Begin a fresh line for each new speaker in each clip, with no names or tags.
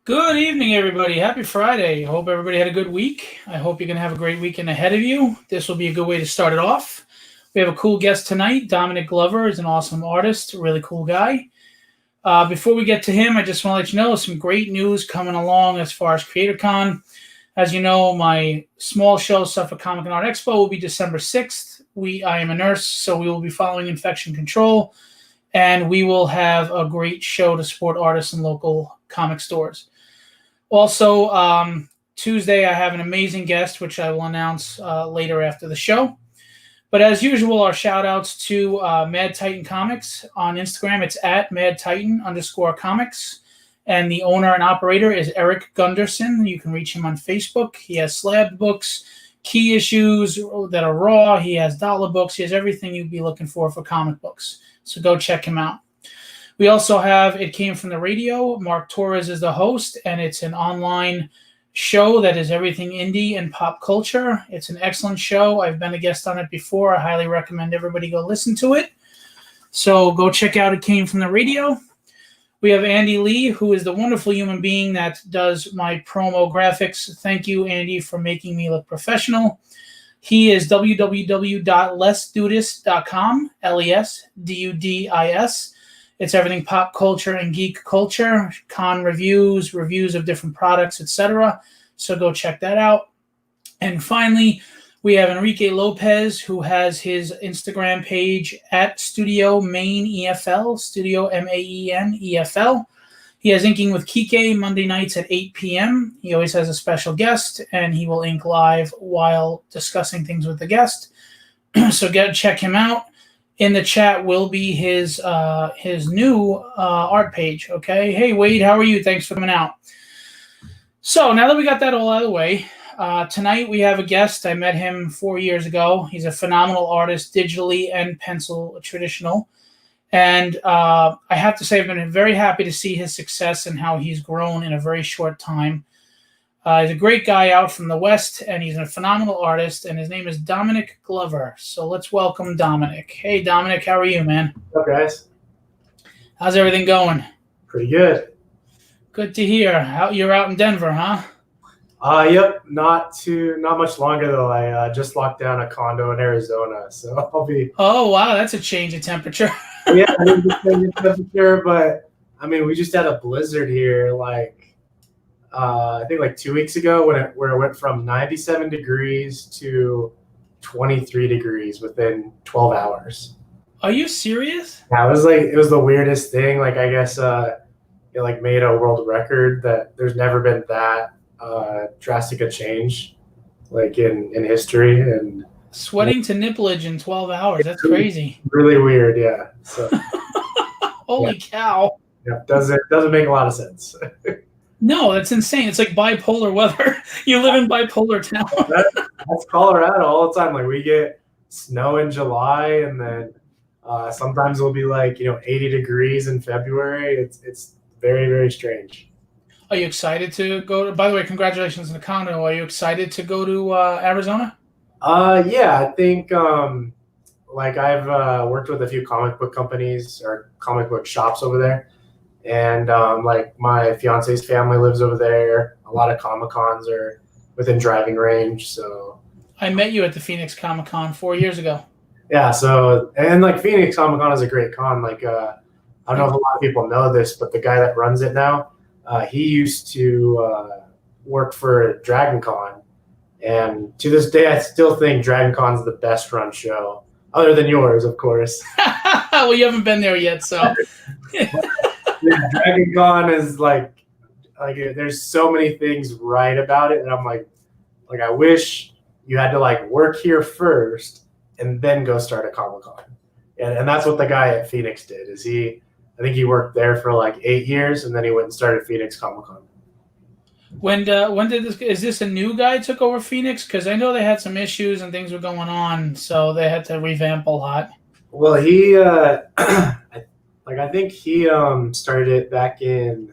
Good evening, everybody. Happy Friday. Hope everybody had a good week. I hope you're going to have a great weekend ahead of you. This will be a good way to start it off. We have a cool guest tonight. Dominic Glover is an awesome artist, a really cool guy. Before we get to him, I just want to let you know some great news coming along as far as Creatorcon. As you know, my small show, Suffolk Comic and Art Expo, will be December 6th. I am a nurse, so we will be following infection control, and we will have a great show to support artists and local comic stores. Also, Tuesday, I have an amazing guest, which I will announce later after the show. But as usual, our shout-outs to Mad Titan Comics. On Instagram, it's at MadTitan_comics. And the owner and operator is Eric Gunderson. You can reach him on Facebook. He has slab books, key issues that are raw. He has dollar books. He has everything you'd be looking for comic books. So go check him out. We also have It Came From the Radio. Mark Torres is the host, and it's an online show that is everything indie and pop culture. It's an excellent show. I've been a guest on it before. I highly recommend everybody go listen to it. So go check out It Came From the Radio. We have Andy Lee, who is the wonderful human being that does my promo graphics. Thank you, Andy, for making me look professional. He is www.letsdudis.com, LESDUDIS. It's everything pop culture and geek culture, con reviews of different products, etc. So go check that out. And finally, we have Enrique Lopez, who has his Instagram page at Studio Maine EFL, Studio MAEN EFL. He has Inking with Kike Monday nights at 8 p.m. He always has a special guest, and he will ink live while discussing things with the guest. So check him out. In the chat will be his new art page, okay? Hey, Wade, how are you? Thanks for coming out. So now that we got that all out of the way, tonight we have a guest. I met him 4 years ago. He's a phenomenal artist, digitally and pencil traditional. And I have to say I've been very happy to see his success and how he's grown in a very short time. He's a great guy out from the West, and he's a phenomenal artist, and his name is Dominic Glover. So let's welcome Dominic. Hey, Dominic, how are you, man?
What's up, guys?
How's everything going?
Pretty good.
Good to hear. You're out in Denver, huh?
Yep. Not much longer, though. I just locked down a condo in Arizona, so I'll be...
Oh, wow, that's a change of temperature.
Yeah, I didn't just change of temperature, but, I mean, we just had a blizzard here, I think 2 weeks ago where it went from 97 degrees to 23 degrees within 12 hours.
Are you serious?
Yeah, it was the weirdest thing. I guess it made a world record that there's never been that drastic a change in history. And
sweating to nipplage in 12 hours. That's crazy.
Really weird, yeah. So
holy cow.
Yeah, doesn't make a lot of sense.
No, that's insane. It's like bipolar weather. You live in bipolar town.
That's Colorado all the time. We get snow in July, and then sometimes it'll be 80 degrees in February. It's very, very strange.
Are you excited to go to? By the way, congratulations on the condo. Are you excited to go to Arizona?
Yeah, I think I've worked with a few comic book companies or comic book shops over there. And my fiance's family lives over there. A lot of Comic-Cons are within driving range. So
I met you at the Phoenix Comic-Con 4 years ago.
Yeah. So, and Phoenix Comic-Con is a great con. I don't know if a lot of people know this, but the guy that runs it now, he used to work for Dragon Con. And to this day, I still think Dragon Con's the best run show, other than yours, of course.
Well, you haven't been there yet, so.
Yeah, Dragon Con is there's so many things right about it, and I'm I wish you had to work here first and then go start a Comic-Con. And that's what the guy at Phoenix did. I think he worked there for 8 years, and then he went and started Phoenix Comic-Con.
When did this? Is this a new guy took over Phoenix? Because I know they had some issues and things were going on, so they had to revamp a lot.
Well, he I think he started it back in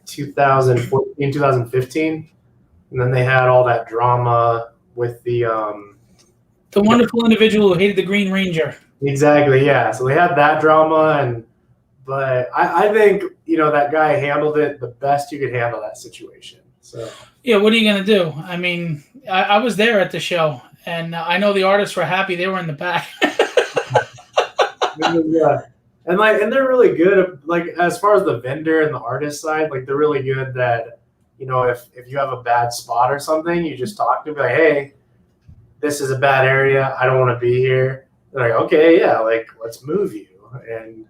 2014, 2015, and then they had all that drama with the
wonderful individual who hated the Green Ranger.
Exactly, yeah. So they had that drama, and But I think, that guy handled it the best you could handle that situation. So
Yeah, what are you gonna do? I mean, I was there at the show, and I know the artists were happy they were in the back.
yeah, and they're really good. Like as far as the vendor and the artist side, like they're really good. That if you have a bad spot or something, you just talk to them, be like, hey, this is a bad area. I don't want to be here. They're like, okay, yeah, like let's move you and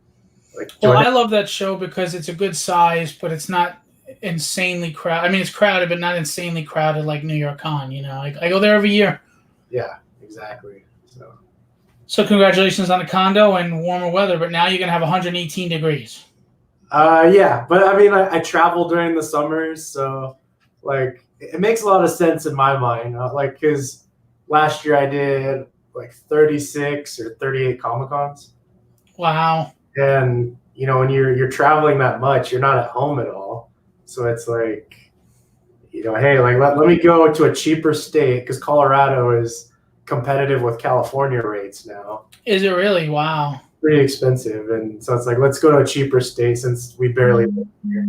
like.
Well, I love that show because it's a good size, but it's not insanely crowded. I mean, it's crowded, but not insanely crowded like New York Con. I go there every year.
Yeah, exactly.
So congratulations on the condo and warmer weather, but now you're gonna have 118 degrees.
Yeah, but I mean, I travel during the summers, so like it makes a lot of sense in my mind. Like, because last year I did like 36 or 38 Comic Cons.
Wow.
And when you're traveling that much, you're not at home at all. So it's like, hey, like let me go to a cheaper state because Colorado is competitive with California rates now.
Is it really? Wow.
Pretty expensive, and so it's like let's go to a cheaper state since we barely live here,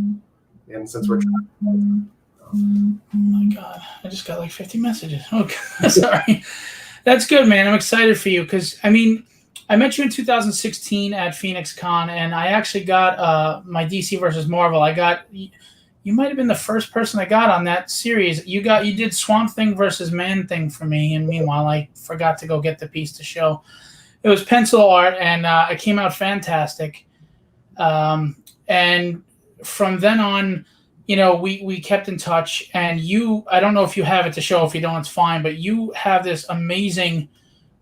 and since we're traveling.
Oh my god! I just got like 50 messages. Okay, sorry. That's good, man. I'm excited for you because I mean, I met you in 2016 at Phoenix Con, and I actually got my DC versus Marvel. You might have been the first person I got on that series. You did Swamp Thing versus Man Thing for me, and meanwhile I forgot to go get the piece to show. It was pencil art, and it came out fantastic. And from then on, we kept in touch. And I don't know if you have it to show. If you don't, it's fine. But you have this amazing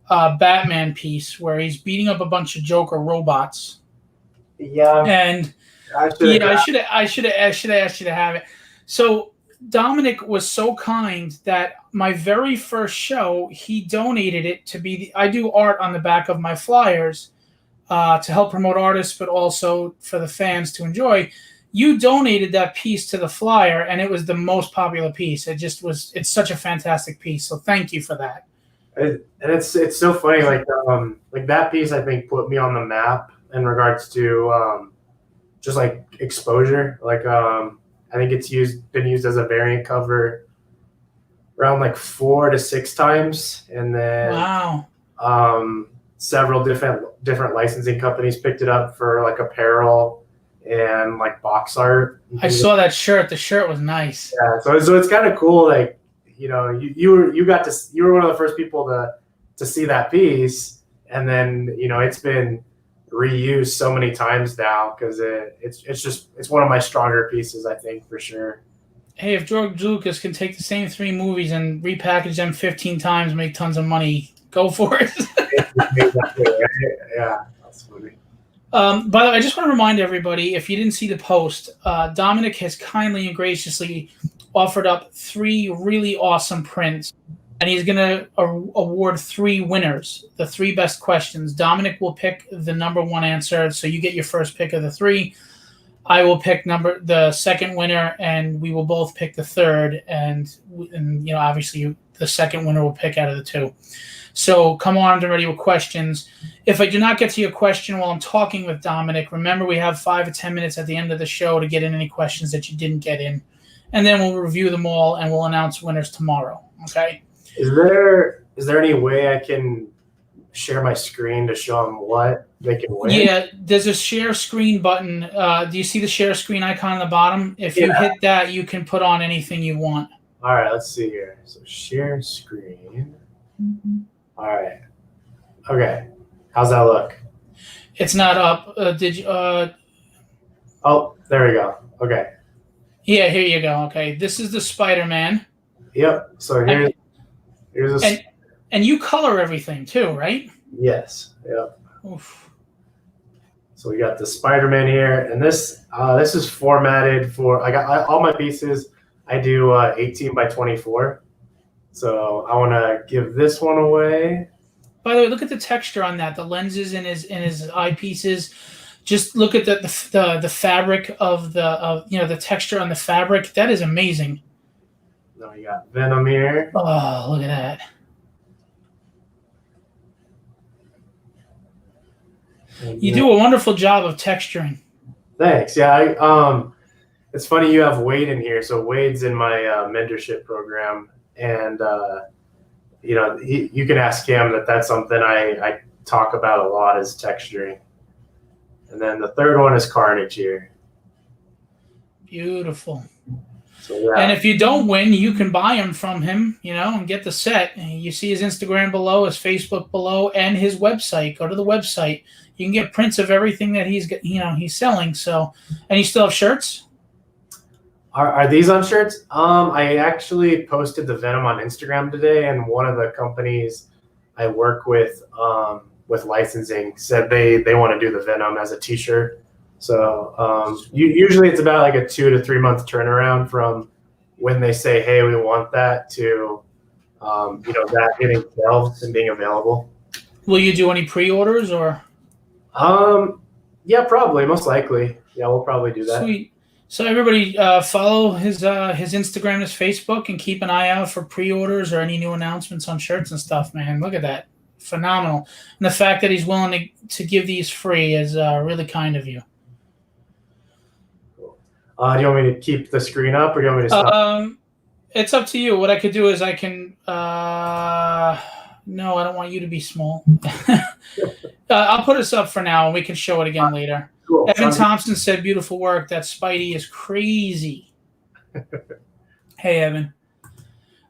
Batman piece where he's beating up a bunch of Joker robots.
Yeah.
And I should have asked you to have it. So Dominic was so kind that my very first show, he donated it to be I do art on the back of my flyers to help promote artists, but also for the fans to enjoy. You donated that piece to the flyer, and it was the most popular piece. It's such a fantastic piece. So thank you for that.
And it's so funny, like that piece I think put me on the map in regards to just like exposure. Like I think it's been used as a variant cover around like 4 to 6 times, and then
wow,
several different licensing companies picked it up for like apparel and like box art.
I saw that shirt. The shirt was nice.
Yeah, so it's kind of cool. Like you were one of the first people to see that piece, and then it's been reused so many times now because it's one of my stronger pieces, I think, for sure.
Hey, if George Lucas can take the same 3 movies and repackage them 15 times, make tons of money, go for it.
Yeah, that's funny.
By the way, I just want to remind everybody, if you didn't see the post, Dominic has kindly and graciously offered up 3 really awesome prints, and he's going to award 3 winners, the 3 best questions. Dominic will pick the number 1 answer, so you get your first pick of the 3. I will pick the second winner, and we will both pick the third, and obviously the second winner will pick out of the 2. So come armed and ready with questions. If I do not get to your question while I'm talking with Dominic, remember we have 5 or 10 minutes at the end of the show to get in any questions that you didn't get in, and then we'll review them all and we'll announce winners tomorrow. Okay?
Is there any way I can share my screen to show them what they can win?
Yeah, there's a share screen button. Do you see the share screen icon on the bottom? If you hit that, you can put on anything you want.
All right, let's see here. So share screen. All right. Okay. How's that look?
It's not up. Did you?
Oh, there we go. Okay.
Yeah, here you go. Okay, this is the Spider-Man.
Yep. So here's a.
And you color everything too, right?
Yes. Yep.
Oof.
So we got the Spider-Man here, and this is formatted for. I got all my pieces. I do 18 by 24. So I want to give this one away.
By the way, look at the texture on that. The lenses in his eyepieces. Just look at the fabric of the texture on the fabric. That is amazing.
Now we got Venom here.
Oh, look at that. You do a wonderful job of texturing.
Thanks. Yeah, it's funny you have Wade in here. So Wade's in my mentorship program, and you can ask him that's something I talk about a lot is texturing. And then the third one is Carnage here.
Beautiful.
So, yeah.
And if you don't win, you can buy them from him, and get the set. You see his Instagram below, his Facebook below, and his website. Go to the website. You can get prints of everything that he's selling. So, and you still have shirts?
Are these on shirts? I actually posted the Venom on Instagram today, and one of the companies I work with licensing said they want to do the Venom as a T-shirt. So usually it's about like a 2 to 3 month turnaround from when they say, "Hey, we want that," to that getting shelved and being available.
Will you do any pre-orders or?
Yeah, probably, most likely. Yeah, we'll probably do that.
Sweet. So everybody follow his Instagram, his Facebook, and keep an eye out for pre-orders or any new announcements on shirts and stuff, man. Look at that. Phenomenal. And the fact that he's willing to give these free is really kind of you.
Cool. Do you want me to keep the screen up or do you want me to stop?
It's up to you. What I could do is I can no, I don't want you to be small. I'll put us up for now and we can show it again later.
Cool.
Evan Thompson said, "Beautiful work. That Spidey is crazy." Hey, Evan.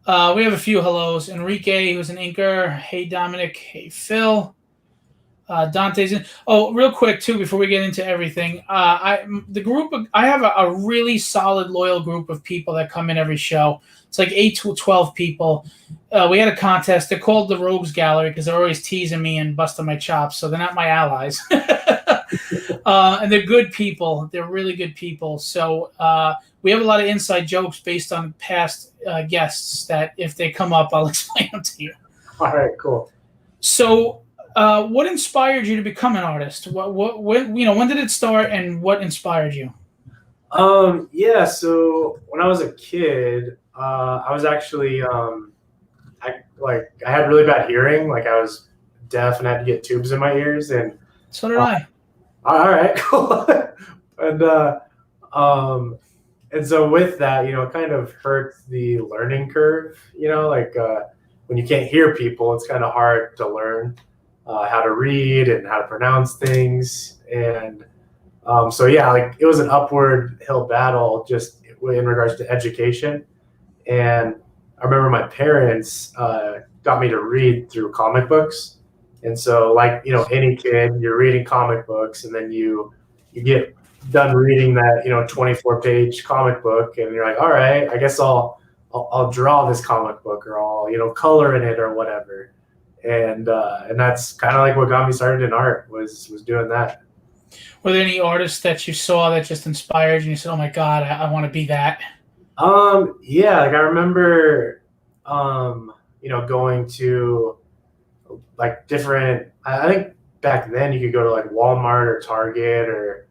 We have a few hellos. Enrique, who's an inker. Hey, Dominic. Hey, Phil. Dante's in. Oh, real quick, too, before we get into everything. I have a really solid, loyal group of people that come in every show. It's like 8 to 12 people. We had a contest. They're called the Rogues Gallery because they're always teasing me and busting my chops, so they're not my allies. And they're good people. They're really good people. So we have a lot of inside jokes based on past guests that if they come up, I'll explain them to you.
All right, cool.
So what inspired you to become an artist? When did it start and what inspired you?
Yeah, so when I was a kid, I was actually I had really bad hearing. Like I was deaf and had to get tubes in my ears, and
so did I.
All right, cool. And so with that, it kind of hurts the learning curve. When you can't hear people, it's kind of hard to learn how to read and how to pronounce things. And so yeah, it was an upward hill battle just in regards to education. And I remember my parents got me to read through comic books. And so any kid, you're reading comic books and then you get done reading that, 24-page comic book and you're like, all right, I guess I'll draw this comic book or I'll, color in it or whatever. And that's kind of like what got me started in art was doing that.
Were there any artists that you saw that just inspired you and you said, oh my God, I want to be that?
Yeah, I remember, going to different, I think back then you could go to Walmart or Target or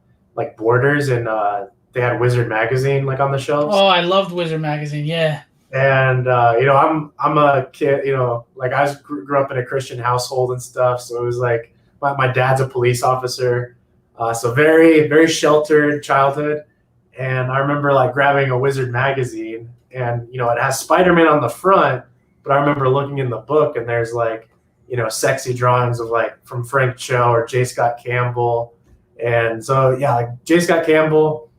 Borders and they had Wizard magazine on the shelves.
Oh, I loved Wizard magazine. Yeah.
And I'm a kid, I grew up in a Christian household and stuff. So it was my dad's a police officer. So very, very sheltered childhood. And I remember grabbing a Wizard magazine and, it has Spider-Man on the front, but I remember looking in the book and there's sexy drawings of from Frank Cho or J. Scott Campbell. And so, yeah, J. Scott Campbell,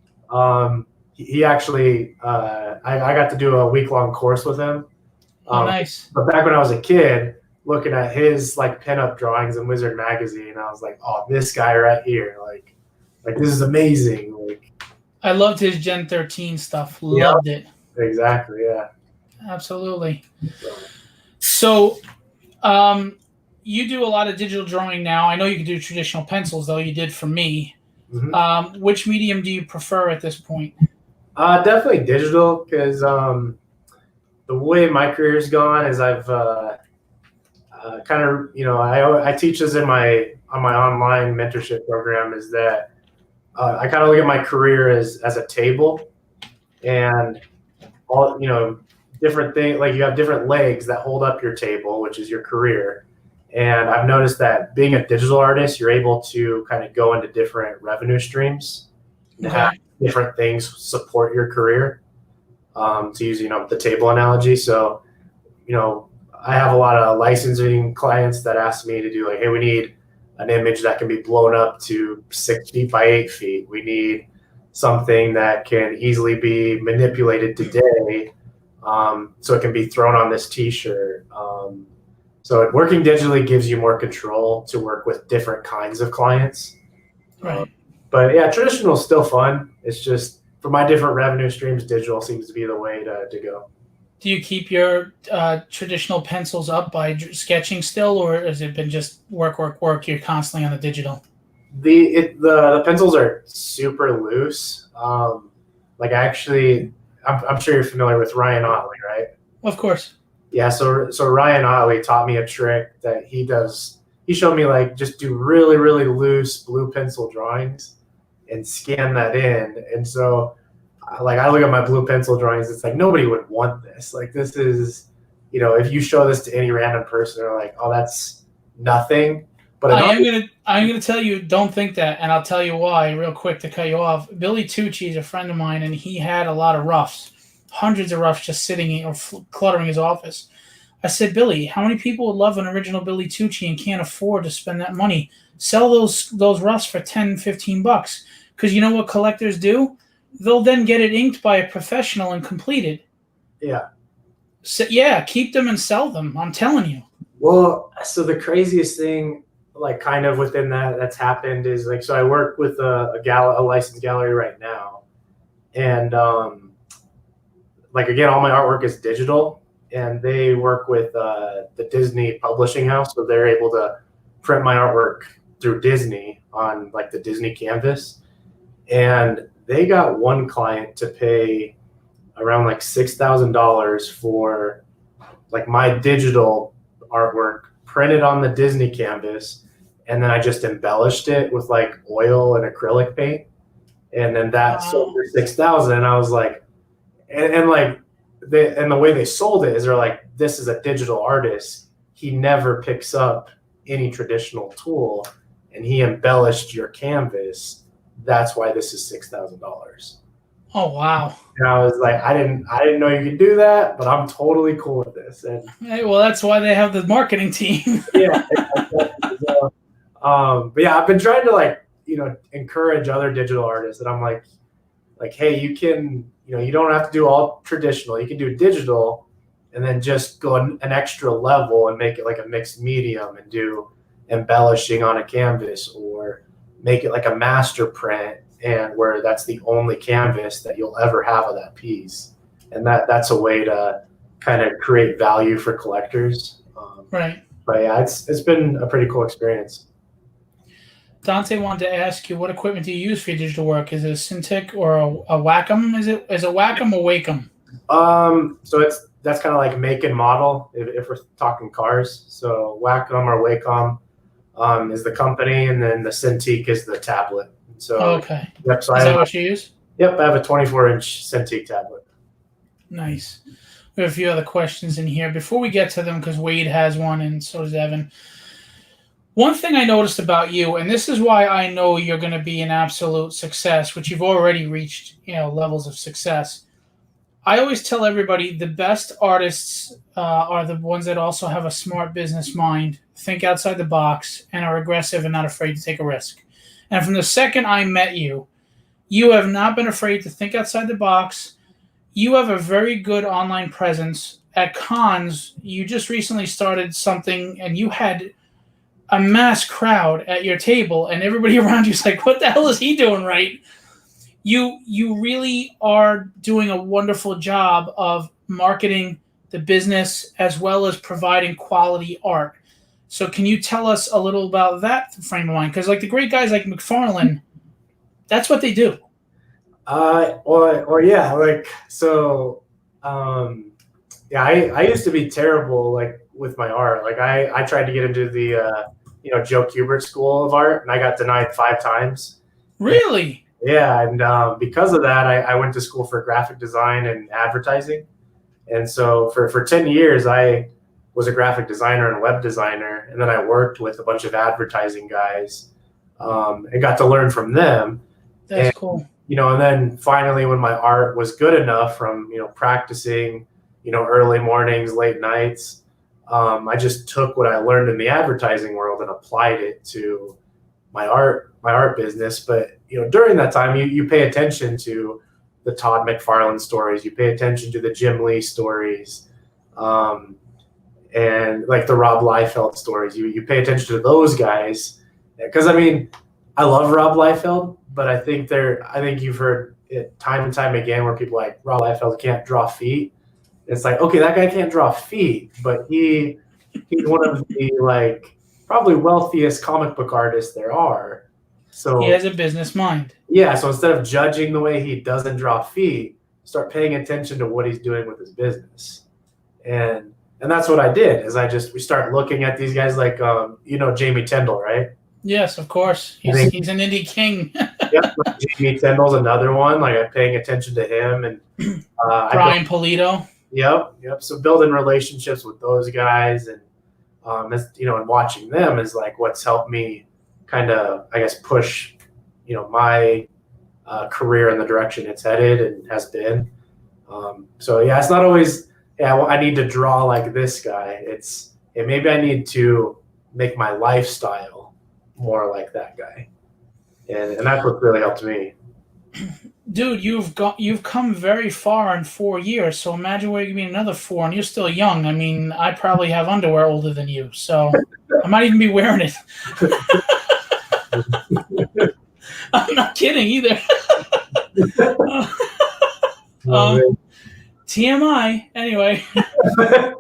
he actually, I got to do a week-long course with him.
Oh, nice.
But back when I was a kid, looking at his pinup drawings in Wizard magazine, I was like, oh, this guy right here, this is amazing.
I loved his Gen 13 stuff. Loved it.
Exactly, yeah.
Absolutely. So, you do a lot of digital drawing now. I know you can do traditional pencils, though you did for me. Mm-hmm. Which medium do you prefer at this point?
Definitely digital, because the way my career's gone is I've kind of, I teach this on my online mentorship program, is that I kind of look at my career as a table, and all different things, you have different legs that hold up your table, which is your career. And I've noticed that being a digital artist, you're able to kind of go into different revenue streams. and have different things support your career. To use, the table analogy. So, I have a lot of licensing clients that ask me to do like, hey, we need an image that can be blown up to 6 feet by 8 feet. We need something that can easily be manipulated today, so it can be thrown on this T-shirt. So working digitally gives you more control to work with different kinds of clients.
Right.
But yeah, traditional is still fun. It's just for my different revenue streams, digital seems to be the way to go.
Do you keep your traditional pencils up by sketching still, or has it been just work? You're constantly on the digital?
The pencils are super loose. Like actually, I'm sure you're familiar with Ryan Otley, right?
Of course.
Yeah. So Ryan Otley taught me a trick that he does. He showed me like just do really, really loose blue pencil drawings and scan that in. And so like I look at my blue pencil drawings, it's like nobody would want this. Like this is, if you show this to any random person, they're like, oh, that's nothing. But
I'm gonna tell you, don't think that, and I'll tell you why real quick to cut you off. Billy Tucci is a friend of mine, and he had a lot of roughs, hundreds of roughs just sitting or cluttering his office. I said, Billy, how many people would love an original Billy Tucci and can't afford to spend that money? Sell those roughs for $10, $15. Because you know what collectors do? They'll then get it inked by a professional and completed.
Yeah.
So, yeah, keep them and sell them. I'm telling you.
Well, so the craziest thing, like kind of within that's happened is like, so I work with a licensed gallery right now. And like, again, all my artwork is digital, and they work with the Disney publishing house. So they're able to print my artwork through Disney on like the Disney canvas. And they got one client to pay around like $6,000 for like my digital artwork printed on the Disney canvas, and then I just embellished it with like oil and acrylic paint, and then that sold for $6,000. And I was like, and like the way they sold it is they're like, this is a digital artist. He never picks up any traditional tool, and he embellished your canvas. That's why this is $6,000.
Oh wow!
And I was like, I didn't know you could do that, but I'm totally cool with this. And
hey, well, that's why they have the marketing team.
Yeah. So, but yeah, I've been trying to like encourage other digital artists, and I'm like, hey, you can you don't have to do all traditional. You can do digital, and then just go an extra level and make it like a mixed medium and do embellishing on a canvas, or make it like a master print, and where that's the only canvas that you'll ever have of that piece. And that's a way to kind of create value for collectors.
Right.
But yeah, it's been a pretty cool experience.
Dante wanted to ask you, what equipment do you use for your digital work? Is it a Cintiq or a Wacom? Is it Wacom or Wacom?
So that's kind of like make and model if we're talking cars. So Wacom or Wacom is the company, and then the Cintiq is the tablet. So
okay.
Yep. So
is that what you use?
Yep, I have a 24-inch Cintiq tablet.
Nice. We have a few other questions in here before we get to them, because Wade has one and so does Evan. One thing I noticed about you, and this is why I know you're going to be an absolute success, which you've already reached, levels of success. I always tell everybody the best artists are the ones that also have a smart business mind, think outside the box, and are aggressive and not afraid to take a risk. And from the second I met you, you have not been afraid to think outside the box. You have a very good online presence. At cons, you just recently started something, and you had a mass crowd at your table, and everybody around you is like, what the hell is he doing right? You really are doing a wonderful job of marketing the business as well as providing quality art. So can you tell us a little about that frame of mind? Because like the great guys like McFarlane, that's what they do.
Or yeah, like so. Yeah, I used to be terrible like with my art. Like I tried to get into the Joe Kubert School of Art, and I got denied 5 times.
Really?
Yeah, and because of that, I went to school for graphic design and advertising. And so for 10 years, I was a graphic designer and web designer, and then I worked with a bunch of advertising guys and got to learn from them.
That's cool.
and then finally when my art was good enough from, practicing, early mornings, late nights, I just took what I learned in the advertising world and applied it to my art business. But, during that time, you pay attention to the Todd McFarlane stories, you pay attention to the Jim Lee stories, and like the Rob Liefeld stories, you pay attention to those guys. Because I love Rob Liefeld, but I think you've heard it time and time again where people like Rob Liefeld can't draw feet. It's like, okay, that guy can't draw feet, but he's one of the like probably wealthiest comic book artists there are. So
he has a business mind.
Yeah, so instead of judging the way he doesn't draw feet, start paying attention to what he's doing with his business. And that's what I did. We start looking at these guys like Jamie Tindall, right?
Yes, of course. He's an indie king.
Yep, like Jamie Tindall's another one. Like I'm paying attention to him and
Brian Polito.
Yep. So building relationships with those guys and and watching them is like what's helped me kind of, I guess, push my career in the direction it's headed and has been. So yeah, it's not always I need to draw like this guy. Maybe I need to make my lifestyle more like that guy, and that's what really helped me.
Dude, you've come very far in 4 years. So imagine where you can be in another 4, and you're still young. I probably have underwear older than you, so I might even be wearing it. I'm not kidding either. TMI anyway.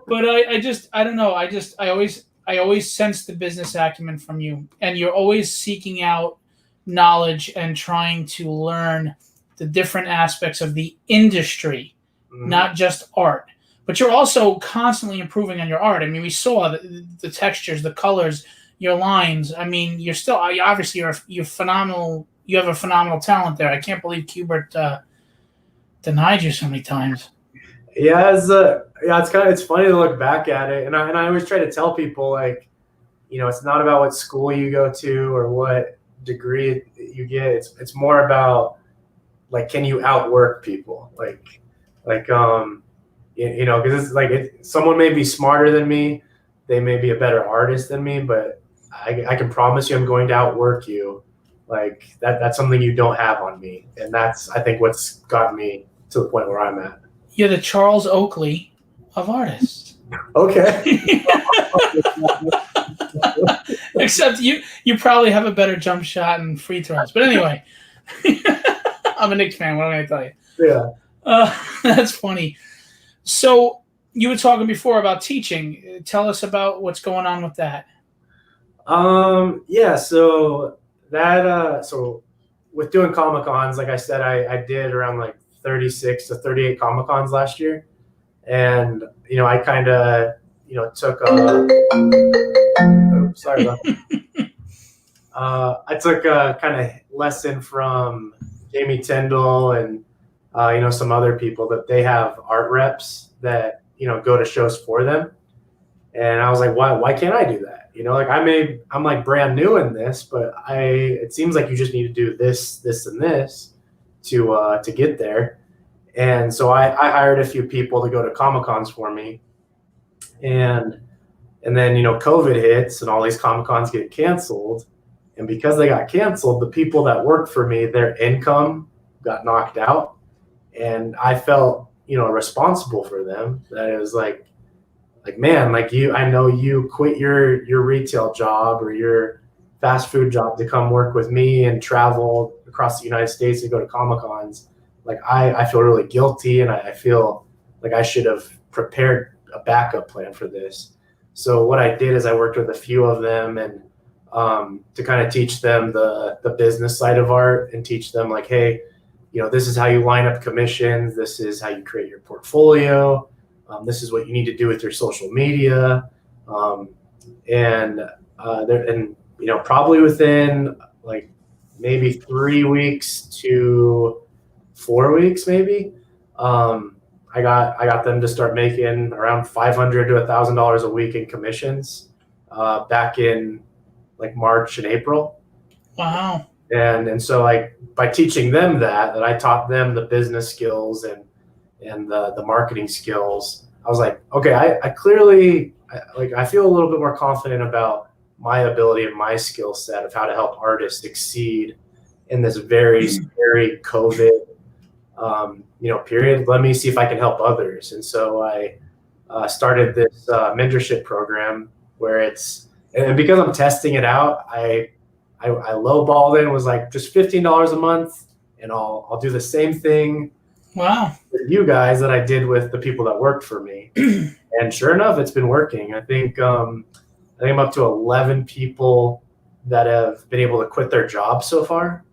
But I don't know. I always sense the business acumen from you, and you're always seeking out knowledge and trying to learn the different aspects of the industry, not just art. But you're also constantly improving on your art. We saw the textures, the colors, your lines. You're still obviously you're phenomenal. You have a phenomenal talent there. I can't believe Kubert denied you so many times.
Yeah, it's funny to look back at it, and I always try to tell people like, it's not about what school you go to or what degree you get. It's more about like, can you outwork people? Because it's like someone may be smarter than me, they may be a better artist than me, but I can promise you I'm going to outwork you. Like that's something you don't have on me, and that's I think what's got me to the point where I'm at.
You're the Charles Oakley of artists.
Okay.
Except you probably have a better jump shot and free throws. But anyway, I'm a Knicks fan. What am I going to tell you?
Yeah.
That's funny. So you were talking before about teaching. Tell us about what's going on with that.
Yeah. So that so with doing Comic-Cons, like I said, I did around like 36 to 38 Comic-Cons last year. And, I kind of, took sorry about that. I took a kind of lesson from Jamie Tindall and, some other people that they have art reps that, go to shows for them. And I was like, why can't I do that? I'm like brand new in this, but it seems like you just need to do this, and this to get there. And so I hired a few people to go to Comic-Cons for me. And then, COVID hits and all these Comic-Cons get canceled. And because they got canceled, the people that worked for me, their income got knocked out. And I felt, responsible for them. That it was like, man, like I know you quit your retail job or your fast food job to come work with me and travel across the United States and go to Comic-Cons. Like I feel really guilty, and I feel like I should have prepared a backup plan for this. So what I did is I worked with a few of them and to kind of teach them the business side of art and teach them like, hey, this is how you line up commissions. This is how you create your portfolio. This is what you need to do with your social media. Probably within like maybe 3 weeks to 4 weeks, maybe, I got them to start making around $500 to $1,000 a week in commissions back in like March and April.
Wow.
And so like by teaching them that I taught them the business skills and the marketing skills. I was like, okay, I clearly I feel a little bit more confident about my ability and my skill set of how to help artists succeed in this very scary COVID period. Let me see if I can help others. And so I started this mentorship program where and because I'm testing it out, I lowballed it and was like just $15 a month, and I'll do the same thing.
Wow.
With you guys that I did with the people that worked for me. And sure enough, it's been working. I think I'm up to 11 people that have been able to quit their jobs so far.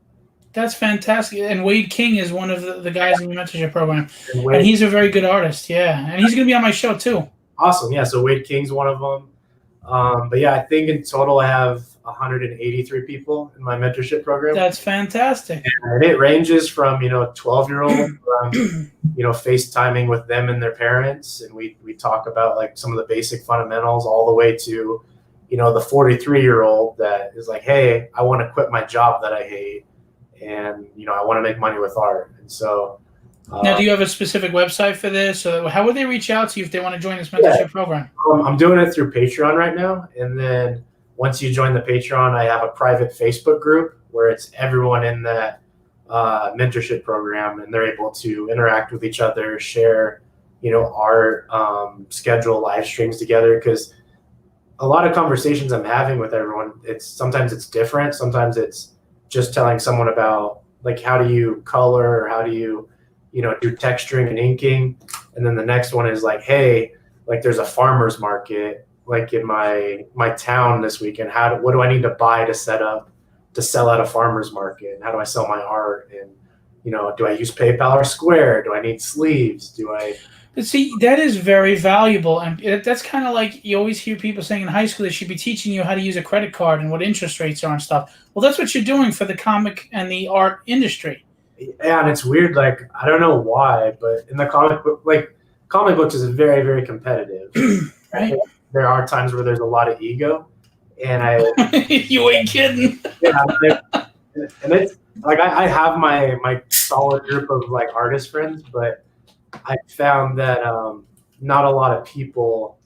That's fantastic. And Wade King is one of the guys in the mentorship program. And he's a very good artist, yeah. And he's going to be on my show too.
Awesome. Yeah, so Wade King's one of them. But yeah, I think in total I have 183 people in my mentorship program.
That's fantastic.
And it ranges from 12-year-old, FaceTiming with them and their parents, and we talk about like some of the basic fundamentals, all the way to the 43-year-old that is like, hey, I want to quit my job that I hate, and I want to make money with art. And so
now, do you have a specific website for this? Or how would they reach out to you if they want to join this mentorship program?
I'm doing it through Patreon right now. And then once you join the Patreon, I have a private Facebook group where it's everyone in that mentorship program, and they're able to interact with each other, share, art, schedule live streams together. Because a lot of conversations I'm having with everyone, sometimes it's different. Sometimes it's just telling someone about like, how do you color, or how do you do texturing and inking. And then the next one is like, hey, like there's a farmer's market like in my town this weekend. What do I need to buy to sell at a farmer's market? And how do I sell my art? And do I use PayPal or Square? Do I need sleeves?
But see, that is very valuable. And that's kind of like you always hear people saying in high school they should be teaching you how to use a credit card and what interest rates are and stuff. Well, that's what you're doing for the comic and the art industry.
Yeah, and it's weird. Like, I don't know why, but in the comic books is very, very competitive.
Right.
There are times where there's a lot of ego, and
you ain't kidding.
Yeah, and it's like I have my solid group of like artist friends, but I found that not a lot of people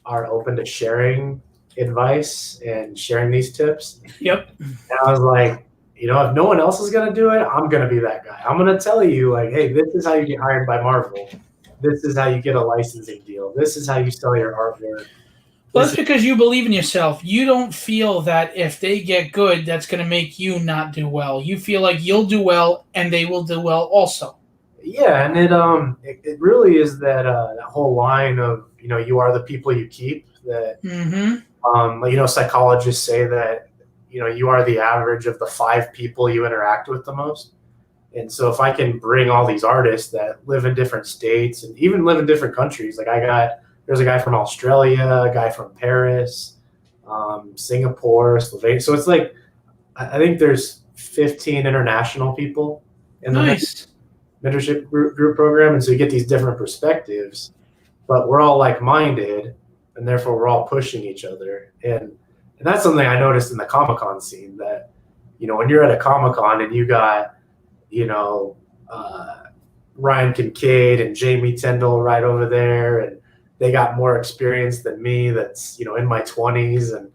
are open to sharing advice and sharing these tips.
Yep.
And I was like, if no one else is going to do it, I'm going to be that guy. I'm going to tell you, like, hey, this is how you get hired by Marvel. This is how you get a licensing deal. This is how you sell your artwork.
Well, that's because you believe in yourself. You don't feel that if they get good, that's going to make you not do well. You feel like you'll do well and they will do well also.
Yeah, and it really is that whole line of, you are the people you keep. That psychologists say that you are the average of the 5 people you interact with the most. And so if I can bring all these artists that live in different states and even live in different countries, like there's a guy from Australia, a guy from Paris, Singapore, Slovenia. So it's like, I think there's 15 international people in the mentorship group program. And so you get these different perspectives, but we're all like-minded, and therefore we're all pushing each other. And that's something I noticed in the Comic-Con scene, that, when you're at a Comic-Con and you got, Ryan Kincaid and Jamie Tyndall right over there, and they got more experience than me that's, in my 20s and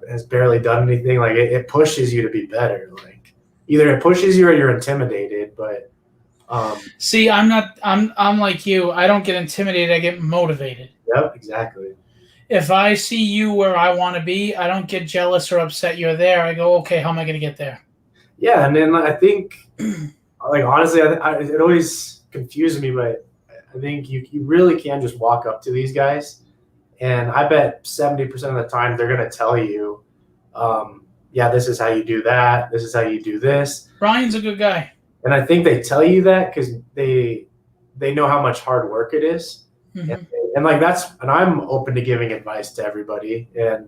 has barely done anything. Like it pushes you to be better. Like either it pushes you or you're intimidated, but
see, I'm like you. I don't get intimidated. I get motivated.
Yep, exactly.
If I see you where I want to be, I don't get jealous or upset you're there. I go, okay, how am I going to get there?
Yeah, and then I think, like, honestly, it always confused me, but I think you really can just walk up to these guys, and I bet 70% of the time they're going to tell you, this is how you do that, this is how you do this.
Ryan's a good guy.
And I think they tell you that because they know how much hard work it is. Mm-hmm. And I'm open to giving advice to everybody. And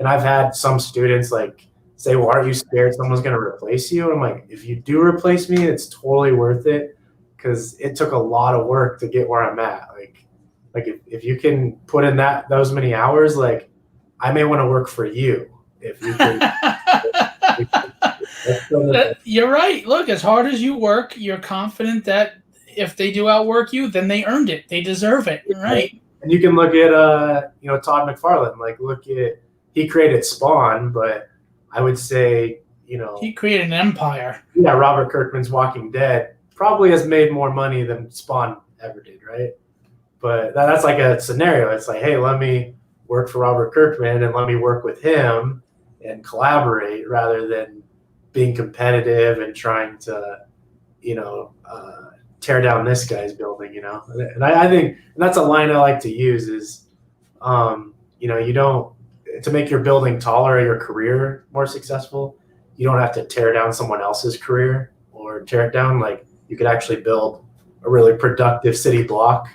I've had some students like say, well, aren't you scared someone's going to replace you? And I'm like, if you do replace me, it's totally worth it, because it took a lot of work to get where I'm at. Like if you can put in those many hours, like I may want to work for you if you can.
You're right. Look, as hard as you work, you're confident that if they do outwork you, then they earned it. They deserve it. Right.
And you can look at Todd McFarlane. Like, he created Spawn, but I would say,
he created an empire.
Yeah, Robert Kirkman's Walking Dead probably has made more money than Spawn ever did, right? But that's like a scenario. It's like, hey, let me work for Robert Kirkman and let me work with him and collaborate rather than being competitive and trying to, tear down this guy's building, And I think that's a line I like to use is, you don't, to make your building taller or your career more successful, you don't have to tear down someone else's career or tear it down. Like, you could actually build a really productive city block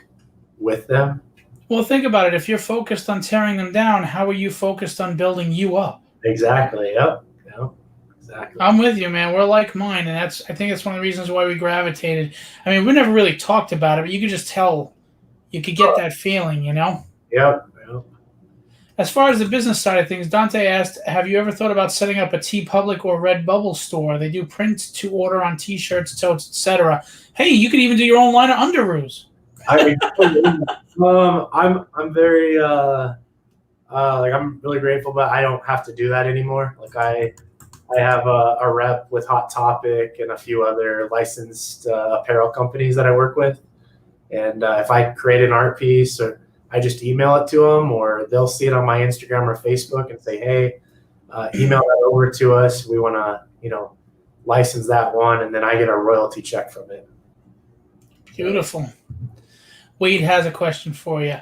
with them.
Well, think about it. If you're focused on tearing them down, how are you focused on building you up?
Exactly. Yep. Exactly.
I'm with you, man. We're like mine, and I think that's one of the reasons why we gravitated. I mean, we never really talked about it, but you could just tell. You could get that feeling,
Yep.
As far as the business side of things, Dante asked, have you ever thought about setting up a TeePublic or Redbubble store? They do print to order on T-shirts, totes, etc. Hey, you could even do your own line of underoos.
I'm very I'm really grateful, but I don't have to do that anymore. Like, I have a rep with Hot Topic and a few other licensed apparel companies that I work with, and if I create an art piece, or I just email it to them, or they'll see it on my Instagram or Facebook and say, hey, email that over to us. We want to, license that one, and then I get a royalty check from it.
Beautiful. Wade has a question for you.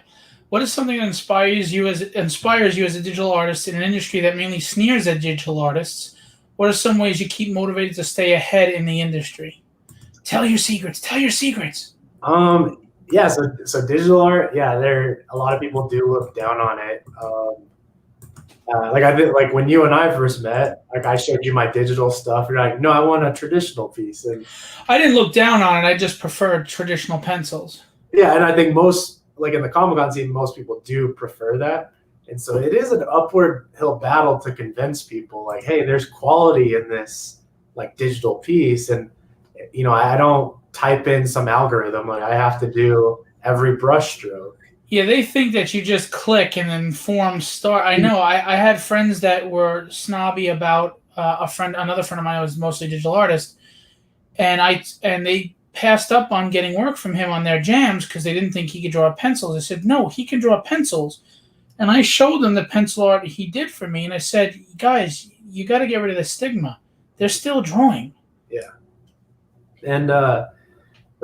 What is something that inspires you as a digital artist in an industry that mainly sneers at digital artists? What are some ways you keep motivated to stay ahead in the industry? Tell your secrets.
Yeah, so digital art, a lot of people do look down on it. Like when you and I first met, like, I showed you my digital stuff. You're like, no, I want a traditional piece. And
I didn't look down on it. I just preferred traditional pencils.
Yeah, and I think most, like in the Comic-Con scene, most people do prefer that. And so it is an upward hill battle to convince people, like, hey, there's quality in this, like, digital piece. And, I don't type in some algorithm. Like, I have to do every brush stroke.
Yeah, they think that you just click and then forms start. I know. I had friends that were snobby about another friend of mine who was mostly digital artist, and they passed up on getting work from him on their jams because they didn't think he could draw pencils. I said, no, he can draw pencils. And I showed them the pencil art he did for me, and I said, guys, you got to get rid of the stigma. They're still drawing. Yeah.
And, but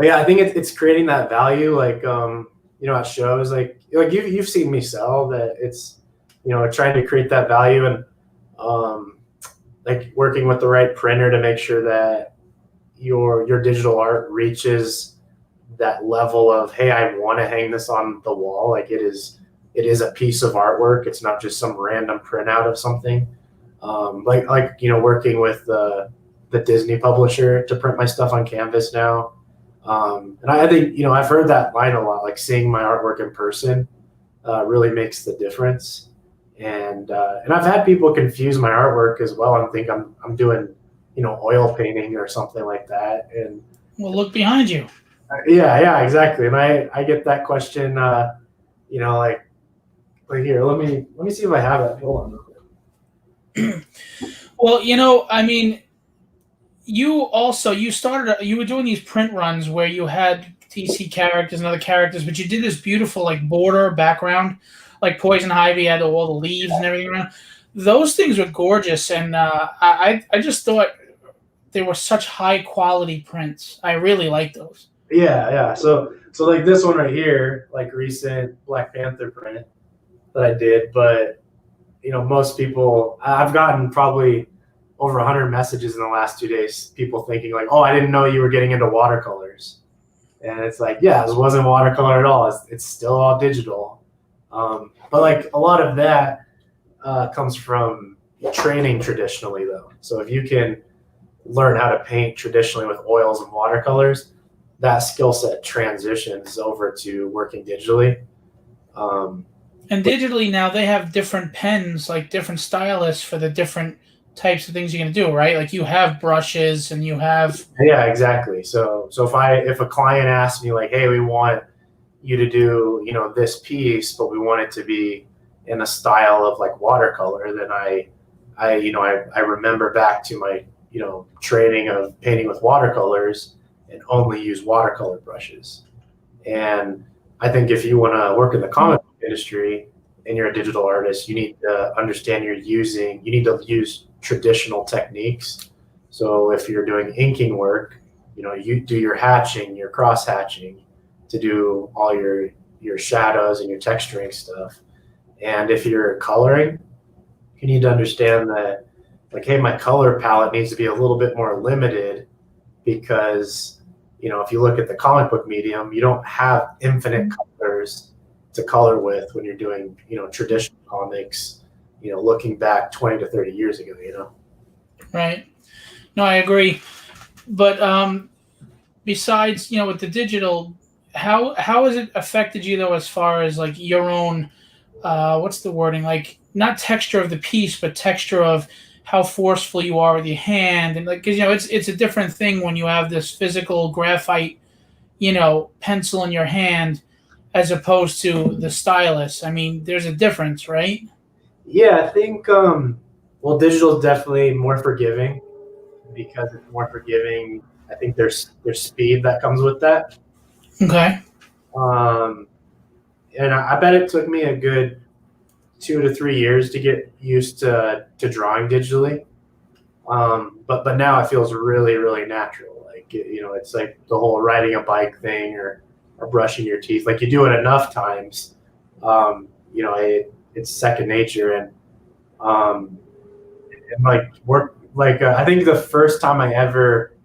yeah, I think it's creating that value, like, at shows, like you've seen me sell that. It's, trying to create that value and, like, working with the right printer to make sure that your digital art reaches that level of, hey, I want to hang this on the wall. Like, it is a piece of artwork. It's not just some random printout of something. Working with the Disney publisher to print my stuff on canvas now. And I think, I've heard that line a lot, like, seeing my artwork in person really makes the difference. And I've had people confuse my artwork as well and think I'm doing, oil painting or something like that. And
well, look behind you.
Yeah, exactly. And I get that question, like right here. Let me see if I have it. Hold on real quick.
Well, I mean, you were doing these print runs where you had DC characters and other characters, but you did this beautiful, like, border background, like Poison Ivy had all the leaves and everything around. Those things were gorgeous, and I just thought they were such high quality prints. I really like those.
Yeah. So like this one right here, like, recent Black Panther print that I did, but most people, I've gotten probably over 100 messages in the last 2 days, people thinking like, oh, I didn't know you were getting into watercolors. And it's like, yeah, this wasn't watercolor at all. It's still all digital. But like, a lot of that comes from training traditionally, though. So if you can learn how to paint traditionally with oils and watercolors, that skill set transitions over to working digitally.
And digitally now they have different pens, like different stylists for the different types of things you're going to do, right? Like you have brushes and you have.
Yeah, exactly. So if a client asks me like, hey, we want you to do, this piece, but we want it to be in a style of like watercolor, then I remember back to my, training of painting with watercolors and only use watercolor brushes. And I think if you want to work in the comic book industry and you're a digital artist, you need to understand you need to use traditional techniques. So if you're doing inking work, you do your hatching, your cross hatching to do all your shadows and your texturing stuff. And if you're coloring, you need to understand that, like, hey, my color palette needs to be a little bit more limited because, if you look at the comic book medium, you don't have infinite colors to color with when you're doing, traditional comics, looking back 20 to 30 years ago.
Right. No, I agree. But besides, with the digital, how has it affected you though, as far as like your own, what's the wording? Like not texture of the piece, but texture of how forceful you are with your hand, and like, because it's a different thing when you have this physical graphite, pencil in your hand, as opposed to the stylus. I mean, there's a difference, right?
Yeah, I think well, digital is definitely more forgiving because it's more forgiving. I think there's speed that comes with that.
Okay.
And I bet it took me a good 2 to 3 years to get used to drawing digitally. But now it feels really, really natural. Like, it's like the whole riding a bike thing or brushing your teeth. Like you do it enough times, it's second nature. And like I think the first time I ever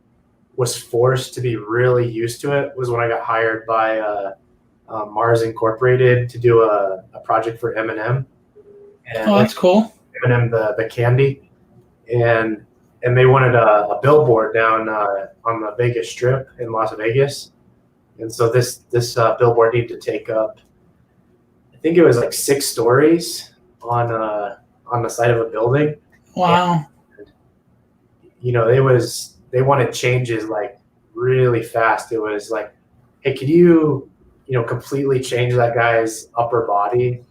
was forced to be really used to it was when I got hired by Mars Incorporated to do a project for M&M.
Oh, that's cool.
M&M the candy, and they wanted a billboard down on the Vegas Strip in Las Vegas, and so this billboard needed to take up, I think it was like 6 stories on the side of a building.
Wow.
And, they wanted changes like really fast. It was like, hey, could you completely change that guy's upper body?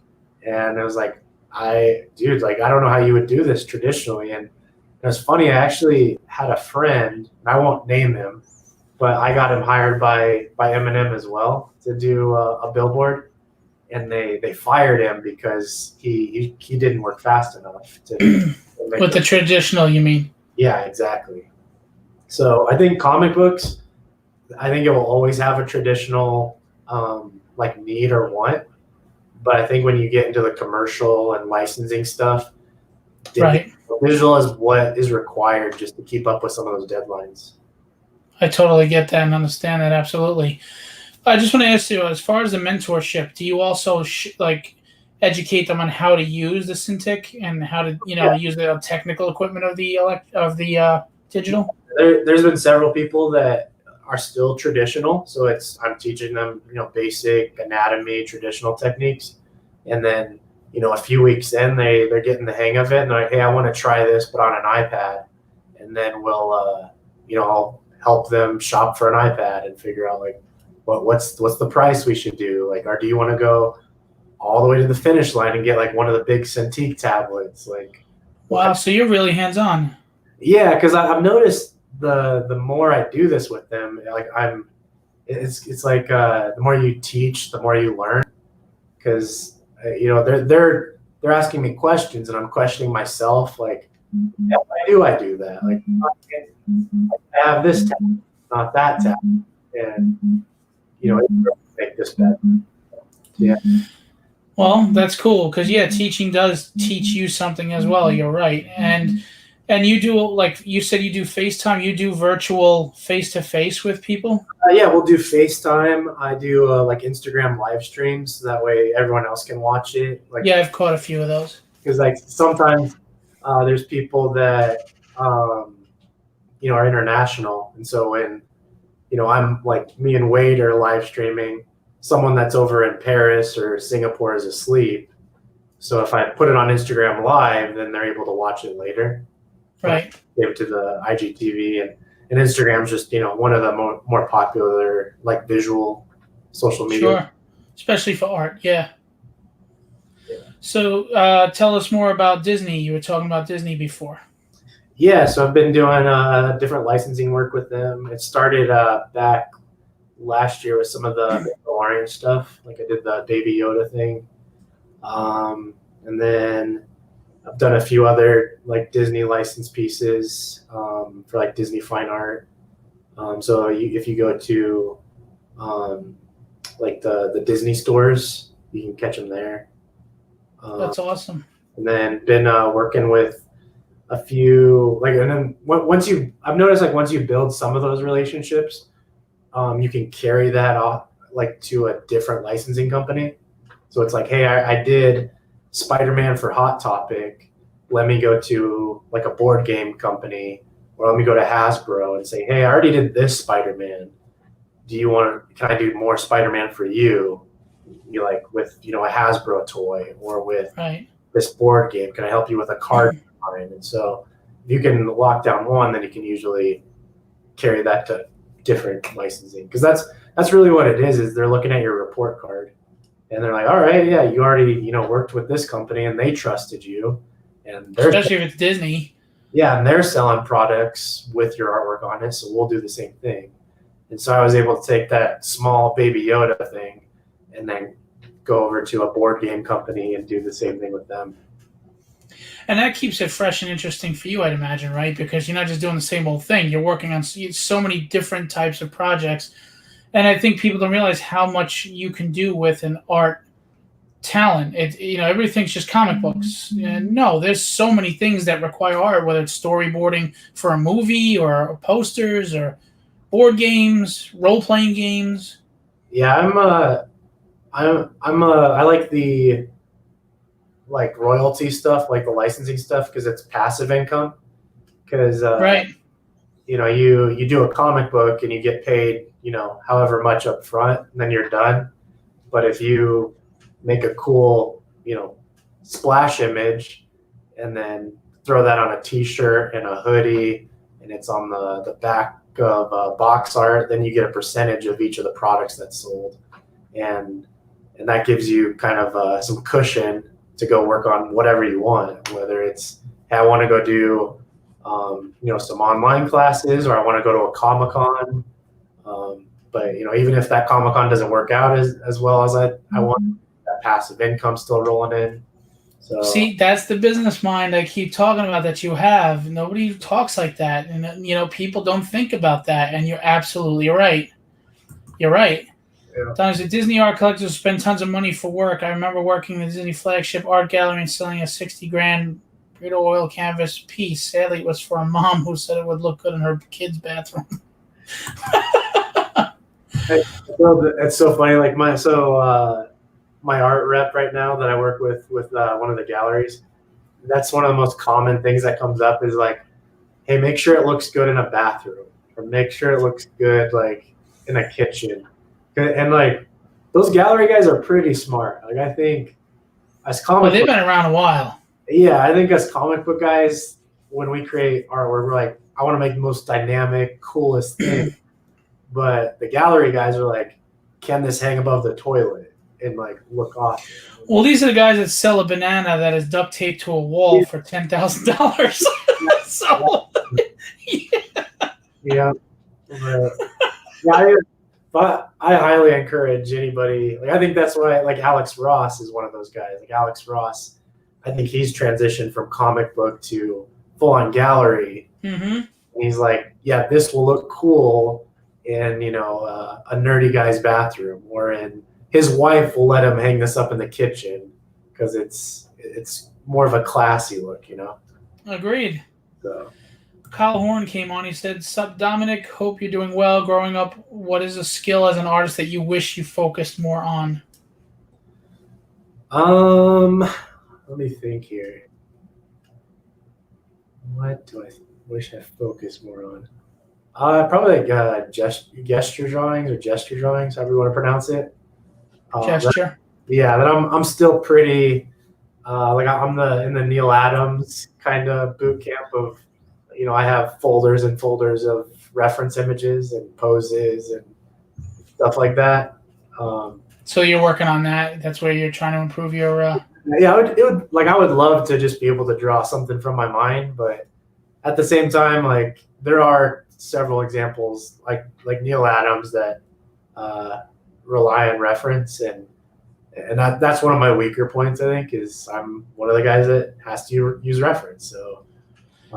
And it was like, I don't know how you would do this traditionally. And it was funny. I actually had a friend, and I won't name him, but I got him hired by M&M as well to do a billboard, and they fired him because he didn't work fast enough to
With the traditional, you mean?
Yeah, exactly. So I think comic books, I think it will always have a traditional like need or want. But I think when you get into the commercial and licensing stuff,
Right.
digital is what is required just to keep up with some of those deadlines.
I totally get that and understand that, absolutely. I just want to ask you, as far as the mentorship, do you also educate them on how to use the Cintiq and how to use the technical equipment of the digital?
There's been several people that are still traditional, so I'm teaching them basic anatomy, traditional techniques, and then a few weeks in they're getting the hang of it, and they're like, hey, I want to try this, but on an iPad, and then we'll I'll help them shop for an iPad and figure out like what's the price we should do, like, or do you want to go all the way to the finish line and get like one of the big Cintiq tablets, like.
Wow, so you're really hands-on.
Yeah, because I've noticed the more I do this with them, like it's like the more you teach, the more you learn. Because they're asking me questions, and I'm questioning myself. Like, yeah, why do I do that? Like, I have this tab, not that tab, and it's make this better. Yeah.
Well, that's cool because teaching does teach you something as well. You're right, and you do, like you said, you do FaceTime. You do virtual face-to-face with people.
Yeah, we'll do FaceTime. I do like Instagram live streams, so that way everyone else can watch it. Like,
yeah, I've caught a few of those.
Because like sometimes there's people that are international, and so when I'm like, me and Wade are live streaming, someone that's over in Paris or Singapore is asleep. So if I put it on Instagram Live, then they're able to watch it later.
Right.
Gave it to the IGTV, and Instagram's just one of the more popular like visual social media.
Sure. Especially for art. Yeah. So tell us more about Disney. You were talking about Disney before.
Yeah, so I've been doing different licensing work with them. It started back last year with some of the Mandalorian stuff. Like I did the Baby Yoda thing, and then I've done a few other like Disney license pieces for like Disney Fine Art. If you go to like the Disney stores, you can catch them there.
That's awesome.
And then been working with a few and then I've noticed like once you build some of those relationships, you can carry that off like to a different licensing company. So it's like, hey, I did Spider-Man for Hot Topic. Let me go to like a board game company, or let me go to Hasbro and say, hey, I already did this Spider-Man. Can I do more Spider-Man for you? You like with, a Hasbro toy or with this board game. Can I help you with a card design? And so if you can lock down one, then you can usually carry that to different licensing. Because that's really what it is they're looking at your report card and they're like, all right, yeah, you already, worked with this company and they trusted you. And
especially if it's Disney.
Yeah, and they're selling products with your artwork on it, so we'll do the same thing. And so I was able to take that small Baby Yoda thing and then go over to a board game company and do the same thing with them.
And that keeps it fresh and interesting for you, I'd imagine, right? Because you're not just doing the same old thing. You're working on so many different types of projects. And I think people don't realize how much you can do with an art talent. Everything's just comic books. No, there's so many things that require art, whether it's storyboarding for a movie or posters or board games, role-playing games.
Yeah, I like the royalty stuff, like the licensing stuff, because it's passive income. Because you do a comic book and you get paid, however much up front, and then you're done. But if you make a cool, splash image and then throw that on a t-shirt and a hoodie and it's on the back of box art, then you get a percentage of each of the products that's sold. And that gives you kind of some cushion to go work on whatever you want, whether it's, hey, I want to go do, some online classes, or I want to go to a Comic-Con. But, even if that Comic-Con doesn't work out as well as I want, that passive income still rolling in. So
see, that's the business mind I keep talking about that you have. Nobody talks like that. And, people don't think about that. And you're absolutely right. You're right.
Yeah.
Sometimes the Disney art collectors spend tons of money for work. I remember working in the Disney flagship art gallery and selling a $60,000 Brito oil canvas piece. Sadly, it was for a mom who said it would look good in her kid's bathroom.
It's so funny. Like my art rep right now that I work with one of the galleries, that's one of the most common things that comes up is like, hey, make sure it looks good in a bathroom, or make sure it looks good like in a kitchen. And like those gallery guys are pretty smart. Like I think as
they've been around a while.
Yeah, I think as comic book guys, when we create artwork, we're like, I want to make the most dynamic, coolest thing. But the gallery guys are like, can this hang above the toilet and like look awesome?
Well, these are the guys that sell a banana that is duct taped to a wall for $10,000. So,
yeah. But I highly encourage anybody. Like, I think that's why, like, Alex Ross is one of those guys. Like Alex Ross, I think he's transitioned from comic book to full-on gallery.
Mm-hmm.
And he's like, yeah, this will look cool in, a nerdy guy's bathroom, or in his wife will let him hang this up in the kitchen because it's more of a classy look,
Agreed.
So.
Kyle Horn came on. He said, "Sup, Dominic? Hope you're doing well. Growing up, what is a skill as an artist that you wish you focused more on?"
Let me think here. What do I wish I focused more on? Probably like gesture drawings, however you want to pronounce it.
Gesture.
That I'm still pretty. I'm in the Neil Adams kind of boot camp of I have folders and folders of reference images and poses and stuff like that.
So you're working on that. That's where you're trying to improve your.
Yeah, I would love to just be able to draw something from my mind, but at the same time, like there are several examples like Neil Adams that rely on reference, and that's one of my weaker points. I think is I'm one of the guys that has to use reference. So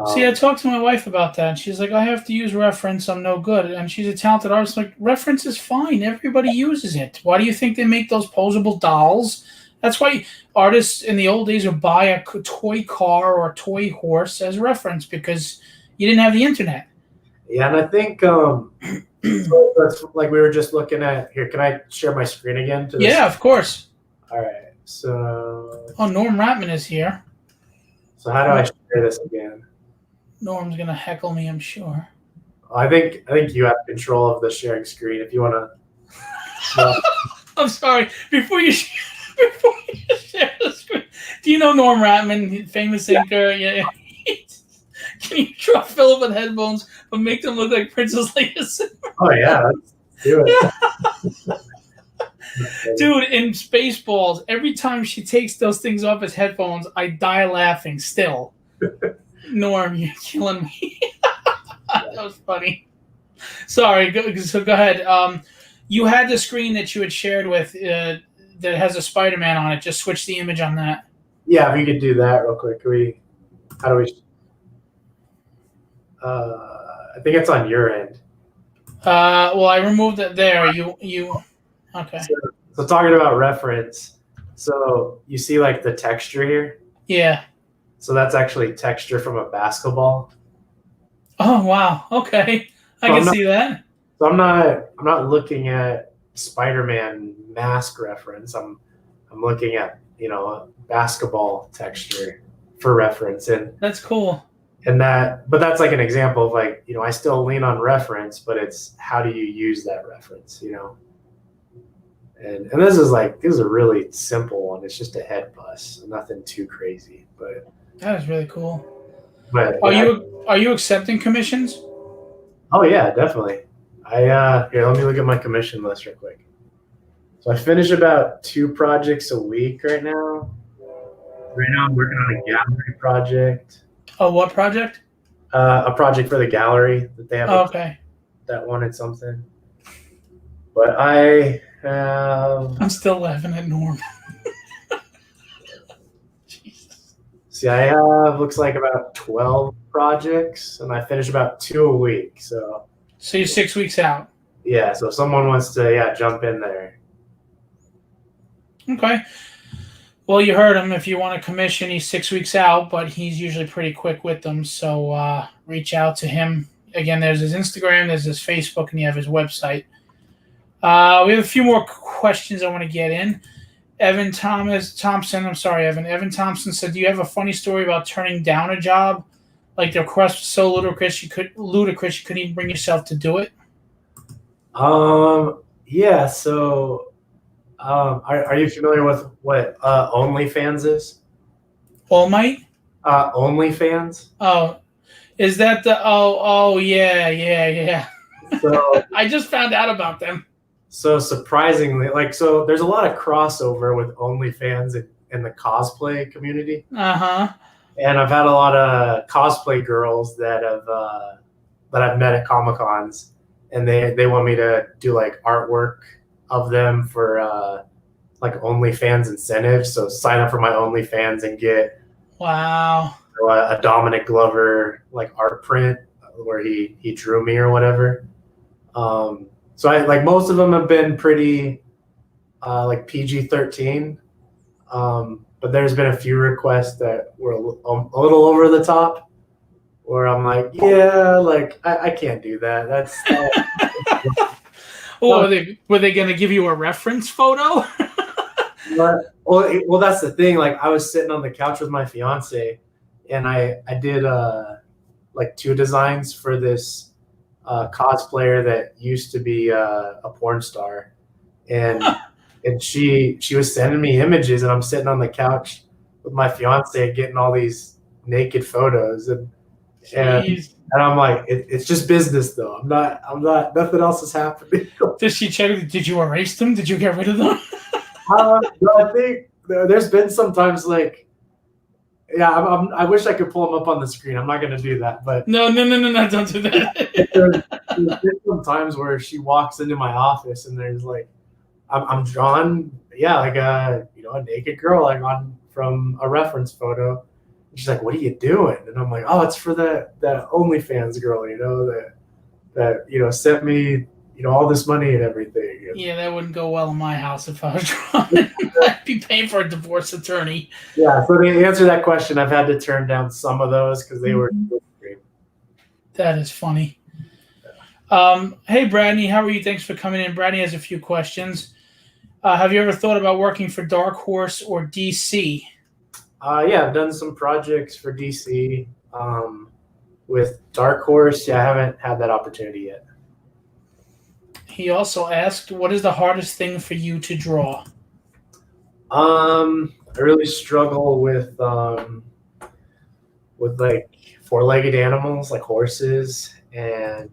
See, I talked to my wife about that, and she's like, I have to use reference. I'm no good. And she's a talented artist. Like, reference is fine. Everybody uses it. Why do you think they make those posable dolls? That's why artists in the old days would buy a toy car or a toy horse as reference because you didn't have the internet.
Yeah, and I think so that's like we were just looking at here. Can I share my screen again?
Yeah, of course.
All right. So.
Oh, Norm Ratman is here.
So how do I share this again?
Norm's gonna heckle me, I'm sure.
I think you have control of the sharing screen if you want to.
I'm sorry. Before you share the screen, do you know Norm Ratman, famous thinker? Yeah. Can you draw Philip with headphones but make them look like Princess Leia?
Oh yeah, let's do it.
Dude, in Spaceballs, every time she takes those things off as headphones, I die laughing still. Norm, you're killing me. That was funny. Sorry, go ahead. You had the screen that you had shared with that has a Spider-Man on it. Just switch the image on that.
Yeah, if you could do that real quick. How do we? I think it's on your end.
Well, I removed it there. You okay?
So talking about reference, so you see like the texture here.
Yeah.
So that's actually texture from a basketball.
Oh wow! Okay, I can see that.
So I'm not looking at Spider-Man mask reference. I'm looking at basketball texture for reference, and
that's cool.
But that's like an example of like I still lean on reference, but it's how do you use that reference, And this is a really simple one. It's just a head bus, nothing too crazy, but.
That is really cool.
But
are you accepting commissions?
Oh yeah, definitely. Here, let me look at my commission list real quick. So I finish about 2 projects a week right now. Right now I'm working on a gallery project.
Oh, what project?
A project for the gallery that they have.
Okay.
That wanted something. But I'm
still laughing at Norm.
See, I have looks like about 12 projects, and I finish about 2 a week. So
you're 6 weeks out.
Yeah. So if someone wants to, jump in there.
Okay. Well, you heard him. If you want to commission, he's 6 weeks out, but he's usually pretty quick with them. So reach out to him. Again, there's his Instagram, there's his Facebook, and you have his website. We have a few more questions I want to get in. Evan Thompson said, do you have a funny story about turning down a job? Like the request was so ludicrous you couldn't even bring yourself to do it?
Yeah, so are you familiar with what OnlyFans is?
All Might?
OnlyFans?
Oh. Is that the yeah. So I just found out about them.
So surprisingly, so there's a lot of crossover with OnlyFans in the cosplay community.
Uh-huh.
And I've had a lot of cosplay girls that I've met at Comic-Cons, and they want me to do like artwork of them for like OnlyFans incentives. So sign up for my OnlyFans and get a Dominic Glover like art print where he drew me or whatever. So I most of them have been pretty like PG-13, but there's been a few requests that were a little over the top, where I'm like, yeah, like I can't do that. That's.
Well, were they going to give you a reference photo?
Well, that's the thing. Like I was sitting on the couch with my fiance, and I did like 2 designs for this cosplayer that used to be a porn star, and she was sending me images, and I'm sitting on the couch with my fiance getting all these naked photos, and
Jeez.
And I'm like, it's just business though. I'm not. Nothing else is happening.
Did she check? Did you erase them? Did you get rid of them?
No, I think there's been sometimes like, yeah, I wish I could pull them up on the screen. I'm not going to do that, but
No, don't do that.
there's been some times where she walks into my office and there's like, I'm drawn, yeah, like a naked girl like from a reference photo. And she's like, "What are you doing?" And I'm like, "Oh, it's for the OnlyFans girl, that sent me all this money and everything." And
Yeah, that wouldn't go well in my house if I was drawing. I'd be paying for a divorce attorney.
yeah, so to answer that question, I've had to turn down some of those because they were extreme.
That is funny. Hey, Bradney, how are you? Thanks for coming in. Bradney has a few questions. Have you ever thought about working for Dark Horse or DC?
Yeah, I've done some projects for DC. With Dark Horse, yeah, I haven't had that opportunity yet.
He also asked, what is the hardest thing for you to draw?
I really struggle with like four-legged animals like horses and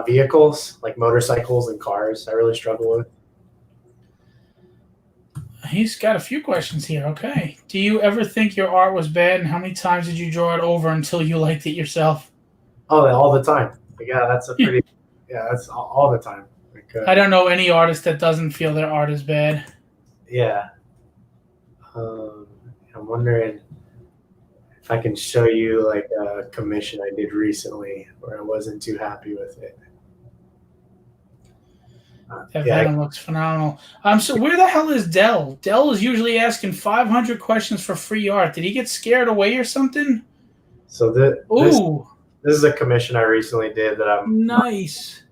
vehicles like motorcycles and cars. I really struggle with.
He's got a few questions here. Okay. Do you ever think your art was bad, and how many times did you draw it over until you liked it yourself?
Oh, all the time. Yeah, that's a pretty. Yeah, that's all the time. Like,
I don't know any artist that doesn't feel their art is bad.
Yeah. I'm wondering if I can show you like a commission I did recently where I wasn't too happy with it.
That Venom looks phenomenal. So where the hell is Dell? Dell is usually asking 500 questions for free art. Did he get scared away or something?
So this is a commission I recently did that I'm
nice.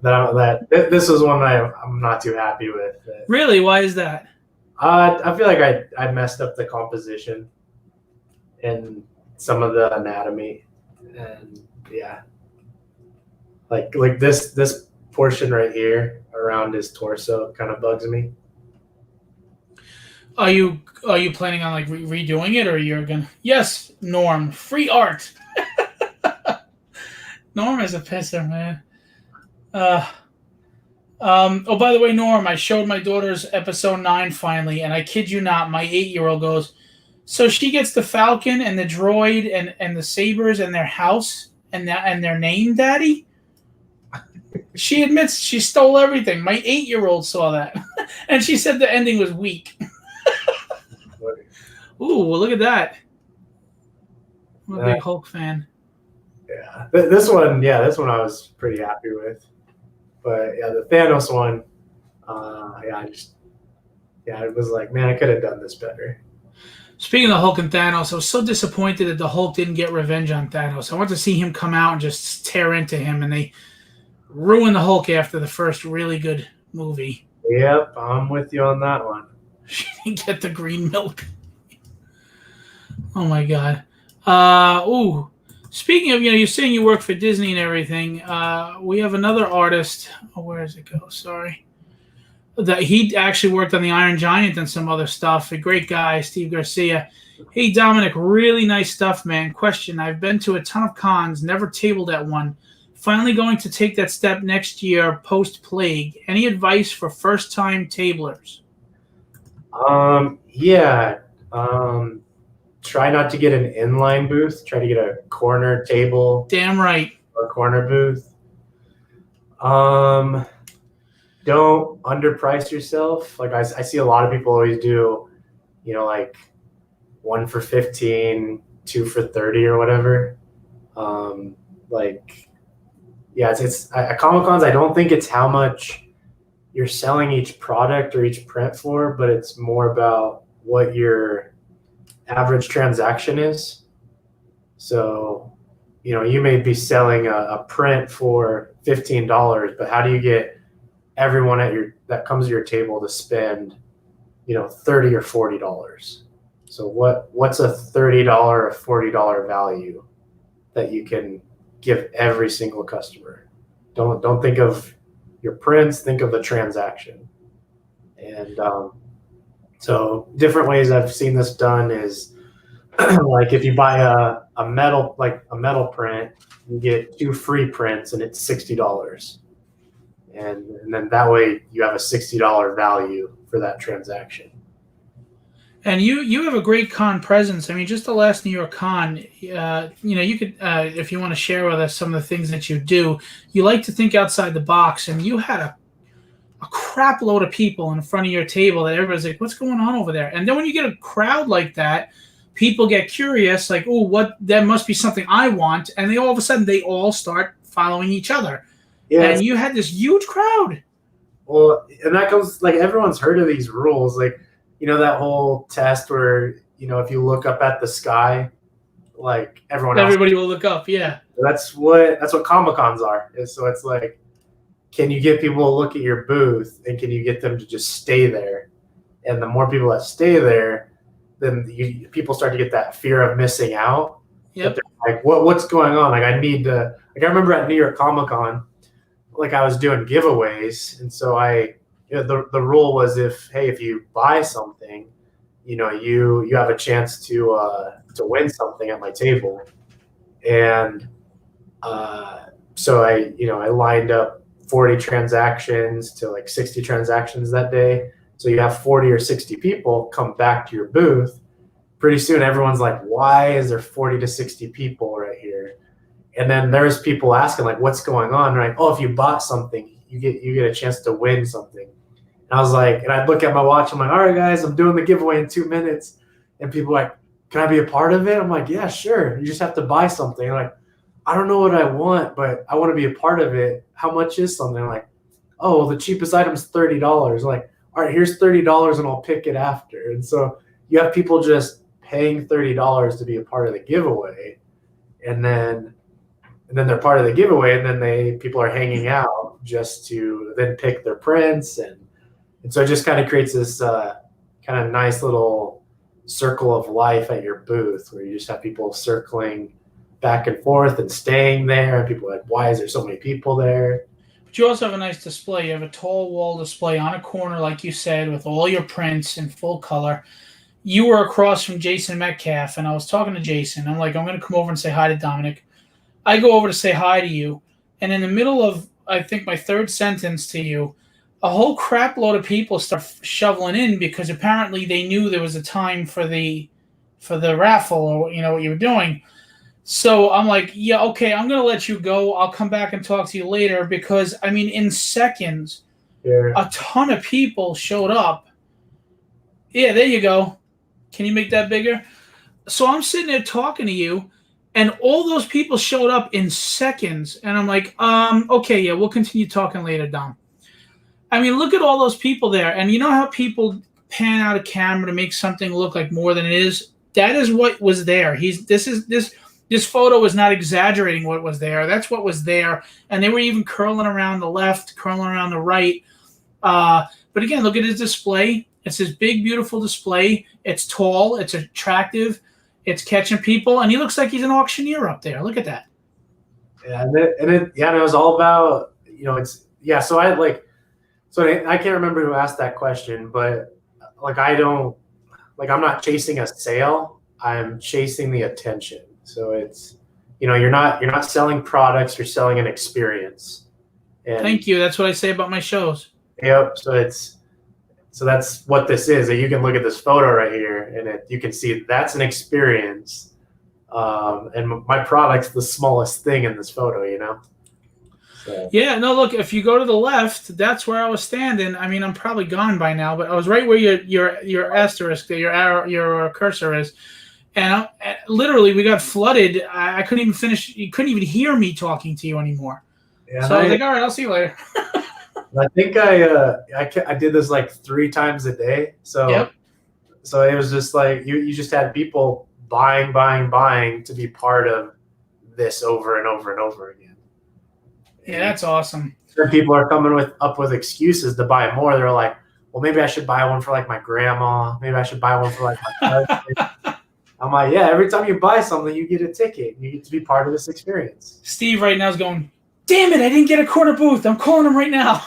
This is one I'm not too happy with.
Really? Why is that?
I feel like I messed up the composition and some of the anatomy, and yeah, like this portion right here around his torso kind of bugs me.
Are you planning on like redoing it, or you're gonna? Yes, Norm, free art. Norm is a pisser, man. Oh, by the way, Norm, I showed my daughter's episode 9 finally, and I kid you not, my 8-year-old goes, so she gets the Falcon and the droid and the sabers and their house and their name, Daddy? She admits she stole everything. My 8-year-old saw that. And she said the ending was weak. Ooh, well, look at that. I'm a big Hulk fan.
Yeah. This one I was pretty happy with. But yeah, the Thanos one, it was like, man, I could have done this better.
Speaking of Hulk and Thanos, I was so disappointed that the Hulk didn't get revenge on Thanos. I want to see him come out and just tear into him, and they ruined the Hulk after the first really good movie.
Yep, I'm with you on that one.
She didn't get the green milk. Oh my God. Speaking of, you're saying you work for Disney and everything. We have another artist. Oh, where does it go? Sorry. That he actually worked on the Iron Giant and some other stuff. A great guy, Steve Garcia. Hey, Dominic, really nice stuff, man. Question: I've been to a ton of cons, never tabled at one. Finally going to take that step next year, post-plague. Any advice for first-time tablers?
Try not to get an inline booth. Try to get a corner table.
Damn right.
Or corner booth. Don't underprice yourself. Like I see a lot of people always do, like 1 for $15, 2 for $30 or whatever. It's at Comic Cons. I don't think it's how much you're selling each product or each print for, but it's more about what your average transaction is. So, you may be selling a print for $15, but how do you get everyone that comes to your table to spend, $30 or $40? So what's a $30 or $40 value that you can give every single customer? Don't think of your prints, think of the transaction. And so different ways I've seen this done is like if you buy a metal print, you get 2 free prints, and it's $60. And then that way you have a $60 value for that transaction.
And you have a great con presence. I mean, just the last New York Con, you could, if you want to share with us some of the things that you do, you like to think outside the box, and you had a crap load of people in front of your table that everybody's like, what's going on over there? And then when you get a crowd like that, people get curious, like, oh, that must be something I want. And they all of a sudden, they all start following each other. Yeah, and you had this huge crowd.
Well, and that comes, like, everyone's heard of these rules. Like, that whole test where, if you look up at the sky, like
everybody will look up. Yeah.
That's what Comic-Cons are. So it's like, can you get people to look at your booth, and can you get them to just stay there? And the more people that stay there, then people start to get that fear of missing out.
Yep.
Like, what's going on? Like, I need to, like, I remember at New York Comic-Con, like, I was doing giveaways. And so the rule was if you buy something, you have a chance to win something at my table. And so I lined up 40 transactions to like 60 transactions that day. So you have 40 or 60 people come back to your booth. Pretty soon everyone's like, why is there 40 to 60 people right here? And then there's people asking, like, what's going on? Right? Oh, if you bought something, you get a chance to win something. And I was like, and I'd look at my watch, I'm like, all right, guys, I'm doing the giveaway in 2 minutes. And people are like, can I be a part of it? I'm like, yeah, sure. You just have to buy something. I'm like, I don't know what I want, but I want to be a part of it. How much is something? I'm like, oh, well, the cheapest item's $30. I'm like, all right, here's $30 and I'll pick it after. And so you have people just paying $30 to be a part of the giveaway. And then they're part of the giveaway, and then people are hanging out just to then pick their prints. And so it just kind of creates this kind of nice little circle of life at your booth where you just have people circling back and forth and staying there. And people are like, why is there so many people there?
But you also have a nice display. You have a tall wall display on a corner, like you said, with all your prints in full color. You were across from Jason Metcalf, and I was talking to Jason. I'm like, I'm going to come over and say hi to Dominic. I go over to say hi to you, and in the middle of, I think, my third sentence to you, a whole crap load of people start shoveling in because apparently they knew there was a time for the raffle, or what you were doing. So I'm like, yeah, okay, I'm going to let you go. I'll come back and talk to you later because, I mean, in seconds, a ton of people showed up. Yeah, there you go. Can you make that bigger? So I'm sitting there talking to you, and all those people showed up in seconds. And I'm like, okay, yeah, we'll continue talking later, Dom. I mean, look at all those people there. And you know how people pan out a camera to make something look like more than it is? That is what was there. This photo is not exaggerating what was there. That's what was there. And they were even curling around the left, curling around the right. But again, look at his display. It's this big, beautiful display. It's tall. It's attractive. It's catching people. And he looks like he's an auctioneer up there. Look at that.
Yeah, and it was all about, so I can't remember who asked that question, but like, I'm not chasing a sale. I'm chasing the attention. So it's, you're not selling products, you're selling an experience. And
thank you. That's what I say about my shows.
Yep. So that's what this is. You can look at this photo right here, and you can see that's an experience. And my product's the smallest thing in this photo, So.
Yeah, no, look, if you go to the left, that's where I was standing. I mean, I'm probably gone by now, but I was right where your asterisk, your arrow, your cursor is. And literally, we got flooded. I couldn't even finish. You couldn't even hear me talking to you anymore. Yeah, so I was like, all right, I'll see you later.
I think I did this like 3 times a day. So, yep. So it was just like you just had people buying to be part of this over and over and over again.
Yeah, that's awesome.
Sure, people are coming up with excuses to buy more. They're like, well, maybe I should buy one for like my grandma. Maybe I should buy one for like my cousin. I'm like, yeah, every time you buy something, you get a ticket. You get to be part of this experience.
Steve right now is going, damn it, I didn't get a corner booth. I'm calling him right now.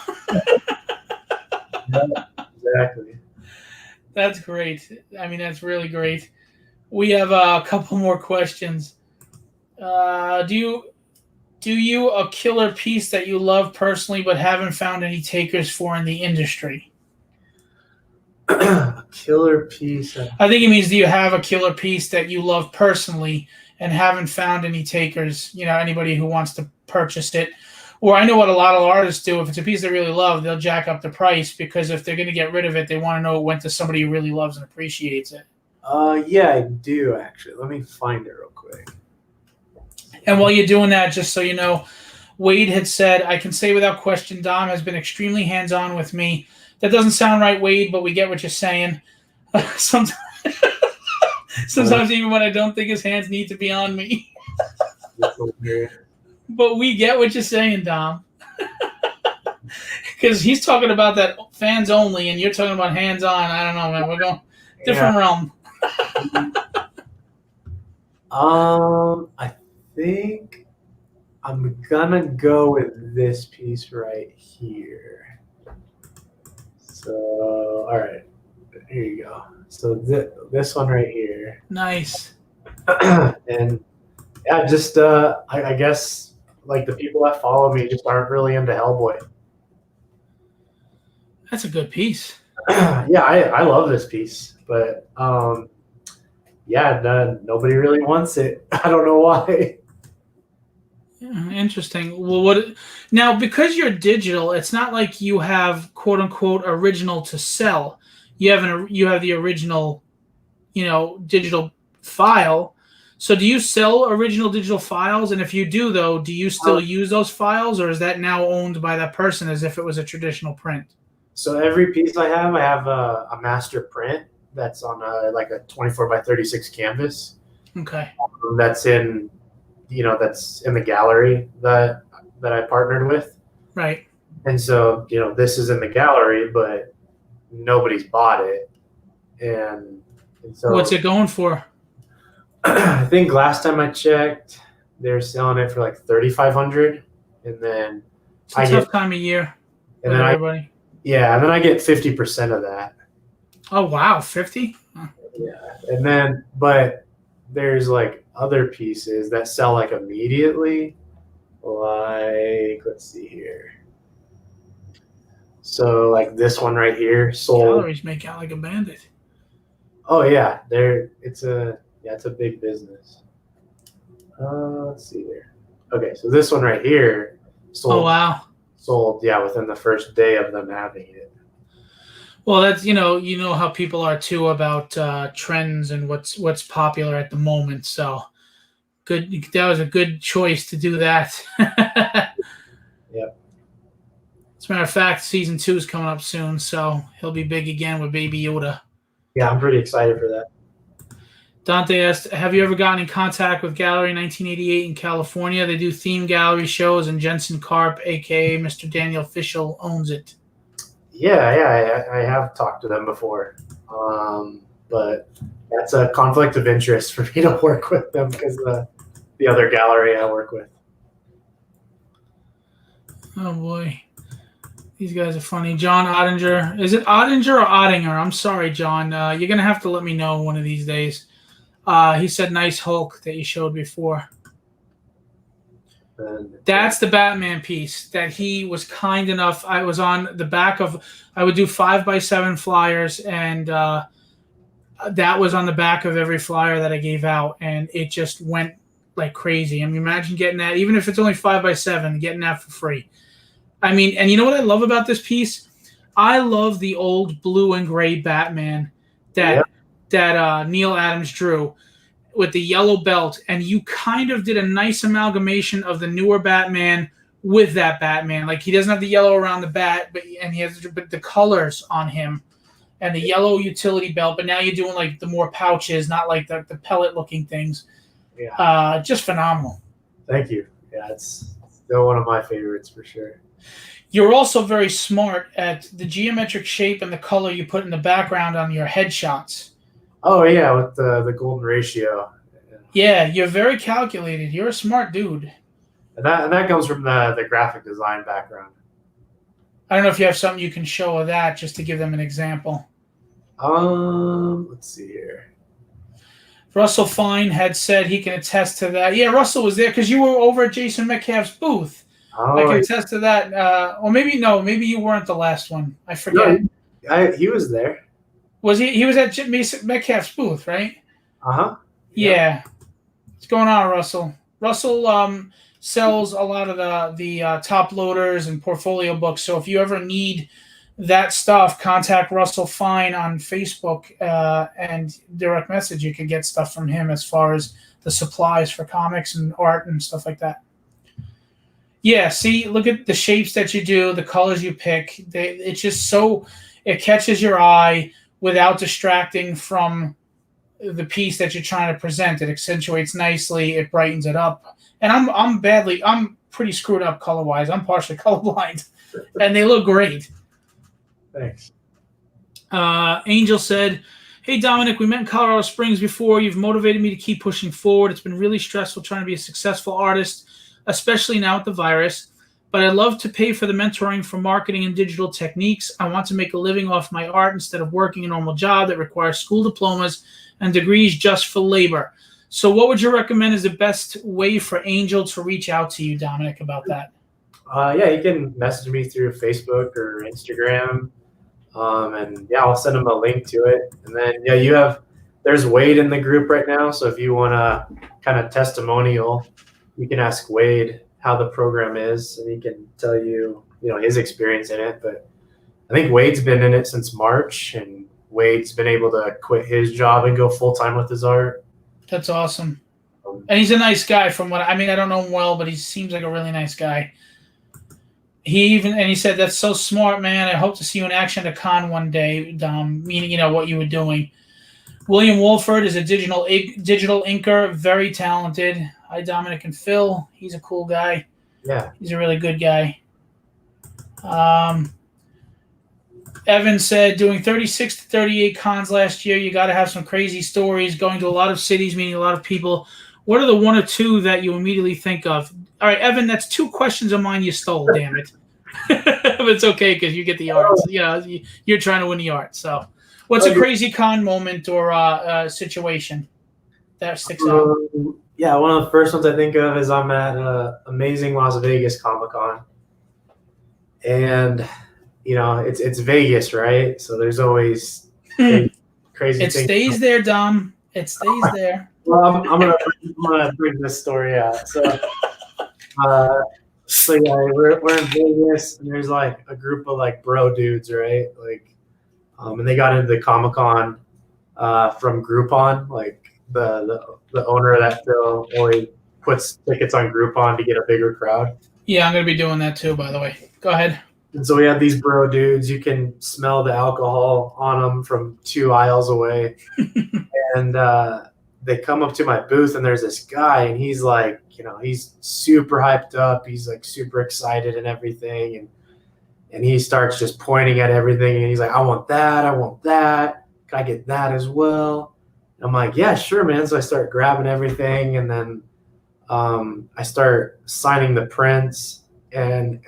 Yeah, exactly.
That's great. I mean, that's really great. We have a couple more questions. Do you a killer piece that you love personally but haven't found any takers for in the industry?
A killer piece.
I think it means, do you have a killer piece that you love personally and haven't found any takers? Anybody who wants to purchase it. Or I know what a lot of artists do. If it's a piece they really love, they'll jack up the price because if they're going to get rid of it, they want to know it went to somebody who really loves and appreciates it.
Yeah, I do actually. Let me find it real quick.
And while you're doing that, just so you know, Wade had said, I can say without question, Dom has been extremely hands-on with me. That doesn't sound right, Wade, but we get what you're saying. Sometimes even when I don't think his hands need to be on me. But we get what you're saying, Dom. Because he's talking about that fans only, and you're talking about hands-on. I don't know, man. We're going different realm.
I think I'm gonna go with this piece right here. So, all right, here you go. So this one right here.
Nice.
And yeah, just I guess like the people that follow me just aren't really into Hellboy.
That's a good piece.
Yeah, I love this piece, but yeah, nobody really wants it. I don't know why.
Yeah, interesting. Well, now because you're digital, it's not like you have quote unquote original to sell. You have the original, digital file. So do you sell original digital files? And if you do, though, do you still use those files, or is that now owned by that person as if it was a traditional print?
So every piece I have a master print that's on like a 24 by 36 canvas.
Okay.
That's in the gallery that I partnered with.
Right.
And so, this is in the gallery, but nobody's bought it. And so
what's it going for?
I think last time I checked, they're selling it for like $3,500, and then
it's a tough time of year.
And then
everybody.
And then I get 50% of that.
Oh wow, 50?
Huh. Yeah, and then but there's like other pieces that sell like immediately. Like let's see here. So like this one right here sold.
Galleries make out like a bandit.
Oh yeah, it's a big business. Let's see here. Okay, so this one right here sold.
Oh wow.
Sold, yeah, within the first day of them having it.
Well, that's you know how people are too about trends and what's popular at the moment. So good, that was a good choice to do that.
Yep.
As a matter of fact, season 2 is coming up soon, so he'll be big again with Baby Yoda.
Yeah, I'm pretty excited for that.
Dante asked, have you ever gotten in contact with Gallery 1988 in California? They do theme gallery shows, and Jensen Karp, a.k.a. Mr. Daniel Fishel, owns it.
Yeah, I have talked to them before. But that's a conflict of interest for me to work with them because the other gallery I work with.
Oh, boy. These guys are funny. John Ottinger. Is it Ottinger or Ottinger? I'm sorry, John. You're going to have to let me know one of these days. He said nice Hulk that you showed before. That's the Batman piece that he was kind enough. I was on the back of, I would do 5x7 flyers, and that was on the back of every flyer that I gave out, and it just went like crazy. I mean, imagine getting that, even if it's only 5x7, getting that for free. I mean, and you know what I love about this piece? I love the old blue and gray Batman that Neil Adams drew with the yellow belt, and you kind of did a nice amalgamation of the newer Batman with that Batman. Like, he doesn't have the yellow around the bat, and he has the colors on him and the yellow utility belt, but now you're doing like the more pouches, not like the pellet looking things. Yeah. Just phenomenal.
Thank you. Yeah, it's still one of my favorites for sure.
You're also very smart at the geometric shape and the color you put in the background on your headshots.
Oh yeah, with the golden ratio.
Yeah, you're very calculated. You're a smart dude.
And that comes from the graphic design background.
I don't know if you have something you can show of that, just to give them an example.
Let's see here.
Russell Fine had said he can attest to that. Yeah, Russell was there because you were over at Jason Metcalf's booth. I
Oh,
can attest to that. Or maybe no, maybe you weren't the last one. I
no,
forget.
he was there.
Was he? He was at Mason Metcalf's booth, right?
Uh-huh. Yep.
Yeah. What's going on, Russell? Russell sells a lot of the top loaders and portfolio books. So if you ever need that stuff, contact Russell Fine on Facebook and direct message. You can get stuff from him as far as the supplies for comics and art and stuff like that. Yeah, see, look at the shapes that you do, the colors you pick. It's just so it catches your eye without distracting from the piece that you're trying to present. It accentuates nicely. It brightens it up. And I'm pretty screwed up color wise. I'm partially colorblind, and they look great.
Thanks.
Angel said, "Hey Dominic, we met in Colorado Springs before. You've motivated me to keep pushing forward. It's been really stressful trying to be a successful artist, especially now with the virus. But I love to pay for the mentoring for marketing and digital techniques. I want to make a living off my art instead of working a normal job that requires school diplomas and degrees just for labor. So what would you recommend is the best way for Angel to reach out to you, Dominic, about that?"
Yeah, you can message me through Facebook or Instagram. And yeah, I'll send them a link to it. And then, yeah, there's Wade in the group right now. So if you want to kind of testimonial, you can ask Wade how the program is, and he can tell you, his experience in it. But I think Wade's been in it since March, and Wade's been able to quit his job and go full time with his art.
That's awesome. And he's a nice guy I don't know him well, but he seems like a really nice guy. He said, "That's so smart, man. I hope to see you in action at a con one day, Dom," meaning, what you were doing. William Wolford is a digital inker, very talented. Hi, Dominic and Phil. He's a cool guy.
Yeah.
He's a really good guy. Evan said, "Doing 36 to 38 cons last year, you got to have some crazy stories, going to a lot of cities, meeting a lot of people. What are the one or two that you immediately think of?" All right, Evan, that's 2 questions of mine you stole, damn it. But it's okay because you get the art. You're trying to win the art. So what's a crazy con moment or situation that sticks out?
Yeah, one of the first ones I think of is I'm at Amazing Las Vegas Comic-Con. And, it's Vegas, right? So there's always crazy
It
things.
stays there, Dom. It stays there.
Well, I'm gonna bring this story out. So, yeah, we're in Vegas, and there's like a group of like bro dudes, right? Like, and they got into the Comic-Con from Groupon. Like the owner of that show always puts tickets on Groupon to get a bigger crowd.
Yeah, I'm gonna be doing that too, by the way. Go ahead.
And so we have these bro dudes. You can smell the alcohol on them from 2 aisles away. And they come up to my booth, and there's this guy, and he's like, he's super hyped up. He's like super excited and everything. And he starts just pointing at everything. And he's like, I want that. I want that. Can I get that as well? And I'm like, yeah, sure, man. So I start grabbing everything. And then I start signing the prints. And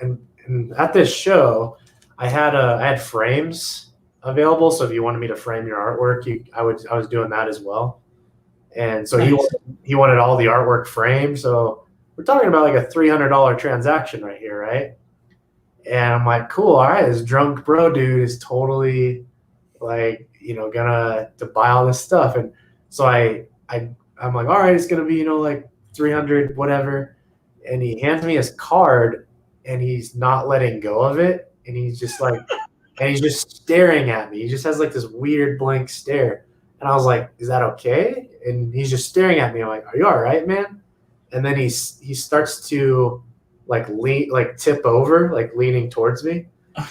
at this show, I had frames available. So if you wanted me to frame your artwork, I was doing that as well. And so
Nice.
he wanted all the artwork framed. So we're talking about like a $300 transaction right here, right? And I'm like, cool, all right, this drunk bro dude is totally like, gonna to buy all this stuff. And so I'm like, all right, it's gonna be, like 300, whatever. And he hands me his card, and he's not letting go of it. And he's just like, and he's just staring at me. He just has like this weird blank stare. And I was like, is that okay? And he's just staring at me. I'm like, are you all right, man? And then he starts to like tip over, like leaning towards me.
Oh,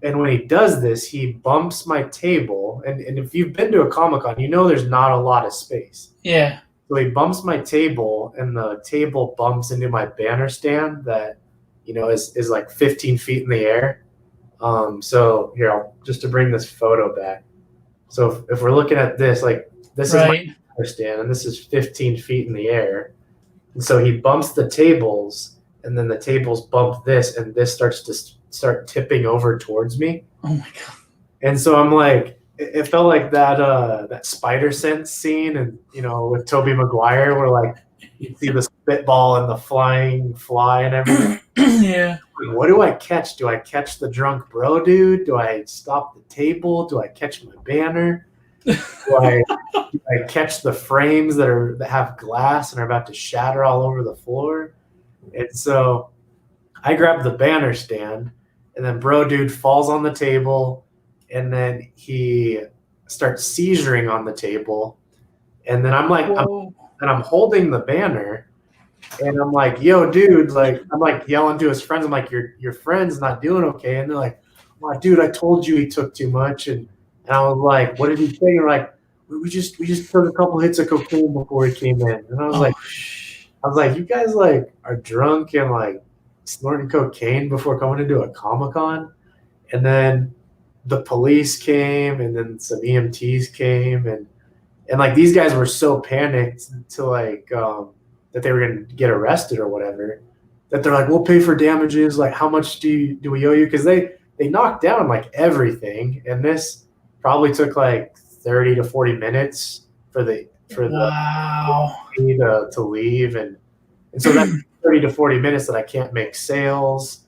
and when he does this, he bumps my table. And if you've been to a Comic-Con, there's not a lot of space.
Yeah.
So he bumps my table, and the table bumps into my banner stand that, is like 15 feet in the air. So here, just to bring this photo back. So if we're looking at this, like this is my banner stand, and this is 15 feet in the air. And so he bumps the tables, and then the tables bump this, and this starts to start tipping over towards me.
Oh my God.
And so I'm like, it felt like that spider sense scene, and with Tobey Maguire, where like you see the spitball and the flying fly and everything.
Yeah.
Like, what do I catch? Do I catch the drunk bro dude? Do I stop the table? Do I catch my banner? Do I catch the frames that have glass and are about to shatter all over the floor? And so I grab the banner stand, and then bro dude falls on the table, and then he starts seizuring on the table, and then I'm holding the banner, and I'm like, yo, dude, like I'm like yelling to his friends, I'm like, your friend's not doing okay, and they're like, oh, dude, I told you he took too much, and I was like, what did he say? And they're like, we just took a couple hits of cocaine before he came in, and I was like, you guys like are drunk and like snorting cocaine before coming into a Comic-Con? And then the police came, and then some EMTs came, and like these guys were so panicked to like that they were gonna get arrested or whatever, that they're like, we'll pay for damages. Like, how much do we owe you? Because they knocked down like everything, and this probably took like 30 to 40 minutes for the
Wow.
to leave, and so that's 30 to 40 minutes that I can't make sales.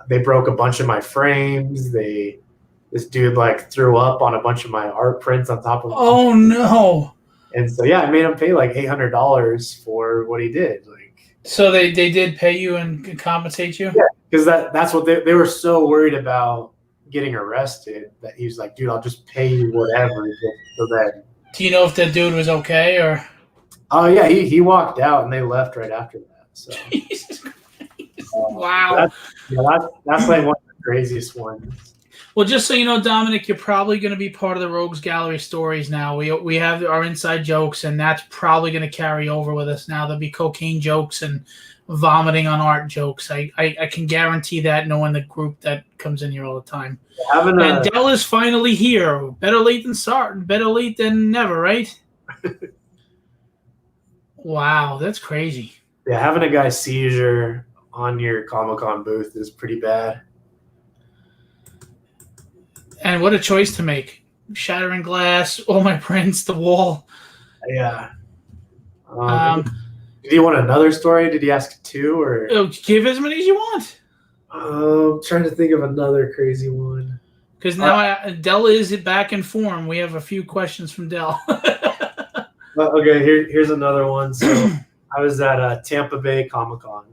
They broke a bunch of my frames. This dude like threw up on a bunch of my art prints on top of.
Oh no!
And so yeah, I made him pay like $800 for what he did. Like,
so they did pay you and compensate you?
Yeah, because that's what they were so worried about getting arrested that he was like, dude, I'll just pay you whatever. So that.
Do you know if the dude was okay or?
Oh yeah, he walked out and they left right after that. So.
Jesus Christ. Wow.
That's like one of the craziest ones.
Well, just so you know, Dominic, you're probably going to be part of the Rogues Gallery stories now. We have our inside jokes, and that's probably going to carry over with us now. There'll be cocaine jokes and vomiting on art jokes. I can guarantee that, knowing the group that comes in here all the time. And Dell is finally here. Better late than never, right? Wow, that's crazy.
Yeah, having a guy seizure on your Comic-Con booth is pretty bad.
And what a choice to make. Shattering glass, all my prints, the wall.
Yeah. Did he want another story? Did he ask two? Or
give as many as you want.
I'm trying to think of another crazy one.
Because now Dell is back in form. We have a few questions from Dell.
Okay, here's another one. So I was at Tampa Bay Comic-Con.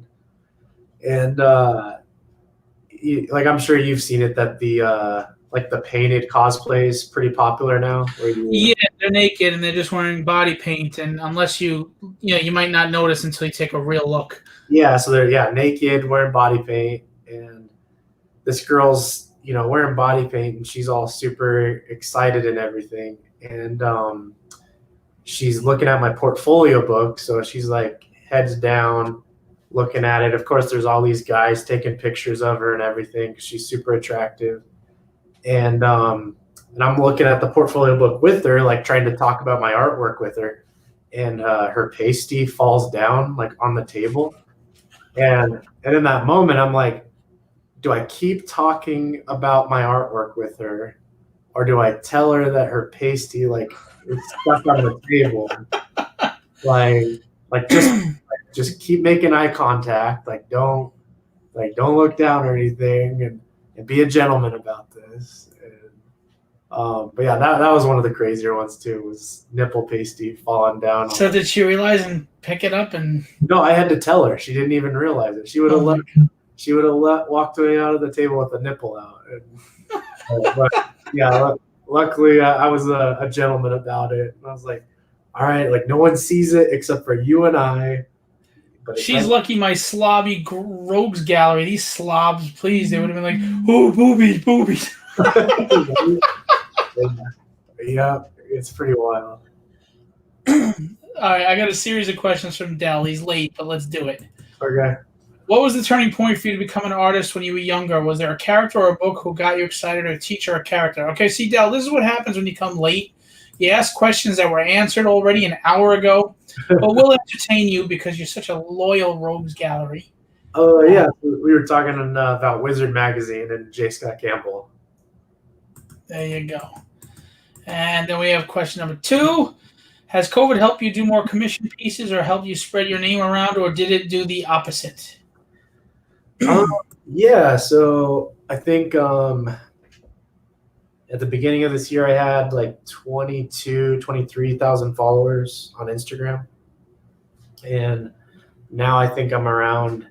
And like I'm sure you've seen it, that the the painted cosplay is pretty popular now.
Yeah, they're naked and they're just wearing body paint, and unless you might not notice until you take a real look.
Yeah, so they're naked, wearing body paint, and this girl's wearing body paint, and she's all super excited and everything, and she's looking at my portfolio book, so she's like heads down, looking at it. Of course, there's all these guys taking pictures of her and everything because she's super attractive. And I'm looking at the portfolio book with her, like trying to talk about my artwork with her. And her pasty falls down like on the table. And in that moment, I'm like, do I keep talking about my artwork with her, or do I tell her that her pasty like is stuck on the table? Just keep making eye contact. Don't look down or anything, and be a gentleman about this. And, but yeah, that was one of the crazier ones too. Was nipple pasty falling down.
So did she realize and pick it up? And
no, I had to tell her. She didn't even realize it. She would have walked away out of the table with the nipple out. And, but yeah, luckily I was a gentleman about it. And I was like, all right, like no one sees it except for you and I. But
she's lucky my slobby rogues gallery. These slobs, please, they would have been like, oh, boobies.
Yeah, it's pretty wild.
All right, I got a series of questions from Dell. He's late, but let's do it.
Okay.
What was the turning point for you to become an artist when you were younger? Was there a character or a book who got you excited, or a teacher or a character? Okay, see, Dell, this is what happens when you come late. You ask questions that were answered already an hour ago, but we'll entertain you because you're such a loyal rogues gallery.
Oh, yeah. We were talking about Wizard Magazine and J. Scott Campbell.
There you go. And then we have question number 2. Has COVID helped you do more commission pieces or helped you spread your name around, or did it do the opposite?
Yeah, so I think at the beginning of this year, I had like 23,000 followers on Instagram. And now I think I'm around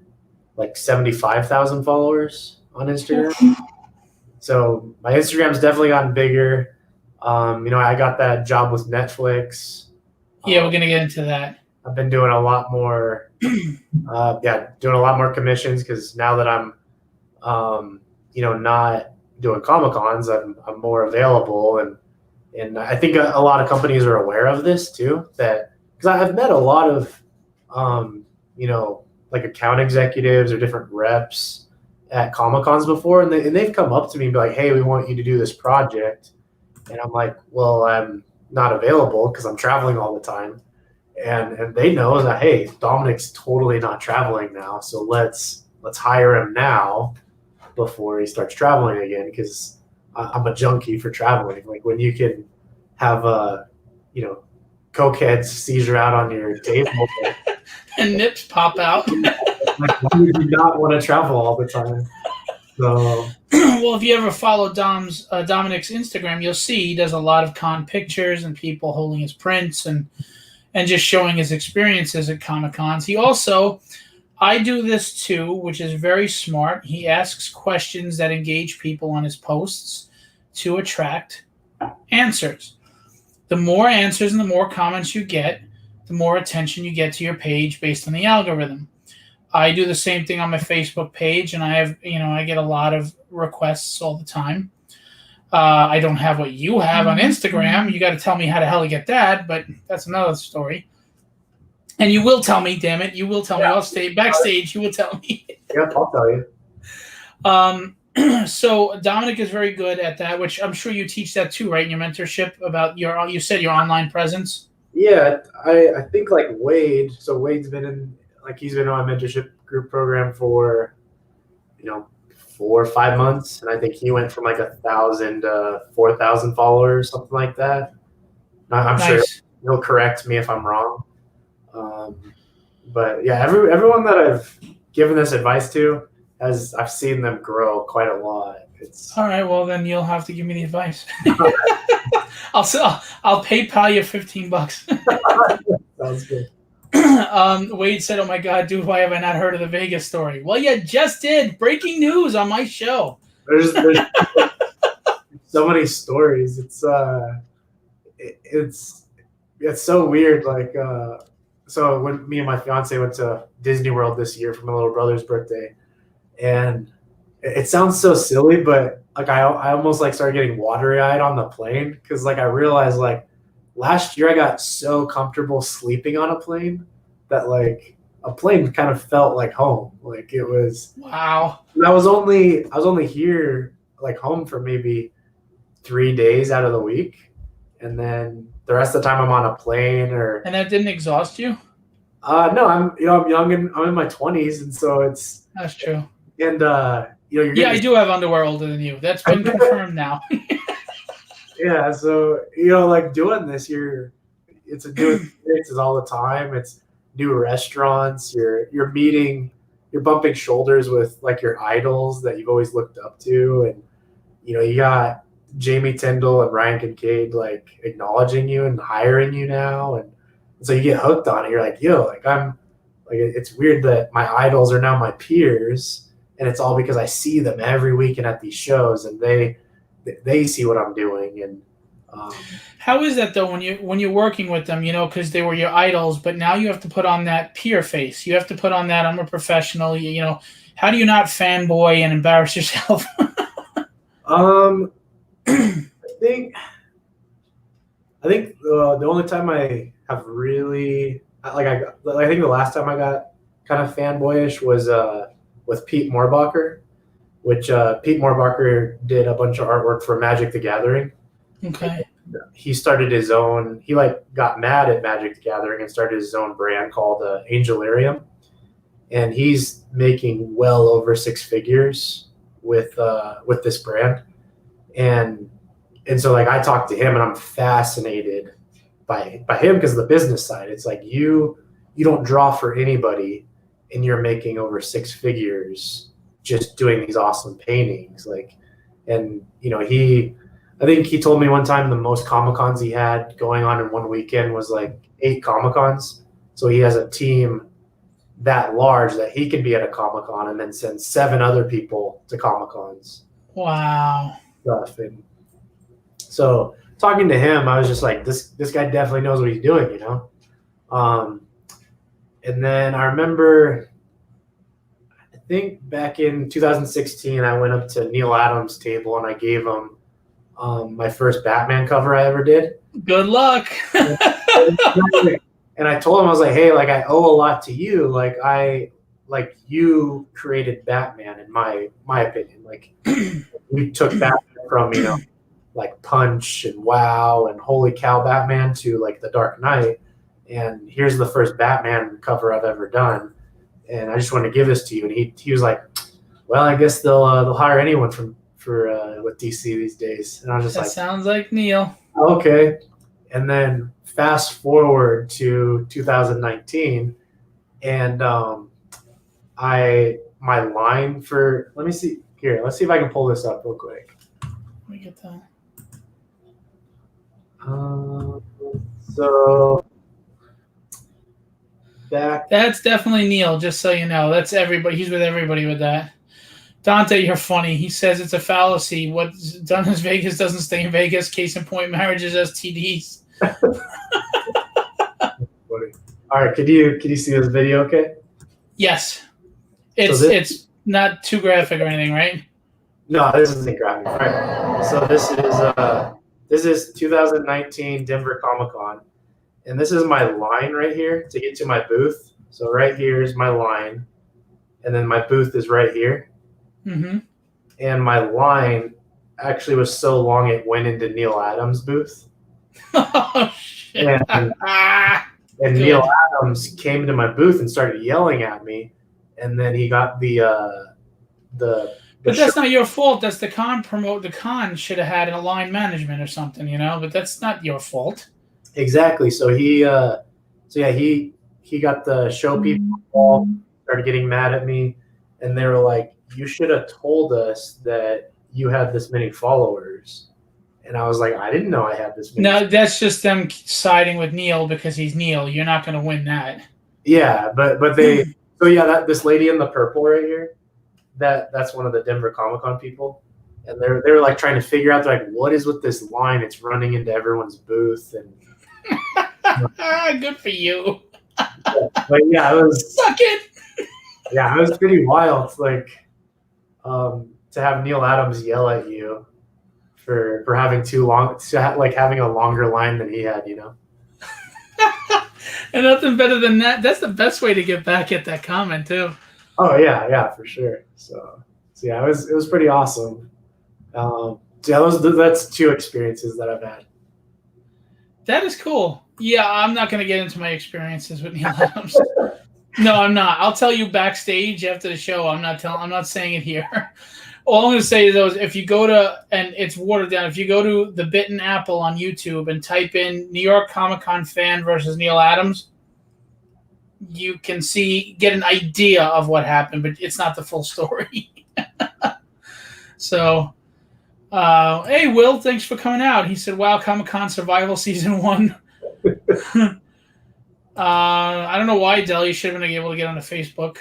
like 75,000 followers on Instagram. So my Instagram's definitely gotten bigger. I got that job with Netflix.
Yeah, we're going to get into that.
I've been doing a lot more, doing a lot more commissions because now that I'm, not doing Comic-Cons, I'm more available. And I think a lot of companies are aware of this too, that because I've met a lot of, like account executives or different reps at Comic-Cons before, and they've come up to me and be like, hey, we want you to do this project. And I'm like, well, I'm not available because I'm traveling all the time. And they know that, hey, Dominic's totally not traveling now, so let's hire him now before he starts traveling again, because I'm a junkie for traveling. Like when you can have cokeheads seizure out on your table
and nips pop out.
Like, why would you not want to travel all the time? So,
well, if you ever follow Dominic's Instagram, you'll see he does a lot of con pictures and people holding his prints and just showing his experiences at Comic-Cons. He also, I do this too, which is very smart. He asks questions that engage people on his posts to attract answers. The more answers and the more comments you get, the more attention you get to your page based on the algorithm. I do the same thing on my Facebook page, and I get a lot of requests all the time. I don't have what you have on Instagram. You got to tell me how the hell to get that, but that's another story. And you will tell me, damn it. You will tell me. I'll stay backstage. You will tell me.
Yep, I'll tell
you. So Dominic is very good at that, which I'm sure you teach that too, right? In your mentorship about you said your online presence.
Yeah, I think like Wade. So Wade's been he's been on my mentorship group program for, 4 or 5 months. And I think he went from like 1,000 to 4,000 followers, something like that. I'm
nice.
sure he'll correct me if I'm wrong. But yeah, everyone that I've given this advice to, I've seen them grow quite a lot.
All right. Well, then you'll have to give me the advice. I'll PayPal you $15.
Sounds good.
Wade said, "Oh my God, dude, why have I not heard of the Vegas story?" Well, you just did. Breaking news on my show.
There's so many stories. It's so weird. Like, so when me and my fiance went to Disney World this year for my little brother's birthday, and it sounds so silly, but like I almost like started getting watery-eyed on the plane because like I realized like last year I got so comfortable sleeping on a plane that like a plane kind of felt like home. Like it was
wow.
I was only here like home for maybe 3 days out of the week, and then the rest of the time I'm on a plane
And that didn't exhaust you?
No, I'm young and I'm in my 20s, and so it's
that's true.
And
I do have underwear older than you. That's been confirmed now.
Yeah, so like doing this, it's a new experiences all the time. It's new restaurants. You're bumping shoulders with like your idols that you've always looked up to, and you got Jamie Tyndall and Ryan Kincaid like acknowledging you and hiring you now, and so you get hooked on it. You're like, it's weird that my idols are now my peers. And it's all because I see them every weekend at these shows, and they see what I'm doing. And
how is that though when you're working with them? Because they were your idols, but now you have to put on that peer face. You have to put on that I'm a professional. How do you not fanboy and embarrass yourself?
I think the only time I have really I think the last time I got kind of fanboyish was with Pete Moorbacher, which Pete Moorbacher did a bunch of artwork for Magic the Gathering.
Okay.
He started his own. He got mad at Magic the Gathering and started his own brand called Angelarium, and he's making well over 6 figures with this brand. And And so like I talked to him, and I'm fascinated by him because of the business side. It's like you don't draw for anybody, and you're making over 6 figures just doing these awesome paintings. Like, and you know, I think he told me one time the most Comic-Cons he had going on in one weekend was like 8 Comic-Cons. So he has a team that large that he can be at a Comic-Con and then send 7 other people to Comic-Cons.
Wow.
Stuff. And so talking to him, I was just like, this guy definitely knows what he's doing, you know? And then I remember, I think back in 2016, I went up to Neil Adams' table and I gave him my first Batman cover I ever did.
Good luck.
And I told him, I was like, hey, like I owe a lot to you. Like you created Batman in my opinion. Like you took Batman from, you know, like Punch and Wow and Holy Cow Batman to like The Dark Knight. And here's the first Batman cover I've ever done. And I just want to give this to you. And he was like, well, I guess they'll hire anyone for with DC these days. And I was just
that
like,
sounds like Neil.
Okay. And then fast forward to 2019, and my line for, let's see if I can pull this up real quick.
Let me get that.
So
that's definitely Neil, just so you know. That's everybody. He's with everybody with that. Dante, you're funny. He says it's a fallacy. What's done in Vegas doesn't stay in Vegas. Case in point, marriages STDs.
All right, could you see this video okay?
Yes. It's not too graphic or anything, right?
No, this isn't graphic. All right. So this is 2019 Denver Comic-Con. And this is my line right here to get to my booth. So right here is my line. And then my booth is right here.
Mm-hmm.
And my line actually was so long it went into Neil Adams' booth.
Oh, shit.
And Neil Adams came to my booth and started yelling at me. And then he got the
But that's not your fault. That's the con promote. The con should have had a line management or something, you know. But that's not your fault.
Exactly. So he got the show people involved, started getting mad at me, and they were like, "You should have told us that you had this many followers." And I was like, "I didn't know I had this many."
No, that's just them siding with Neil because he's Neil. You're not going to win that.
Yeah, but they. So yeah, this lady in the purple right here, that's one of the Denver Comic-Con people, and they were like trying to figure out, like, what is with this line? It's running into everyone's booth, and
good for you.
But yeah, it was
suck it.
Yeah, it was pretty wild. Like, to have Neil Adams yell at you for having having a longer line than he had, you know.
And nothing better than that. That's the best way to get back at that comment too.
Oh yeah, for sure. So yeah, it was pretty awesome. That's 2 experiences that I've had.
That is cool. Yeah, I'm not going to get into my experiences with Neil Adams. No, I'm not. I'll tell you backstage after the show. I'm not saying it here. All I'm going to say though is if you go to, and it's watered down, if you go to the Bitten Apple on YouTube and type in New York Comic-Con fan versus Neil Adams, you can get an idea of what happened, but it's not the full story. So, hey, Will, thanks for coming out. He said, wow, Comic-Con Survival Season 1. I don't know why, Del. You should have been able to get onto Facebook.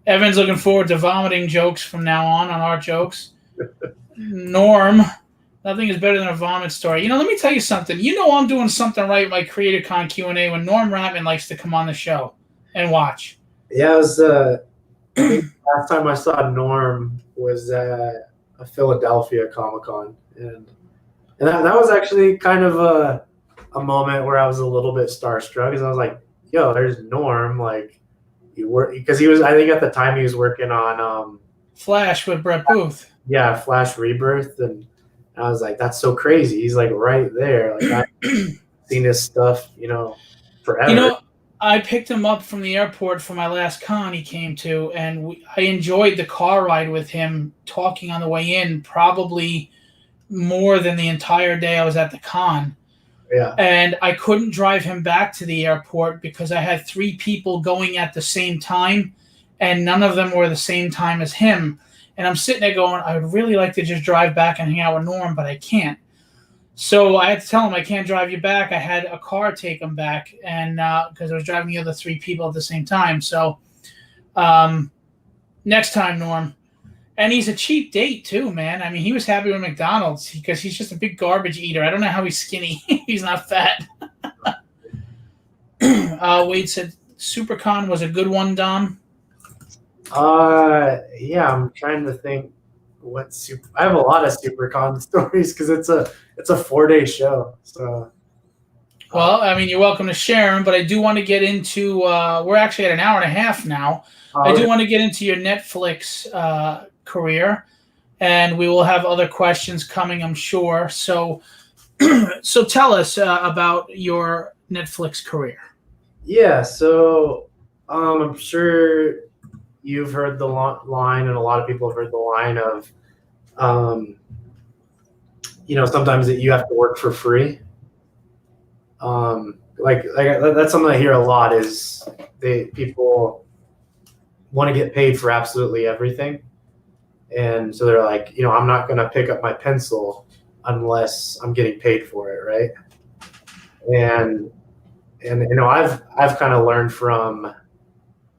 Evan's looking forward to vomiting jokes from now on our jokes. Norm, nothing is better than a vomit story. You know, let me tell you something. You know I'm doing something right with my Creatorcon Q&A when Norm Ratman likes to come on the show and watch.
Yeah, it was last time I saw Norm was at a Philadelphia Comic-Con, and that was actually kind of a moment where I was a little bit starstruck, because I was like, yo, there's Norm, like, because I think at the time he was working on
Flash with Brett Booth.
Yeah, Flash Rebirth, and I was like, that's so crazy. He's like right there. Like I've seen his stuff, you know, forever.
You know, I picked him up from the airport for my last con he came to, and I enjoyed the car ride with him, talking on the way in, probably more than the entire day I was at the con.
Yeah.
And I couldn't drive him back to the airport because I had 3 people going at the same time, and none of them were the same time as him. And I'm sitting there going, I would really like to just drive back and hang out with Norm, but I can't. So I had to tell him, I can't drive you back. I had a car take him back, and because I was driving the other 3 people at the same time. So next time, Norm. And he's a cheap date too, man. I mean, he was happy with McDonald's because he's just a big garbage eater. I don't know how he's skinny. He's not fat. Wade said SuperCon was a good one, Dom.
Yeah, I'm trying to think I have a lot of SuperCon stories because it's a 4-day show. So
well, I mean, you're welcome to share them, but I do want to get into we're actually at an hour and a half now. I do want to get into your Netflix career, and we will have other questions coming, I'm sure. So so tell us about your Netflix career.
Yeah, so I'm sure you've heard the line, and a lot of people have heard the line of, sometimes that you have to work for free. Like that's something I hear a lot is people want to get paid for absolutely everything. And so they're like, I'm not going to pick up my pencil unless I'm getting paid for it, right? And I've kind of learned from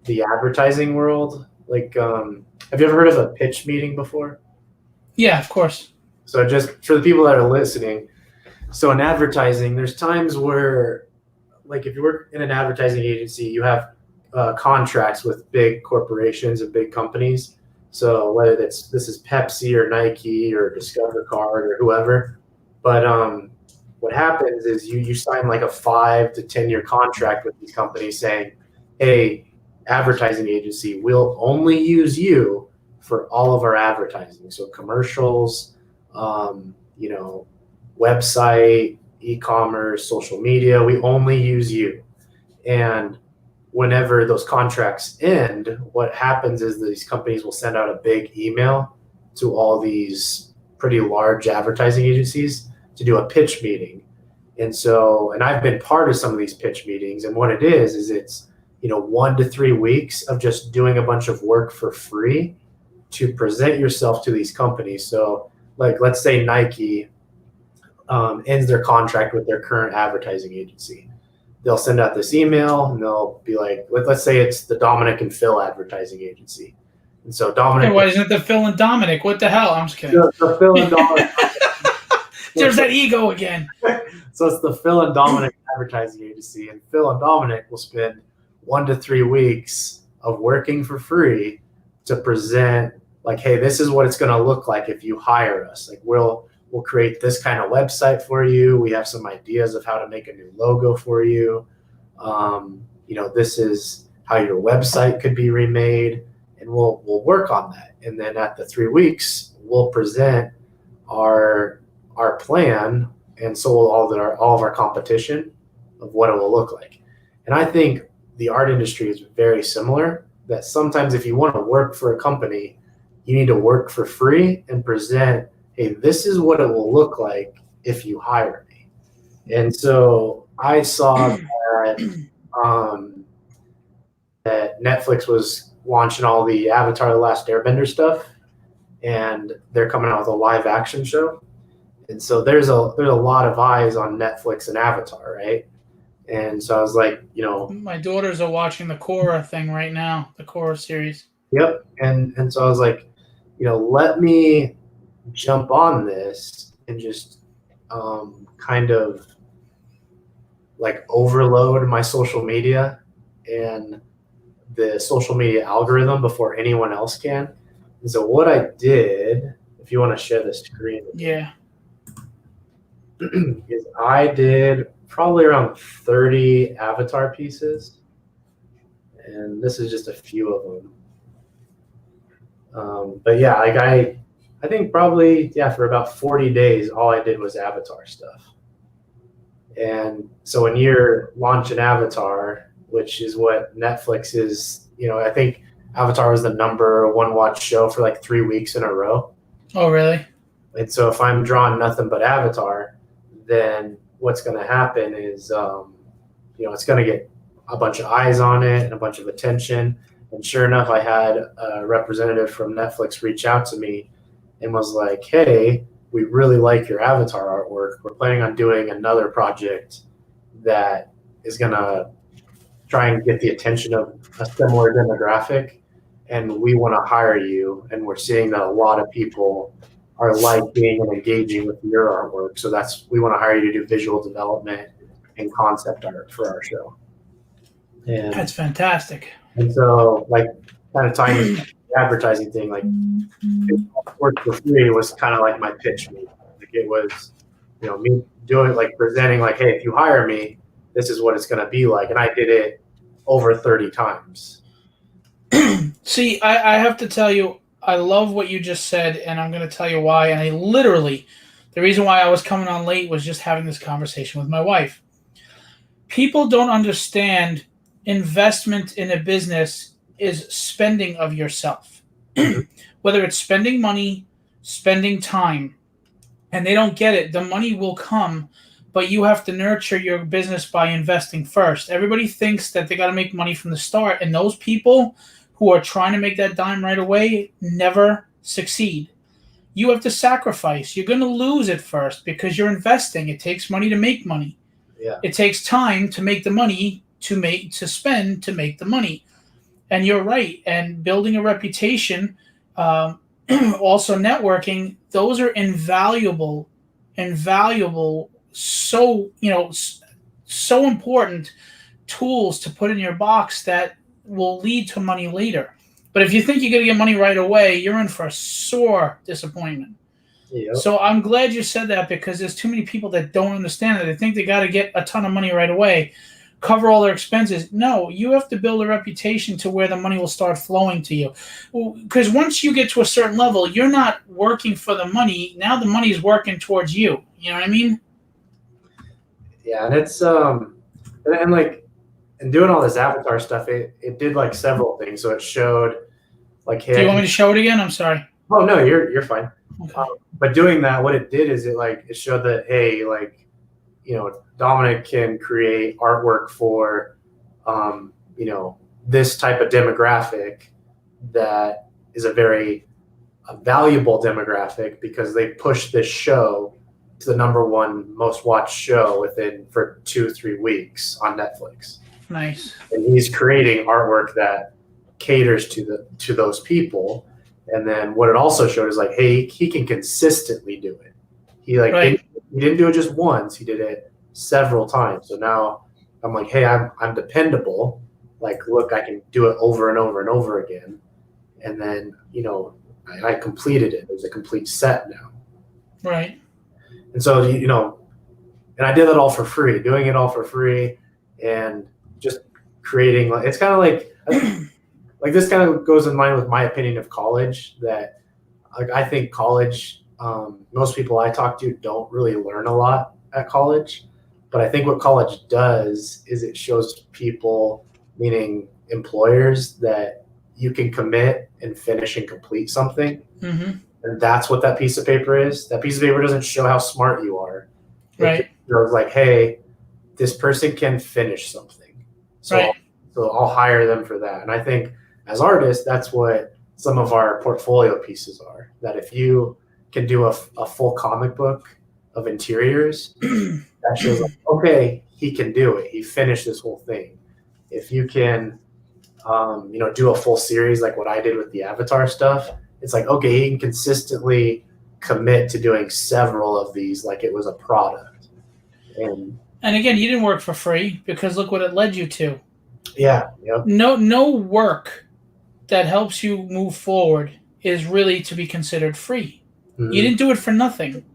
the advertising world. Like, have you ever heard of a pitch meeting before?
Yeah, of course.
So just for the people that are listening, so in advertising, there's times where, like, if you work in an advertising agency, you have contracts with big corporations and big companies. So whether this is Pepsi or Nike or Discover Card or whoever, but what happens is you sign like a 5 to 10 year contract with these companies saying, hey, advertising agency, we'll only use you for all of our advertising. So commercials, website, e-commerce, social media, we only use you. And whenever those contracts end, what happens is these companies will send out a big email to all these pretty large advertising agencies to do a pitch meeting. And I've been part of some of these pitch meetings, and what it is it's 1 to 3 weeks of just doing a bunch of work for free to present yourself to these companies. So like, let's say Nike ends their contract with their current advertising agency. They'll send out this email and they'll be like, let's say it's the Dominic and Phil advertising agency. And so Dominic.
Hey, why isn't it the Phil and Dominic? What the hell? I'm just kidding.
The Phil and Dominic.
There's that ego again.
So it's the Phil and Dominic advertising agency, and Phil and Dominic will spend 1 to 3 weeks of working for free to present, like, hey, this is what it's going to look like if you hire us. Like, we'll create this kind of website for you. We have some ideas of how to make a new logo for you. This is how your website could be remade, and we'll work on that. And then at the 3 weeks, we'll present our plan, and so will all of our competition of what it will look like. And I think the art industry is very similar, that sometimes if you want to work for a company, you need to work for free and present, hey, this is what it will look like if you hire me. And so I saw that Netflix was launching all the Avatar: The Last Airbender stuff, and they're coming out with a live action show. And so there's a lot of eyes on Netflix and Avatar, right? And so I was like,
my daughters are watching the Korra thing right now, the Korra series.
Yep. And so I was like, let me jump on this and just kind of like overload my social media and the social media algorithm before anyone else can. And so what I did, if you want to share the screen,
yeah,
is I did probably around 30 Avatar pieces, and this is just a few of them. But yeah, like I think probably, for about 40 days, all I did was Avatar stuff. And so when you're launching Avatar, which is what Netflix is, I think Avatar was the #1 watch show for like 3 weeks in a row.
Oh, really?
And so if I'm drawing nothing but avatar, then what's going to happen is, it's going to get a bunch of eyes on it and a bunch of attention. And sure enough, I had a representative from Netflix reach out to me and was like, hey, we really like your avatar artwork. We're planning on doing another project that is going to try and get the attention of a similar demographic. And we want to hire you. And we're seeing that a lot of people are liking and engaging with your artwork. So we want to hire you to do visual development and concept art for our show. And
That's fantastic.
And so, like, kind of tying this the advertising thing, like, work for free was kind of like my pitch meeting. Like, it was, me doing, like, presenting, like, hey, if you hire me, this is what it's going to be like. And I did it over 30 times.
See, I have to tell you, I love what you just said, and I'm going to tell you why. And the reason why I was coming on late was just having this conversation with my wife. People don't understand investment in a business is spending of yourself, whether it's spending money, spending time, and they don't get it. The money will come, but you have to nurture your business by investing first. Everybody thinks that they got to make money from the start, and those people who are trying to make that dime right away never succeed. You have to sacrifice. You're going to lose at first because you're investing. It takes money to make money.
Yeah.
It takes time to make the money, to spend to make the money. And you're right. And building a reputation, also networking, those are invaluable, so important tools to put in your box that will lead to money later. But if you think you're going to get money right away, you're in for a sore disappointment.
Yep.
So I'm glad you said that, because there's too many people that don't understand it. They think they got to get a ton of money right away, cover all their expenses. No, you have to build a reputation to where the money will start flowing to you. Because once you get to a certain level, you're not working for the money. Now the money is working towards you. You know what I mean?
Yeah, and it's and like, and doing all this avatar stuff, it did like several things. So it showed, like, hey,
do you want me to show it again? I'm sorry.
Oh no, you're fine.
Okay.
But doing that, what it did is it showed that, hey, like, Dominic can create artwork for, this type of demographic that is a very valuable demographic, because they pushed this show to the #1 most watched show for 2-3 weeks on Netflix.
Nice.
And he's creating artwork that caters to those people. And then what it also showed is, like, hey, he can consistently do it. He didn't do it just once. He did it several times. So now I'm like, hey, I'm dependable. Like, look, I can do it over and over and over again. And then, I completed it. There's a complete set now.
Right.
And so, and I did that all for free, doing it all for free, and just creating, it's kind of like, like, this kind of goes in line with my opinion of college, that, like, I think college, most people I talk to don't really learn a lot at college. But I think what college does is it shows people, meaning employers, that you can commit and finish and complete something.
Mm-hmm.
And that's what that piece of paper is. That piece of paper doesn't show how smart you are.
Right.
It shows, like, hey, this person can finish something. So,
right.
So I'll hire them for that. And I think as artists, that's what some of our portfolio pieces are. That if you can do a full comic book of interiors, that shows, like, okay, he can do it. He finished this whole thing. If you can, do a full series like what I did with the Avatar stuff, it's like, okay, he can consistently commit to doing several of these like it was a product. And
again, you didn't work for free, because look what it led you to.
Yeah. Yep.
No work that helps you move forward is really to be considered free. Mm-hmm. You didn't do it for nothing.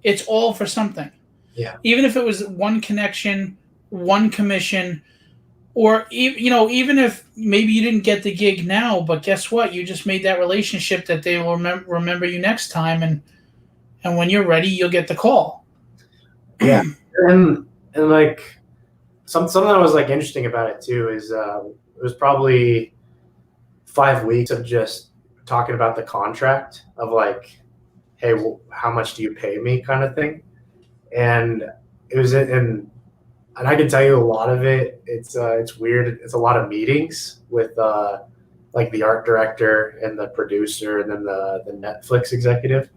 It's all for something.
Yeah.
Even if it was one connection, one commission, or even if maybe you didn't get the gig now, but guess what? You just made that relationship that they will remember you next time, and when you're ready, you'll get the call.
Yeah, and like something that was like interesting about it too is it was probably 5 weeks of just talking about the contract of, like, hey, well, how much do you pay me, kind of thing. And it was and I can tell you a lot of it. It's weird. It's a lot of meetings with like the art director and the producer and then the Netflix executive.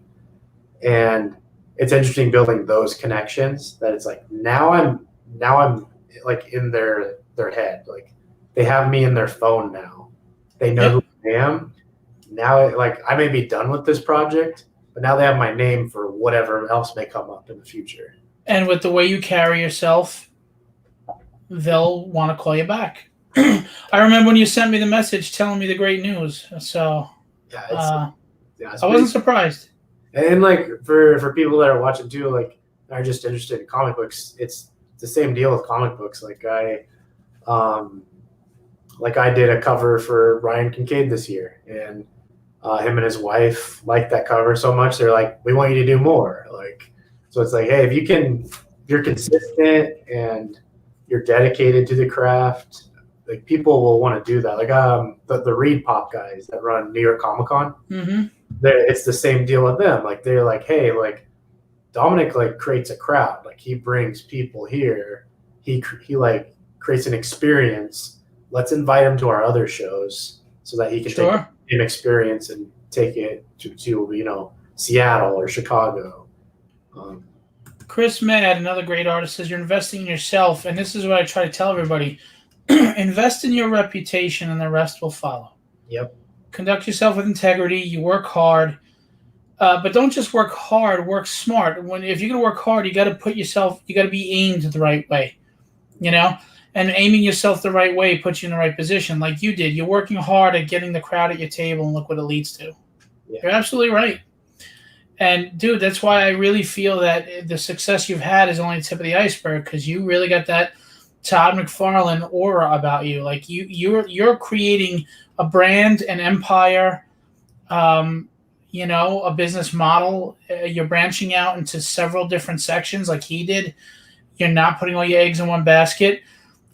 And it's interesting building those connections that it's like now I'm like in their head. Like they have me in their phone now. They know who I am. Now like I may be done with this project, but now they have my name for whatever else may come up in the future.
And with the way you carry yourself, they'll want to call you back. I remember when you sent me the message telling me the great news. So
Yeah, it's
I wasn't surprised.
And like for people that are watching too, like are just interested in comic books, it's the same deal with comic books. Like I did a cover for Ryan Kincaid this year, and him and his wife liked that cover so much they're like, we want you to do more. Like, so it's like, hey, if you're consistent and you're dedicated to the craft, like people will want to do that. Like the Reed Pop guys that run New York Comic Con.
Mm-hmm.
It's the same deal with them. Like they're like, hey, like Dominic like creates a crowd. Like he brings people here. He like creates an experience. Let's invite him to our other shows so that he can take the same experience and take it to Seattle or Chicago.
Chris Mad, another great artist, says you're investing in yourself, and this is what I try to tell everybody: invest in your reputation, and the rest will follow.
Yep.
Conduct yourself with integrity. You work hard, but don't just work hard. Work smart. If you're gonna work hard, you got to you got to be aimed the right way, And aiming yourself the right way puts you in the right position, like you did. You're working hard at getting the crowd at your table, and look what it leads to. Yeah. You're absolutely right. And dude, that's why I really feel that the success you've had is only the tip of the iceberg, because you really got that Todd McFarlane aura about you. Like you're creating a brand, an empire, a business model. You're branching out into several different sections like he did. You're not putting all your eggs in one basket.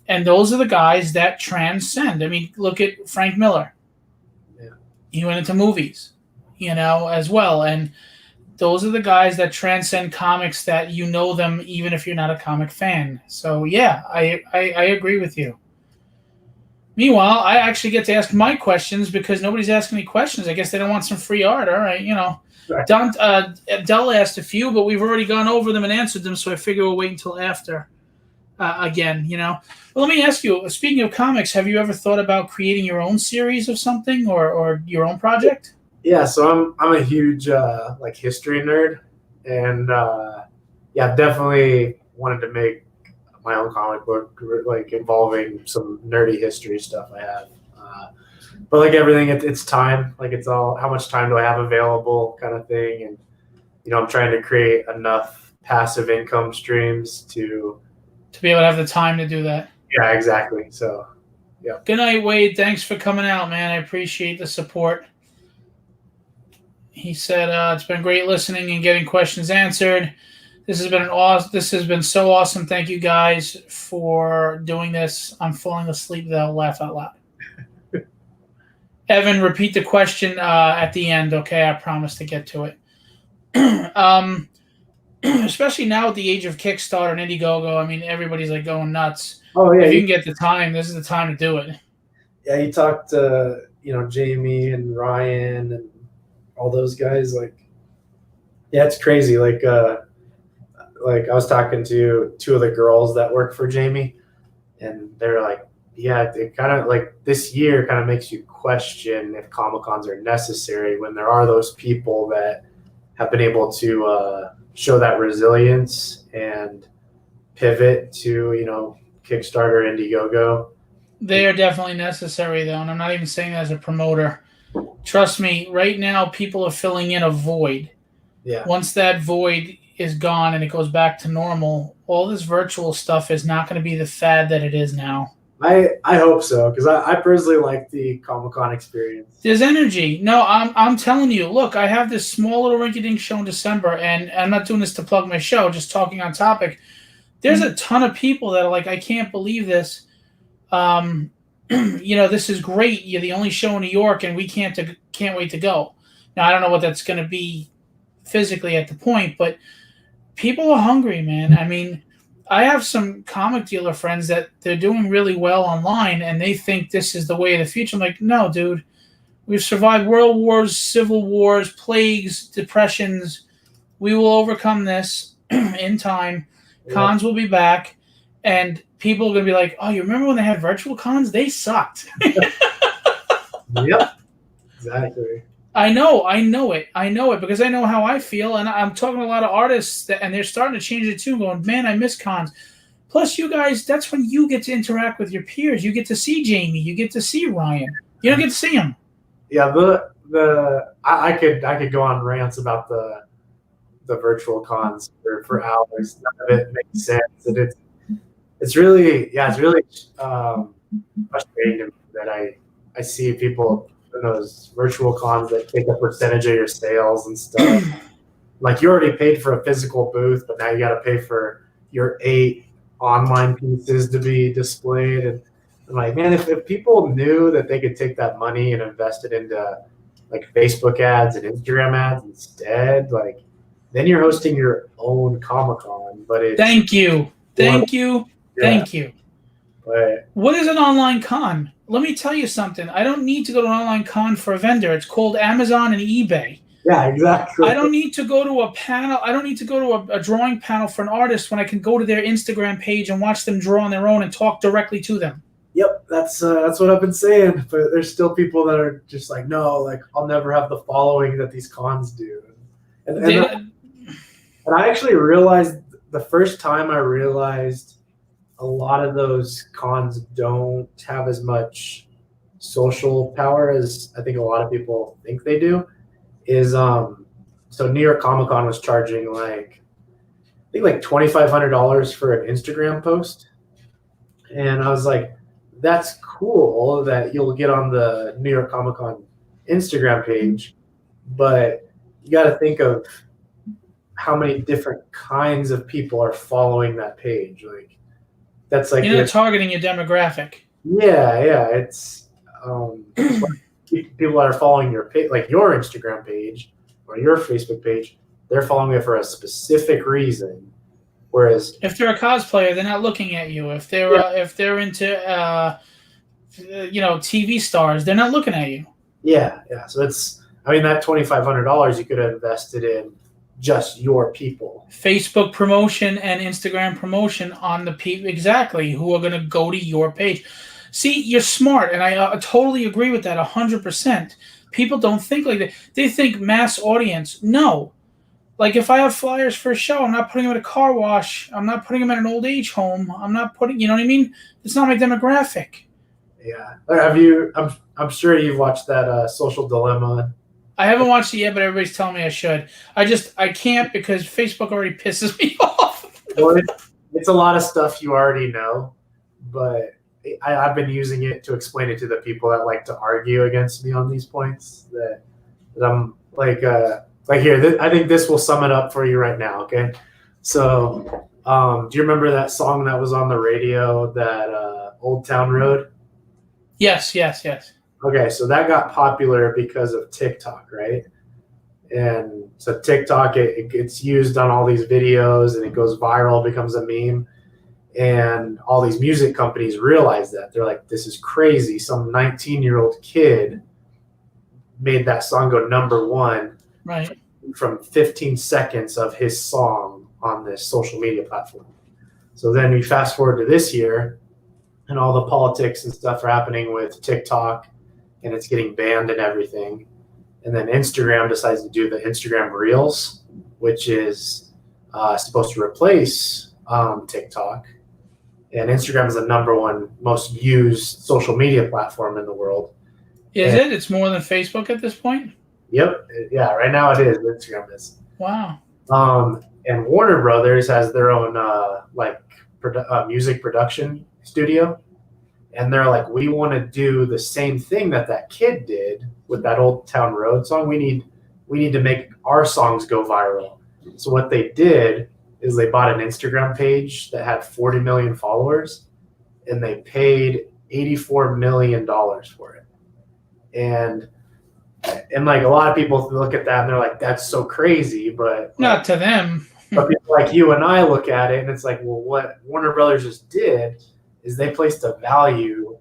And those are the guys that transcend. I mean, look at Frank Miller. Yeah. He went into movies, as well. And those are the guys that transcend comics, that them even if you're not a comic fan. So, yeah, I agree with you. Meanwhile, I actually get to ask my questions because nobody's asking me questions. I guess they don't want some free art. All right, Right. Dell asked a few, but we've already gone over them and answered them, so I figure we'll wait until after again, Well, let me ask you, speaking of comics, have you ever thought about creating your own series of something or your own project?
Yeah, so I'm a huge history nerd, and I've definitely wanted to make my own comic book like involving some nerdy history stuff I have. But like everything, it's time. Like it's all how much time do I have available, kind of thing. And I'm trying to create enough passive income streams to
be able to have the time to do that.
Yeah, exactly. So, yeah.
Good night, Wade. Thanks for coming out, man. I appreciate the support. He said it's been great listening and getting questions answered. This has been so awesome. Thank you guys for doing this. I'm falling asleep though. Laugh out loud. Evan, repeat the question at the end, okay? I promise to get to it. Especially now at the age of Kickstarter and Indiegogo, I mean, everybody's like going nuts.
Oh yeah,
if you can get the time, this is the time to do it.
Yeah, you talked to Jamie and Ryan and all those guys. Like, yeah, it's crazy. Like I was talking to two of the girls that work for Jamie, and they're like, yeah, it kind of like this year kind of makes you question if Comic-Cons are necessary when there are those people that have been able to show that resilience and pivot to, Kickstarter, Indiegogo.
They are definitely necessary, though, and I'm not even saying that as a promoter. Trust me, right now people are filling in a void.
Yeah.
Once that void is gone and it goes back to normal, all this virtual stuff is not going to be the fad that it is now.
I hope so, because I personally like the Comic-Con experience.
There's energy. No, I'm telling you. Look, I have this small little rinky-dink show in December, and I'm not doing this to plug my show, just talking on topic. There's a ton of people that are like, I can't believe this. This is great. You're the only show in New York, and we can't wait to go. Now, I don't know what that's going to be physically at the point, but people are hungry, man. I mean, I have some comic dealer friends that they're doing really well online, and they think this is the way of the future. I'm like, no, dude. We've survived world wars, civil wars, plagues, depressions. We will overcome this in time. Cons will be back, and people are going to be like, oh, you remember when they had virtual cons? They sucked.
Yep, exactly.
I know it because I know how I feel, and I'm talking to a lot of artists, and they're starting to change it too, going, man, I miss cons. Plus, you guys, that's when you get to interact with your peers. You get to see Jamie. You get to see Ryan. You don't get to see him.
Yeah, I could go on rants about the virtual cons for hours. None of it makes sense, and it's really frustrating to me that I see people in those virtual cons that take a percentage of your sales and stuff. Like, you already paid for a physical booth, but now you got to pay for your 8 online pieces to be displayed. And I'm like, man, if people knew that they could take that money and invest it into like Facebook ads and Instagram ads instead, like, then you're hosting your own Comic-Con. But it's
Thank you.
But
What is an online con? Let me tell you something. I don't need to go to an online con for a vendor. It's called Amazon and eBay.
yeah, exactly.
I don't need to go to a panel. I don't need to go to a drawing panel for an artist when I can go to their Instagram page and watch them draw on their own and talk directly to them.
Yep, that's what I've been saying. But there's still people that are just like, no, like, I'll never have the following that these cons do. And I actually realized the first time I realized a lot of those cons don't have as much social power as I think a lot of people think they do is so New York Comic Con was charging I think $2,500 for an Instagram post. And I was like, that's cool that you'll get on the New York Comic Con Instagram page, but you got to think of how many different kinds of people are following that page. Like, that's like,
you're not targeting your demographic.
Yeah, it's people that are following your page, like your Instagram page or your Facebook page, they're following it for a specific reason. Whereas
if they're a cosplayer, they're not looking at you. If they're into TV stars, they're not looking at you.
Yeah. So that $2,500 you could have invested in just your people.
Facebook promotion and Instagram promotion on the people exactly who are going to go to your page. See, you're smart, and I totally agree with that 100%. People don't think like that. They think mass audience. No. Like, if I have flyers for a show, I'm not putting them at a car wash. I'm not putting them at an old age home. I'm not putting, you know what I mean? It's not my demographic.
Yeah. I'm sure you've watched that Social Dilemma.
I haven't watched it yet, but everybody's telling me I should. I can't because Facebook already pisses me off.
Well, it's a lot of stuff you already know, but I've been using it to explain it to the people that like to argue against me on these points. That I'm like here. I think this will sum it up for you right now. Okay, so do you remember that song that was on the radio, that Old Town Road?
Yes.
Okay, so that got popular because of TikTok, right? And so TikTok, it gets used on all these videos and it goes viral, becomes a meme. And all these music companies realize that. They're like, this is crazy. Some 19-year-old kid made that song go #1
right
from 15 seconds of his song on this social media platform. So then we fast forward to this year, and all the politics and stuff are happening with TikTok, and it's getting banned and everything. And then Instagram decides to do the Instagram Reels, which is supposed to replace TikTok. And Instagram is the #1 most used social media platform in the world.
Is it? It's more than Facebook at this point?
Yep. Yeah, right now it is. Instagram is.
Wow.
And Warner Brothers has their own music production studio. And they're like, we want to do the same thing that kid did with that Old Town Road song. We need to make our songs go viral. So what they did is they bought an Instagram page that had 40 million followers, and they paid $84 million for it. And And like a lot of people look at that and they're like, that's so crazy, but
Not to them.
but people like you and I look at it and it's like, well, what Warner Brothers just did is they placed a value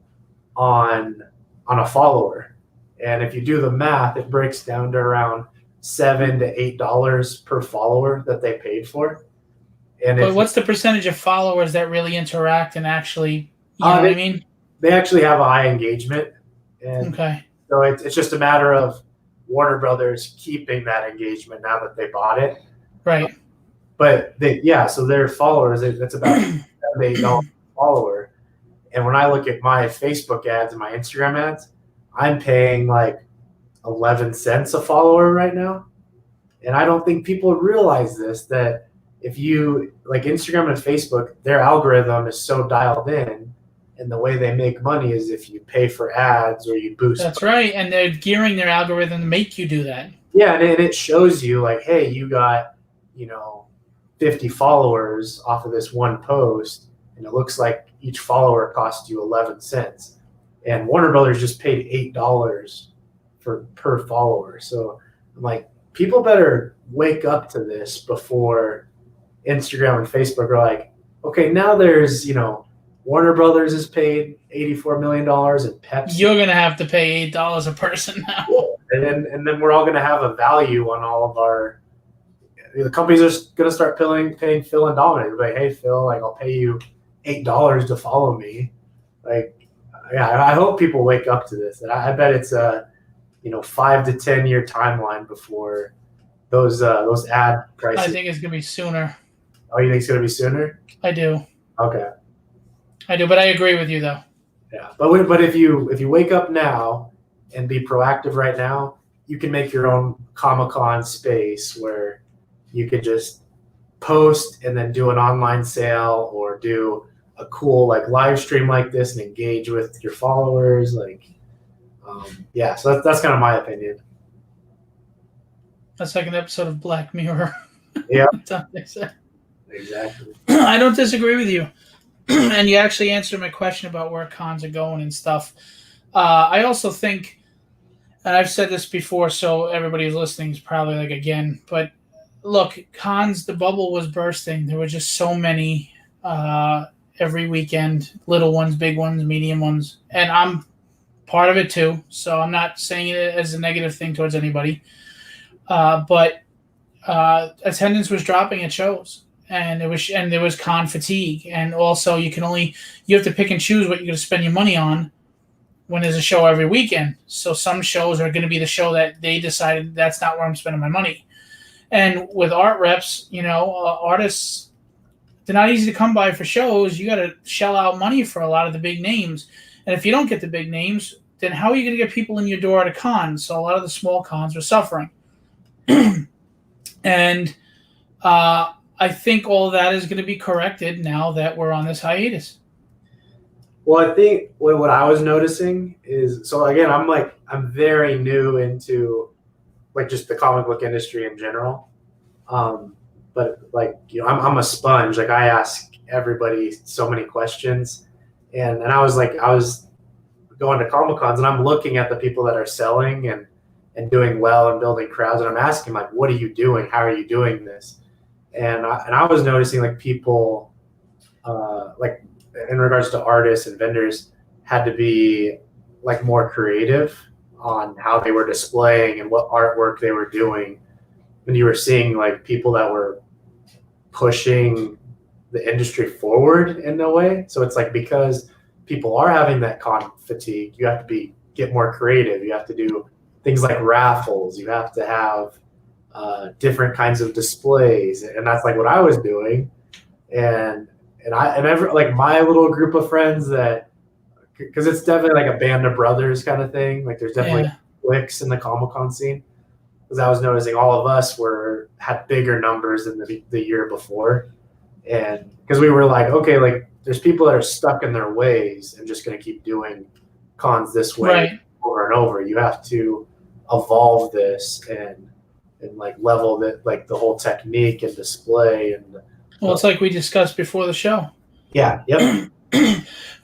on a follower. And if you do the math, it breaks down to around $7 to $8 per follower that they paid for. And
But what's the percentage of followers that really interact and actually, you know what I mean?
They actually have a high engagement. And
Okay.
so it's just a matter of Warner Brothers keeping that engagement now that they bought it.
Right.
But so their followers, it's about $7 to $8 per follower. And when I look at my Facebook ads and my Instagram ads, I'm paying like 11 cents a follower right now. And I don't think people realize this, that if you like Instagram and Facebook, their algorithm is so dialed in, and the way they make money is if you pay for ads or you boost.
That's right. And they're gearing their algorithm to make you do that.
Yeah, and it shows you like, hey, you got, 50 followers off of this one post, and it looks like each follower cost you 11 cents. And Warner Brothers just paid $8 per follower. So I'm like, people better wake up to this before Instagram and Facebook are like, okay, now there's, Warner Brothers is paid $84 million and Pepsi.
You're going to have to pay $8 a person now.
And then we're all going to have a value on all of our, the companies are going to start paying Phil and Dominic. Like, hey, Phil, like I'll pay you $8 to follow me. Like, yeah, I hope people wake up to this. And I bet it's a, 5 to 10 year timeline before those ad prices.
I think it's going to be sooner.
Oh, you think it's going to be sooner?
I do.
Okay.
I do, but I agree with you though.
Yeah, but if you wake up now and be proactive right now, you can make your own Comic-Con space where you could just post and then do an online sale or do a cool like live stream like this and engage with your followers. Like, so that's kind of my opinion.
That's like an episode of Black Mirror.
Yeah,
exactly. I don't disagree with you. And you actually answered my question about where cons are going and stuff. I also think, and I've said this before, so everybody who's listening is probably like, again, but look, cons, the bubble was bursting. There were just so many every weekend, little ones, big ones, medium ones. And I'm part of it too, so I'm not saying it as a negative thing towards anybody. But attendance was dropping at shows. And there was con fatigue, and also you have to pick and choose what you're going to spend your money on when there's a show every weekend. So some shows are going to be the show that they decided that's not where I'm spending my money. And with art reps, artists, they're not easy to come by for shows. You got to shell out money for a lot of the big names, and if you don't get the big names, then how are you going to get people in your door at a con? So a lot of the small cons are suffering, and I think all that is going to be corrected now that we're on this hiatus.
Well, I think what I was noticing is, so again, I'm very new into like just the comic book industry in general. But like, I'm a sponge. Like I ask everybody so many questions, and I was going to Comic Cons and I'm looking at the people that are selling and doing well and building crowds, and I'm asking like, what are you doing? How are you doing this? And I was noticing like people, like in regards to artists and vendors, had to be like more creative on how they were displaying and what artwork they were doing. And you were seeing like people that were pushing the industry forward in a way. So it's like, because people are having that con fatigue, you have to get more creative. You have to do things like raffles. You have to have different kinds of displays, and that's like what I was doing, and like my little group of friends, that because it's definitely like a band of brothers kind of thing. Like there's definitely cliques in the Comic-Con scene, because I was noticing all of us had bigger numbers than the year before, and because we were like, okay, like there's people that are stuck in their ways and just going to keep doing cons this way over and over. You have to evolve this and like level that, like the whole technique and display. And
well, it's like we discussed before the show.
Yeah. Yep.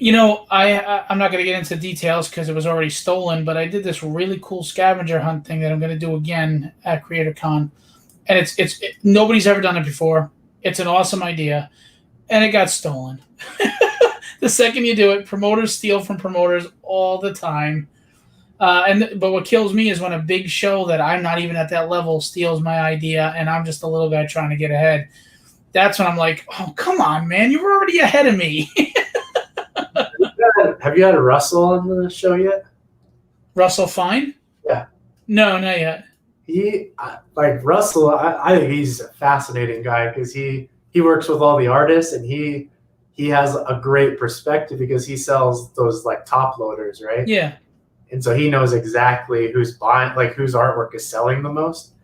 I'm not going to get into details because it was already stolen, but I did this really cool scavenger hunt thing that I'm going to do again at Creatorcon, and nobody's ever done it before. It's an awesome idea, and it got stolen. The second you do it, promoters steal from promoters all the time. But what kills me is when a big show that I'm not even at that level steals my idea, and I'm just a little guy trying to get ahead. That's when I'm like, oh, come on, man, you're already ahead of me.
Have you had Russell on the show yet?
Russell Fine?
Yeah.
No, not yet.
Russell, I think he's a fascinating guy because he works with all the artists, and he has a great perspective because he sells those like top loaders, right?
Yeah.
And so he knows exactly who's buying, like whose artwork is selling the most.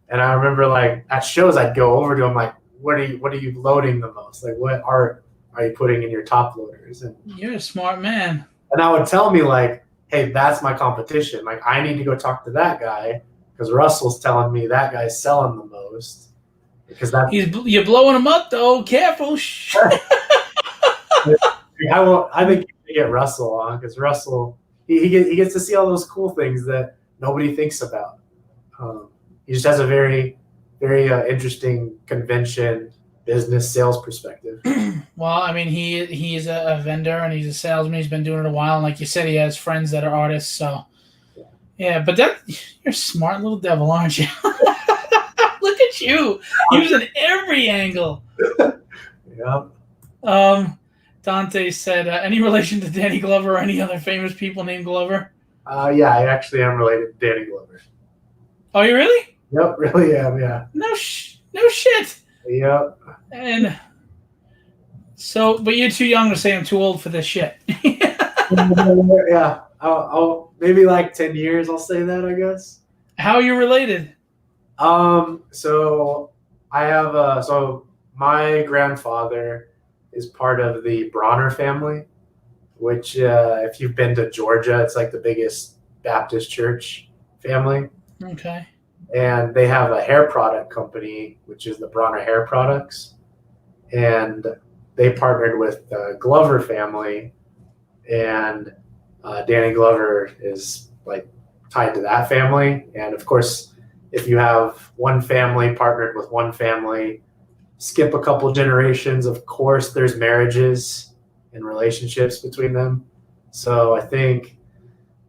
And I remember like at shows I'd go over to him like, what are you loading the most? Like what art are you putting in your top loaders? And
you're a smart man.
And I would tell me like, hey, that's my competition. Like I need to go talk to that guy because Russell's telling me that guy's selling the most. Because
you're blowing him up though. Careful.
I think you should get Russell on because Russell he gets to see all those cool things that nobody thinks about. He just has a very, very interesting convention business sales perspective.
Well, I mean, he's a vendor and he's a salesman. He's been doing it a while, and like you said, he has friends that are artists. So, yeah. But you're a smart little devil, aren't you? Look at you using every angle.
Yeah.
Dante said, any relation to Danny Glover or any other famous people named Glover?
Yeah, I actually am related to Danny Glover.
Oh, you really?
Yep, really am, yeah.
No shit.
Yep.
And so, but you're too young to say I'm too old for this shit.
Yeah, I'll maybe like 10 years I'll say that, I guess.
How are you related?
So I have, so my grandfather is part of the Bronner family, which if you've been to Georgia, it's like the biggest Baptist church family.
Okay.
And they have a hair product company, which is the Bronner Hair Products. And they partnered with the Glover family. And Danny Glover is like tied to that family. And of course, if you have one family partnered with one family, skip a couple generations, of course there's marriages and relationships between them. So I think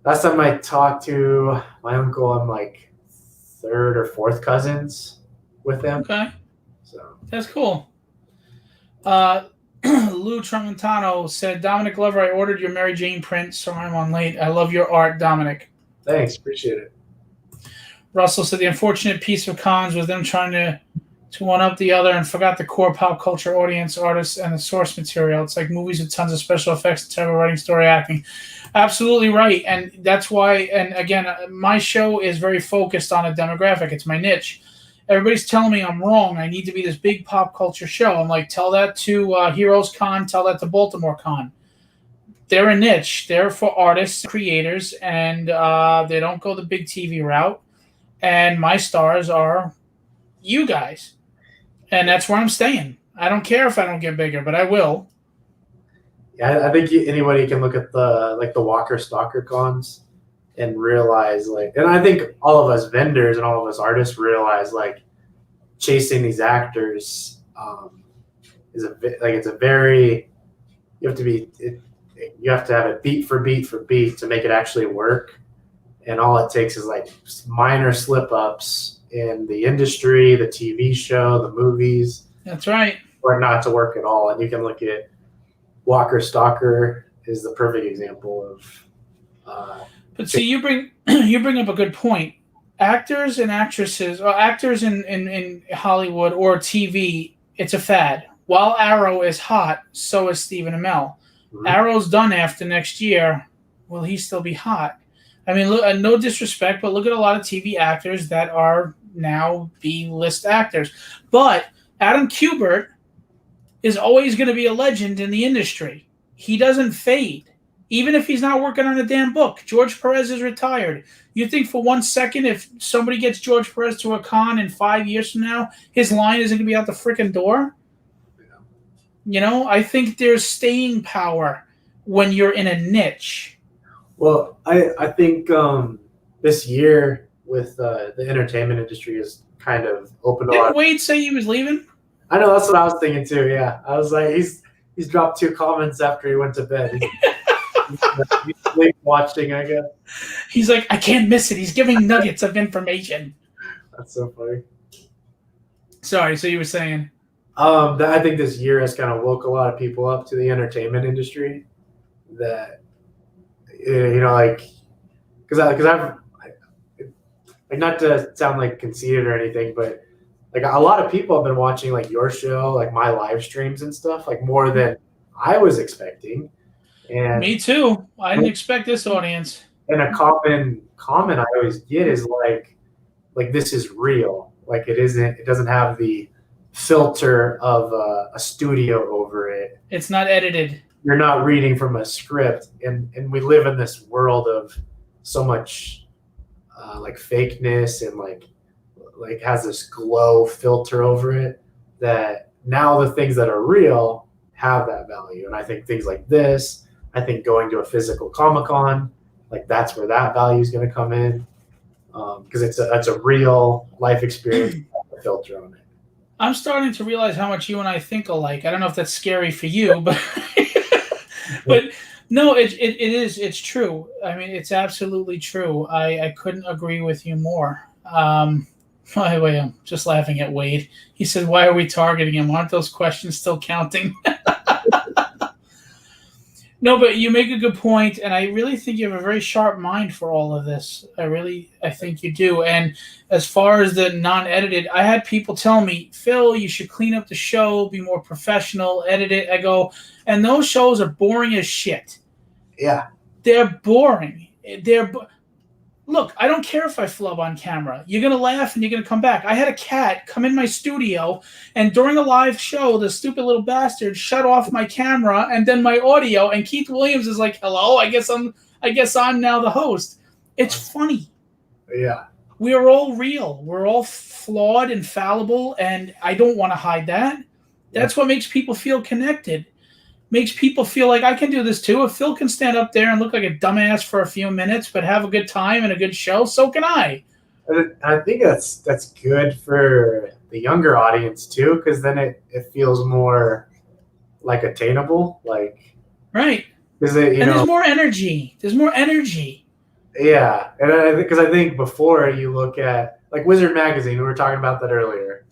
last time I talked to my uncle, I'm like third or fourth cousins with him.
Okay.
So
that's cool. Lou Tramontano said, Dominic Glover, I ordered your Mary Jane print, so I'm on late. I love your art, Dominic.
Thanks, appreciate it.
Russell said the unfortunate piece of cons was them trying to one up the other and forgot the core pop culture audience, artists, and the source material. It's like movies with tons of special effects, terrible writing, story, acting. Absolutely right. And that's why, and again, my show is very focused on a demographic. It's my niche. Everybody's telling me I'm wrong. I need to be this big pop culture show. I'm like, tell that to Heroes Con, tell that to Baltimore Con. They're a niche. They're for artists, creators, and they don't go the big TV route. And my stars are you guys. And that's where I'm staying. I don't care if I don't get bigger, but I will.
Yeah, I think anybody can look at the Walker Stalker cons and realize and I think all of us vendors and all of us artists realize chasing these actors it's a very, you have to have it beat for beat for beat to make it actually work. And all it takes is minor slip ups in the industry, the TV show, the movies.
That's right.
For it not to work at all. And you can look at Walker Stalker is the perfect example of.
But see, you bring up a good point. Actors and actresses, or actors in Hollywood or TV, it's a fad. While Arrow is hot, so is Stephen Amell. Mm-hmm. Arrow's done after next year. Will he still be hot? I mean, look, no disrespect, but look at a lot of TV actors that are now B-list actors. But Adam Kubert is always going to be a legend in the industry. He doesn't fade, even if he's not working on a damn book. George Perez is retired. You think for 1 second if somebody gets George Perez to a con in 5 years from now, his line isn't going to be out the freaking door? You know, I think there's staying power when you're in a niche.
Well, I think this year with the entertainment industry has kind of opened a lot.
Didn't Wade say he was leaving?
I know, that's what I was thinking too. Yeah, I was like, he's dropped 2 comments after he went to bed. He's sleep watching, I guess.
He's like, I can't miss it. He's giving nuggets of information.
That's so funny.
Sorry, so you were saying?
I think this year has kind of woke a lot of people up to the entertainment industry. That, you know, like, because I've like, not to sound like conceited or anything, but like a lot of people have been watching like your show, like my live streams and stuff, like more than I was expecting. And
me too. I didn't expect this audience.
And a common comment I always get is like this is real. Like it doesn't have the filter of a studio over it.
It's not edited.
You're not reading from a script, and we live in this world of so much like fakeness and like has this glow filter over it, that now the things that are real have that value. And I think things like this, I think going to a physical Comic-Con, like that's where that value is going to come in, because it's a real life experience with a filter on it.
I'm starting to realize how much you and I think alike. I don't know if that's scary for you, but but no, it is. It's true. I mean, it's absolutely true. I couldn't agree with you more. By the way, I'm just laughing at Wade. He said, why are we targeting him? Aren't those questions still counting? No, but you make a good point, and I really think you have a very sharp mind for all of this. I think you do. And as far as the non-edited, I had people tell me, Phil, you should clean up the show, be more professional, edit it. I go, and those shows are boring as shit.
Yeah.
They're boring. Look, I don't care if I flub on camera. You're going to laugh and you're going to come back. I had a cat come in my studio, and during a live show, the stupid little bastard shut off my camera and then my audio, and Keith Williams is like, hello, I guess I'm now the host. It's funny.
Yeah.
We are all real. We're all flawed and fallible, and I don't want to hide that. That's what makes people feel connected. Makes people feel like I can do this too. If Phil can stand up there and look like a dumbass for a few minutes but have a good time and a good show, so can I.
I think that's good for the younger audience too, because then it feels more like attainable, like
right.
Because
there's more energy. There's more energy.
Yeah, and because I think before you look at like Wizard Magazine, we were talking about that earlier.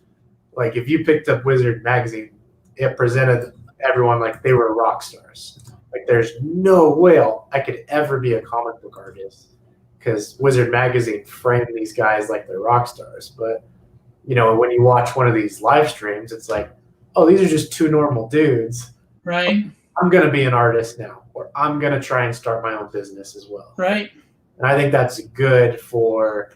Like if you picked up Wizard Magazine, it presented everyone like they were rock stars. Like there's no way I could ever be a comic book artist, because Wizard Magazine framed these guys like they're rock stars. But when you watch one of these live streams, it's like, oh, these are just 2 normal dudes.
Right.
I'm gonna be an artist now, or I'm gonna try and start my own business as well.
Right. And
I think that's good for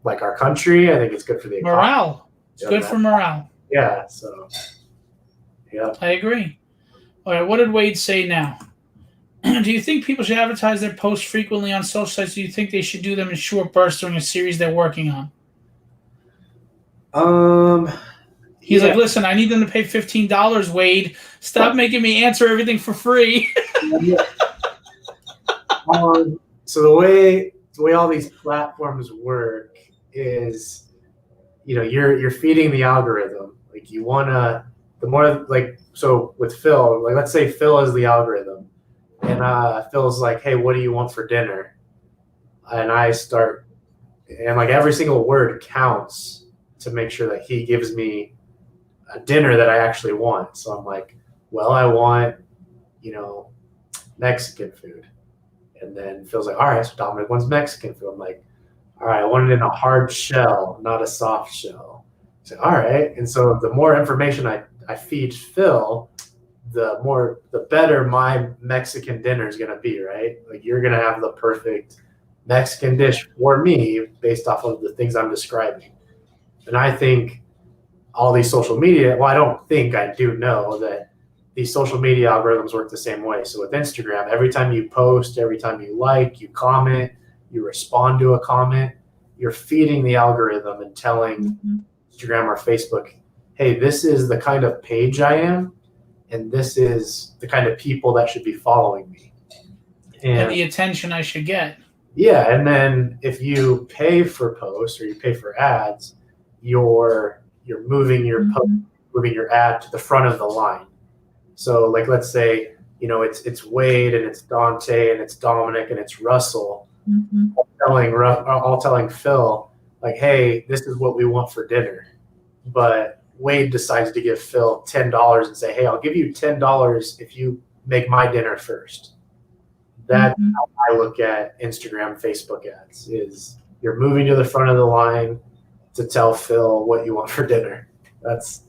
like our country. I think it's good for the economy.
Morale. It's good for morale.
Yeah. So. Yeah.
I agree. All right, what did Wade say now? Do you think people should advertise their posts frequently on social sites? Do you think they should do them in short bursts during a series they're working on? He's like, listen, I need them to pay $15, Wade. Stop making me answer everything for free.
So the way all these platforms work is, you're feeding the algorithm. Like you wanna. The more so with Phil, like let's say Phil is the algorithm, and Phil's like, hey, what do you want for dinner? And I start, and like every single word counts to make sure that he gives me a dinner that I actually want. So I'm like, well, I want, Mexican food. And then Phil's like, all right, so Dominic wants Mexican food. I'm like, all right, I want it in a hard shell, not a soft shell. He's like, all right. And so the more information I feed Phil, the better my Mexican dinner is going to be, right? Like you're going to have the perfect Mexican dish for me based off of the things I'm describing. And I think all these social media, well, I do know that these social media algorithms work the same way. So with Instagram, every time you post, every time you like, you comment, you respond to a comment, you're feeding the algorithm and telling Instagram or Facebook, hey, this is the kind of page I am, and this is the kind of people that should be following me.
And the attention I should get.
Yeah, and then if you pay for posts or you pay for ads, you're moving your post, moving your ad to the front of the line. So like, let's say, it's Wade and it's Dante and it's Dominic and it's Russell, all telling Phil, like, hey, this is what we want for dinner. But Wade decides to give Phil $10 and say, hey, I'll give you $10 if you make my dinner first. That's how I look at Instagram, Facebook ads, is you're moving to the front of the line to tell Phil what you want for dinner. That's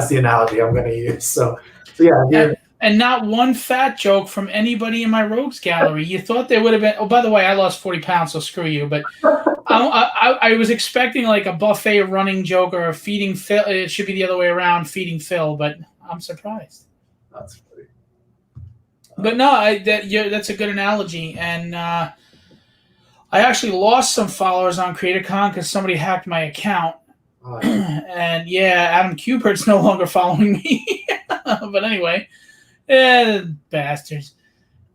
the analogy I'm going to use. So yeah.
And not one fat joke from anybody in my rogues gallery. You thought there would have been. Oh, by the way, I lost 40 pounds, so screw you. But I was expecting like a buffet running joke or a feeding Phil. It should be the other way around, feeding Phil. But I'm surprised.
That's funny.
But no, that's a good analogy. And I actually lost some followers on Creatorcon because somebody hacked my account. And yeah, Adam Cupert's no longer following me. But anyway. Bastards.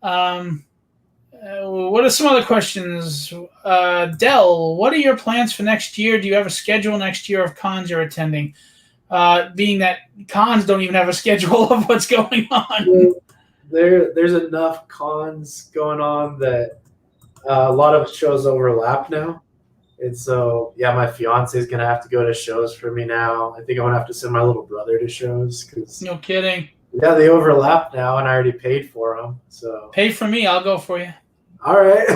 What are some other questions? Dell, what are your plans for next year? Do you have a schedule next year of cons you're attending? Being that cons don't even have a schedule of what's going on.
There's enough cons going on that a lot of shows overlap now. And so, yeah, my fiance is going to have to go to shows for me now. I think I'm going to have to send my little brother to shows.
No kidding.
Yeah, they overlap now, and I already paid for them. So
pay for me, I'll go for you.
All right.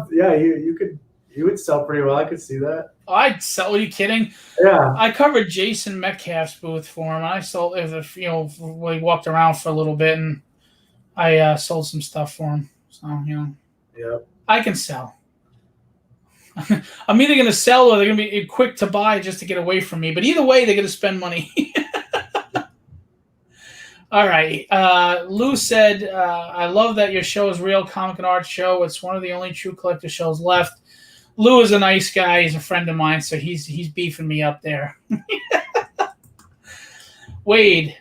Yeah, you would sell pretty well. I could see that.
Oh, I'd sell. Are you kidding?
Yeah.
I covered Jason Metcalf's booth for him. I sold, we walked around for a little bit, and I sold some stuff for him. So
Yeah.
I can sell. I'm either going to sell or they're going to be quick to buy just to get away from me. But either way, they're going to spend money. All right. Lou said, I love that your show is real comic and art show. It's one of the only true collector shows left. Lou is a nice guy. He's a friend of mine, so he's beefing me up there. Wade,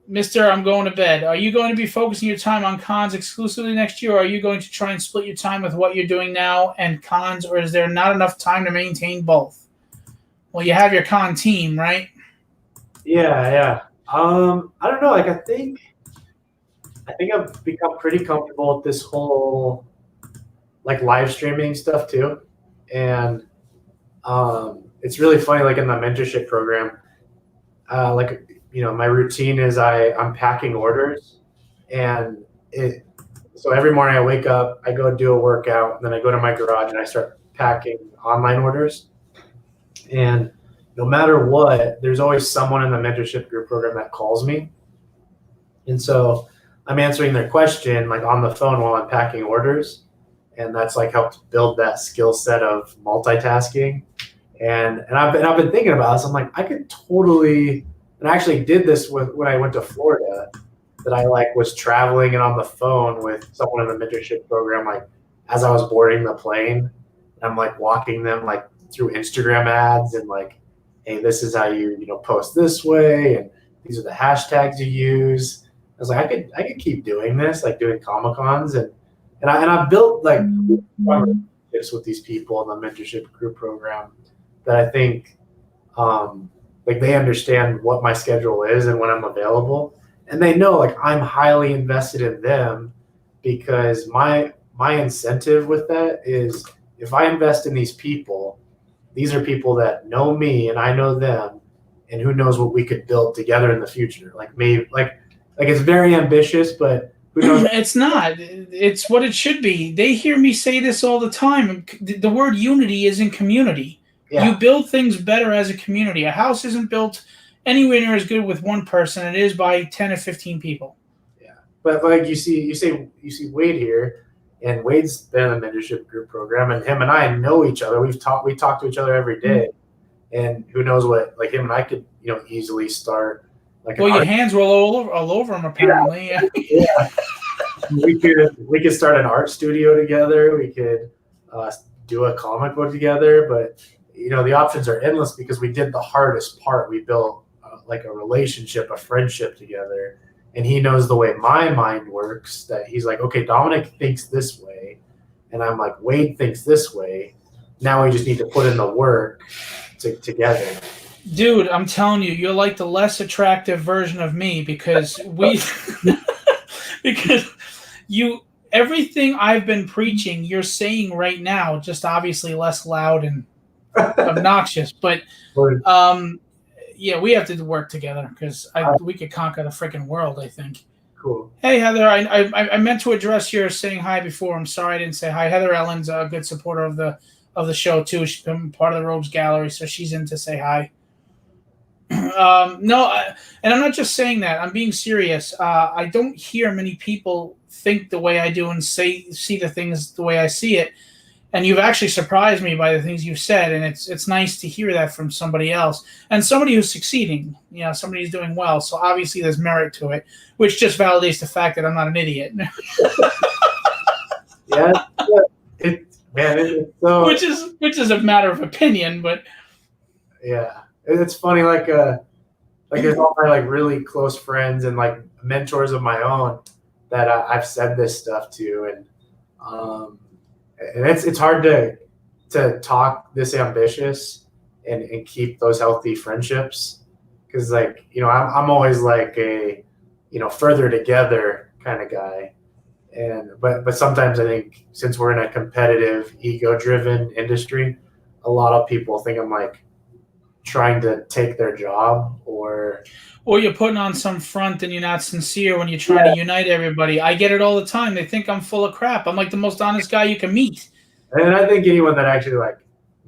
Mr. I'm going to bed. Are you going to be focusing your time on cons exclusively next year, or are you going to try and split your time with what you're doing now and cons, or is there not enough time to maintain both? Well, you have your con team, right?
Yeah. I don't know. Like, I think I've become pretty comfortable with this whole like live streaming stuff too, and it's really funny. Like in the mentorship program, my routine is I'm packing orders, and so every morning I wake up, I go do a workout, and then I go to my garage and I start packing online orders, and no matter what, there's always someone in the mentorship group program that calls me. And so I'm answering their question like on the phone while I'm packing orders. And that's like helped build that skill set of multitasking. And I've been thinking about this. I'm like, I could totally, and I actually did this when I went to Florida, that I like was traveling and on the phone with someone in the mentorship program, like as I was boarding the plane, and I'm like walking them like through Instagram ads and like, hey, this is how you post this way, and these are the hashtags you use. I was like, I could keep doing this, like doing Comic-Cons, and I built like relationships with these people in the mentorship group program that I think like they understand what my schedule is and when I'm available, and they know like I'm highly invested in them, because my incentive with that is if I invest in these people, these are people that know me and I know them, and who knows what we could build together in the future. Like maybe like it's very ambitious, but who knows?
It's not. It's what it should be. They hear me say this all the time. The word unity is in community. Yeah. You build things better as a community. A house isn't built anywhere near as good with one person. It is by 10 or 15 people.
Yeah, but like you see Wade here. And Wade's been in the mentorship group program, and him and I know each other. We talk to each other every day, and who knows what? Like him and I could, easily start. Like,
well, your hands were all over him apparently.
Yeah. We could start an art studio together. We could do a comic book together. But the options are endless because we did the hardest part. We built like a relationship, a friendship together, and he knows the way my mind works, that he's like, okay, Dominic thinks this way, and I'm like, Wade thinks this way. Now we just need to put in the work together.
Dude, I'm telling you, you're like the less attractive version of me because because everything I've been preaching, you're saying right now, just obviously less loud and obnoxious. But yeah, we have to work together because we could conquer the freaking world, I think.
Cool.
Hey, Heather, I meant to address your saying hi before. I'm sorry I didn't say hi. Heather Ellen's a good supporter of the show, too. She's been part of the Rogues Gallery, so she's in to say hi. No, and I'm not just saying that. I'm being serious. I don't hear many people think the way I do and see the things the way I see it. And you've actually surprised me by the things you've said, and it's nice to hear that from somebody else and somebody who's succeeding. Somebody who's doing well. So obviously there's merit to it, which just validates the fact that I'm not an idiot.
Yeah, it's so,
which is a matter of opinion, but
yeah, it's funny. Like there's all my like really close friends and like mentors of my own that I've said this stuff to, and it's hard to talk this ambitious and keep those healthy friendships, because like I'm always like a further together kind of guy, but sometimes I think since we're in a competitive, ego-driven industry, a lot of people think I'm like trying to take their job, or
you're putting on some front and you're not sincere when you're trying to unite everybody. I get it all the time. They think I'm full of crap. I'm like the most honest guy you can meet.
And I think anyone that actually like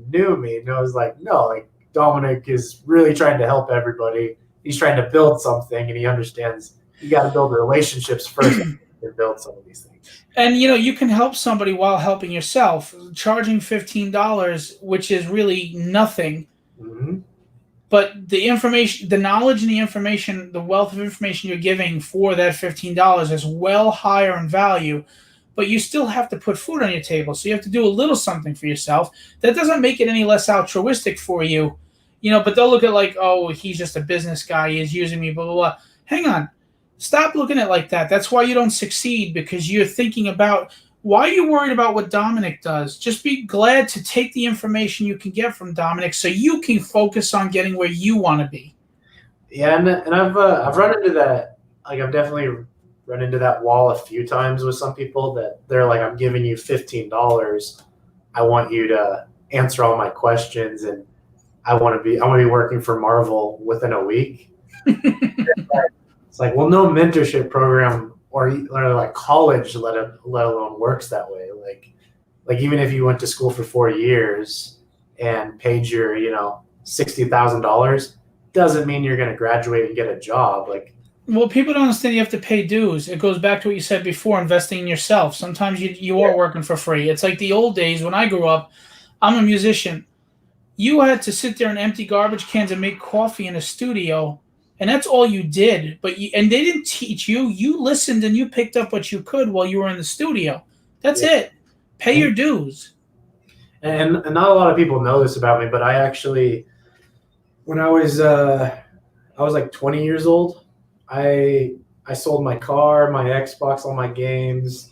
knew me knows like, no, like Dominic is really trying to help everybody. He's trying to build something, and he understands you got to build relationships first and build some of these things.
And you can help somebody while helping yourself. Charging $15, which is really nothing.
Mm-hmm.
But the information, the knowledge and the information, the wealth of information you're giving for that $15 is well higher in value, but you still have to put food on your table. So you have to do a little something for yourself. That doesn't make it any less altruistic for you, but they'll look at like, oh, he's just a business guy. He's using me, blah, blah, blah. Hang on. Stop looking at it like that. That's why you don't succeed, because you're thinking about, why are you worried about what Dominic does? Just be glad to take the information you can get from Dominic so you can focus on getting where you want to be.
Yeah, and I've run into that. Like I've definitely run into that wall a few times with some people that they're like, I'm giving you $15. I want you to answer all my questions, and I want to be working for Marvel within a week. It's like, well, no mentorship program or like college, let alone works that way. Like even if you went to school for 4 years and paid your $60,000, doesn't mean you're going to graduate and get a job. Like,
well, people don't understand you have to pay dues. It goes back to what you said before, investing in yourself. Sometimes you are working for free. It's like the old days when I grew up. I'm a musician. You had to sit there and empty garbage cans and make coffee in a studio. And that's all you did. And they didn't teach you. You listened and you picked up what you could while you were in the studio. That's it. Pay your dues.
And not a lot of people know this about me, but I actually, when I was like 20 years old, I sold my car, my Xbox, all my games,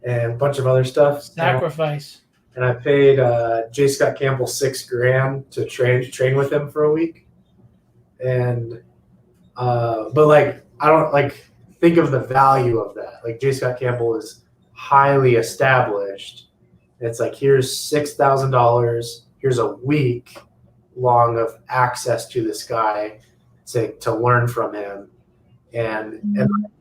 and a bunch of other stuff.
Sacrifice.
And I paid J. Scott Campbell $6,000 to train with him for a week. And but like I don't like think of the value of that. Like J. Scott Campbell is highly established. It's like, here's $6,000. Here's a week long of access to this guy to learn from him, and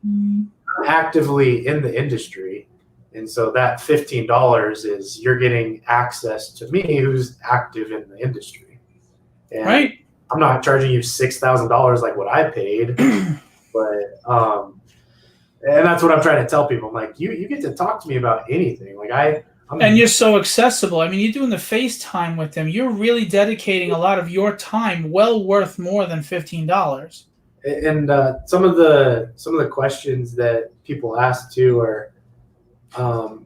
I'm actively in the industry. And so that $15 is you're getting access to me who's active in the industry. And
right.
I'm not charging you $6,000 like what I paid, but and that's what I'm trying to tell people. I'm like, you get to talk to me about anything. Like
and you're so accessible. I mean, you're doing the FaceTime with them. You're really dedicating a lot of your time, well worth more than $15.
And some of the questions that people ask too are,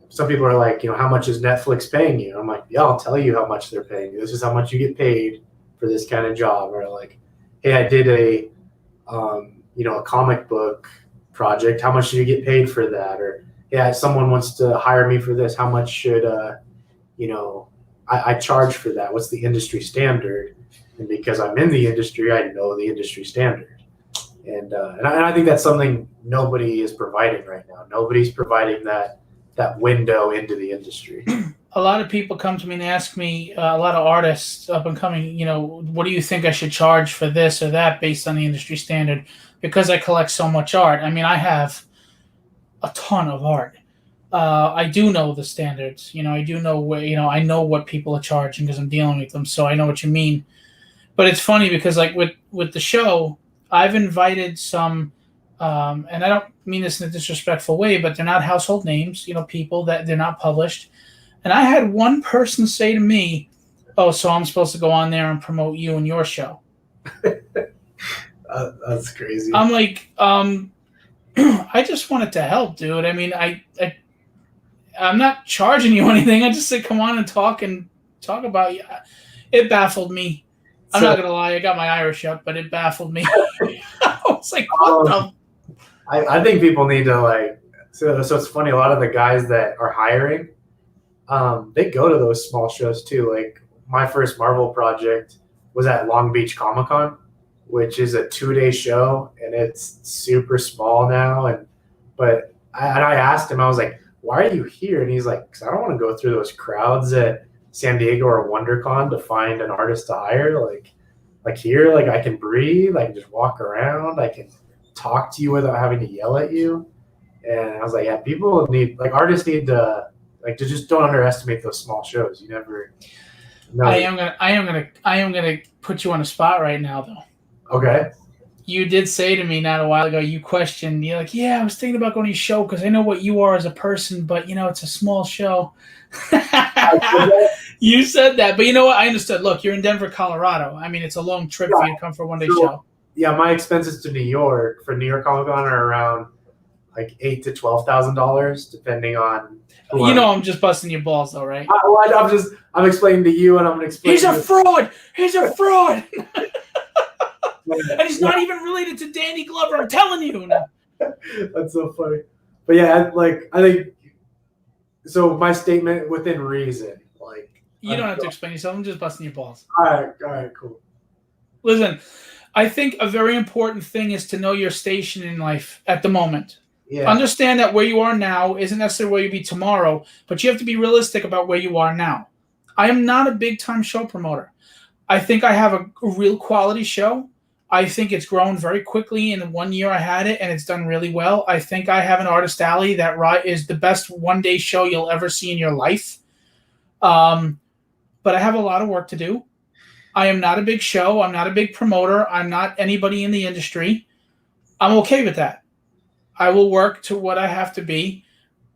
some people are like, how much is Netflix paying you? I'm like, yeah, I'll tell you how much they're paying you. This is how much you get paid for this kind of job. Or like, hey, I did a comic book project, how much do you get paid for that? Or yeah, someone wants to hire me for this, how much should I charge for that? What's the industry standard? And because I'm in the industry, I know the industry standard. And I think that's something nobody is providing right now. Nobody's providing that window into the industry.
A lot of people come to me and ask me, a lot of artists up and coming, what do you think I should charge for this or that based on the industry standard? Because I collect so much art. I mean, I have a ton of art. I do know the standards. I do know where, I know what people are charging because I'm dealing with them. So I know what you mean. But it's funny because like with the show, I've invited some, and I don't mean this in a disrespectful way, but they're not household names, people that they're not published. And I had one person say to me, "Oh, so I'm supposed to go on there and promote you and your show?"
That's crazy.
I'm like, I just wanted to help, dude. I mean, I'm not charging you anything. I just said, come on and talk about you. It baffled me. I'm not gonna lie, I got my Irish up, but it baffled me. I was like, what the?
I think people need to so it's funny. A lot of the guys that are hiring, they go to those small shows too. Like my first Marvel project was at Long Beach Comic-Con, which is a 2-day show, and it's super small now. But I asked him, I was like, why are you here? And he's like, because I don't want to go through those crowds at San Diego or WonderCon to find an artist to hire. Like here, like I can breathe, I can just walk around, I can talk to you without having to yell at you. And I was like, yeah, people need, artists need to just don't underestimate those small shows. You never know.
I am gonna put you on the spot right now though.
Okay.
You did say to me not a while ago, you're like, yeah, I was thinking about going to your show because I know what you are as a person, but it's a small show. You said that, but you know what? I understood. Look, you're in Denver, Colorado. I mean, it's a long trip for you to come for a one-day show.
Yeah, my expenses to New York for New York Comic-Con are around like $8,000 to $12,000, depending on.
I'm just busting your balls, though, right?
I'm explaining to you, and I'm explaining.
He's a fraud. He's a fraud. And he's not even related to Danny Glover. I'm telling you.
That's so funny. But yeah, I think. So my statement within reason,
you don't have to explain yourself. I'm just busting your balls.
All right, cool.
Listen, I think a very important thing is to know your station in life at the moment.
Yeah.
Understand that where you are now isn't necessarily where you'll be tomorrow, but you have to be realistic about where you are now. I am not a big-time show promoter. I think I have a real quality show. I think it's grown very quickly in the 1 year I had it, and it's done really well. I think I have an Artist Alley that is the best one-day show you'll ever see in your life. But I have a lot of work to do. I am not a big show. I'm not a big promoter. I'm not anybody in the industry. I'm okay with that. I will work to what I have to be,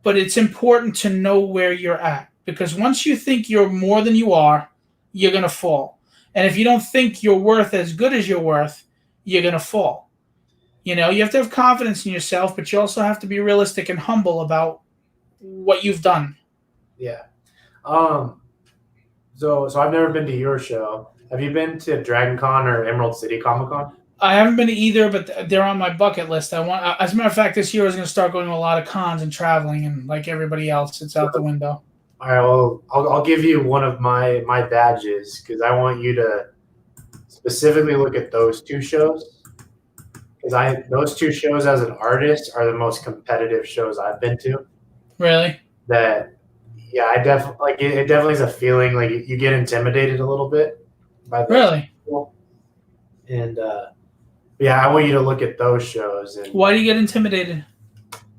but it's important to know where you're at, because once you think you're more than you are, you're going to fall. And if you don't think you're worth as good as you're worth, you're going to fall. You have to have confidence in yourself, but you also have to be realistic and humble about what you've done.
Yeah. So I've never been to your show. Have you been to DragonCon or Emerald City Comic-Con?
I haven't been to either, but they're on my bucket list. As a matter of fact, this year I was going to start going to a lot of cons and traveling, and like everybody else, it's out the window.
All right, well, I'll give you one of my badges, because I want you to specifically look at those two shows, because those two shows as an artist are the most competitive shows I've been to.
Really?
Yeah, I definitely it definitely is a feeling like you get intimidated a little bit by those
really
people. And yeah, I want you to look at those shows. And
why do you get intimidated?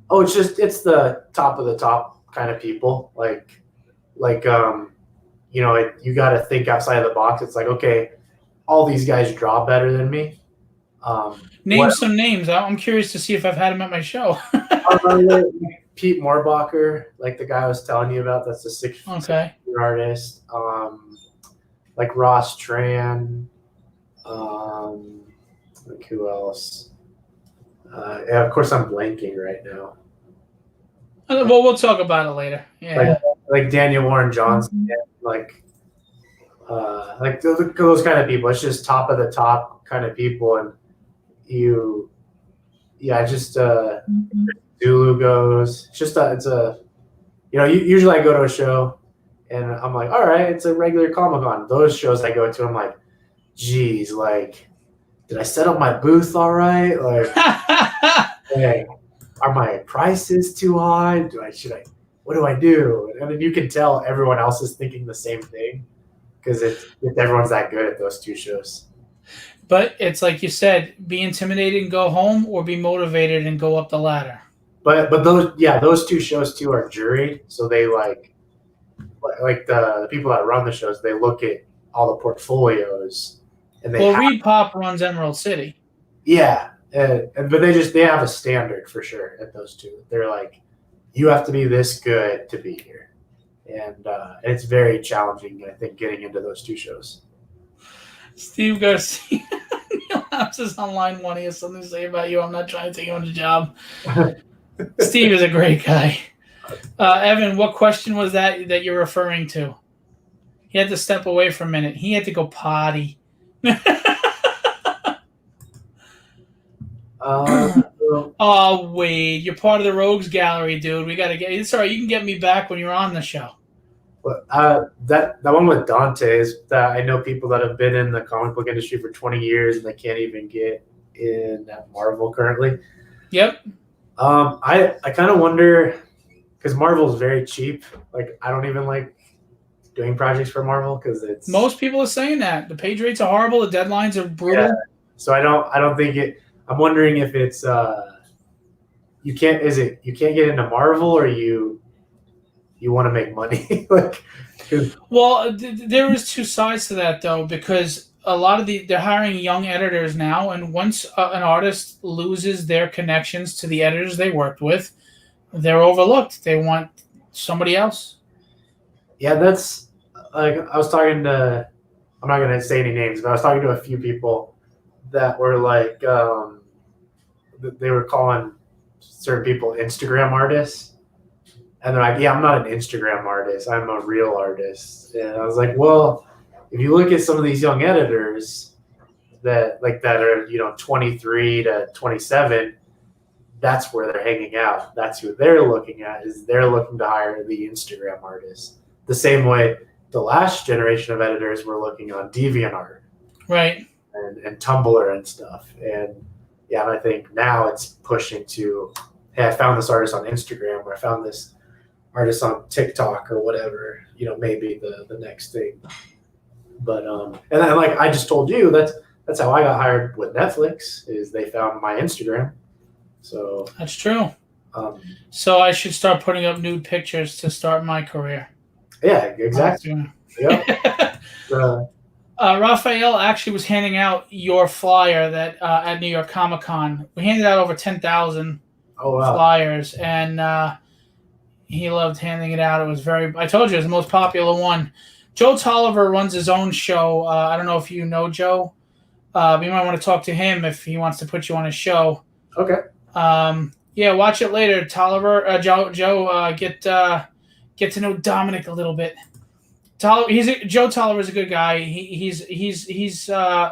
Oh, it's the top of the top kind of people. You got to think outside of the box. It's like, okay, all these guys draw better than me.
Name some names. I'm curious to see if I've had him at my show.
Pete Morbacher, like the guy I was telling you about, that's a six-year artist. Like Ross Tran. Who else? Yeah, of course, I'm blanking right now.
Well, we'll talk about it later. Yeah.
Like Daniel Warren Johnson, like those kind of people. It's just top of the top kind of people, and yeah, just Zulu goes. It's just usually I go to a show and I'm like, all right, it's a regular Comic-Con. Those shows I go to, I'm like, geez, like, did I set up my booth all right? Like, hey, are my prices too high? What do I do? And then you can tell everyone else is thinking the same thing because everyone's that good at those two shows.
But it's like you said, be intimidated and go home, or be motivated and go up the ladder.
But those two shows too are juried, so they like the people that run the shows, they look at all the portfolios and
Reed Pop runs Emerald City.
Yeah, but they have a standard for sure at those two. They're like, you have to be this good to be here, and it's very challenging, I think, getting into those two shows.
Steve Garcia, Neil House is on line one. He has something to say about you. I'm not trying to take you on the job. Steve is a great guy. Evan, what question was that you're referring to? He had to step away for a minute. He had to go potty. Oh, Wade, you're part of the Rogues Gallery, dude. We got to get. It's all right. You can get me back when you're on the show.
That one with Dante is that I know people that have been in the comic book industry for 20 years and they can't even get in at Marvel currently.
Yep.
I kind of wonder because Marvel is very cheap. Like I don't even like doing projects for Marvel because it's
most people are saying that the page rates are horrible, the deadlines are brutal.
Yeah. So I don't think it. I'm wondering if it's you can't get into Marvel or you want to make money
Well, there is two sides to that though, because a lot of they're hiring young editors now, and once an artist loses their connections to the editors they worked with, they're overlooked. They want somebody else.
Yeah, that's like I was talking to. I'm not going to say any names, but I was talking to a few people that were like they were calling certain people Instagram artists. And they're like, yeah, I'm not an Instagram artist. I'm a real artist. And I was like, well, if you look at some of these young editors that are, 23 to 27, that's where they're hanging out. That's who they're looking at, is they're looking to hire the Instagram artists. The same way the last generation of editors were looking on DeviantArt.
Right.
And Tumblr and stuff. And yeah, and I think now it's pushing to, hey, I found this artist on Instagram, or I found this artist on TikTok or whatever, maybe the next thing. But and then like I just told you, that's how I got hired with Netflix, is they found my Instagram. So
that's true. So I should start putting up nude pictures to start my career.
Yeah, exactly. Yeah.
Raphael actually was handing out your flyer that at New York Comic Con. We handed out over 10,000 flyers, and he loved handing it out. It was I told you, it was the most popular one. Joe Tolliver runs his own show. I don't know if you know Joe. You might want to talk to him if he wants to put you on his show.
Okay.
Yeah, watch it later. Tolliver, Joe, get to know Dominic a little bit. Joe Tolliver is a good guy. He's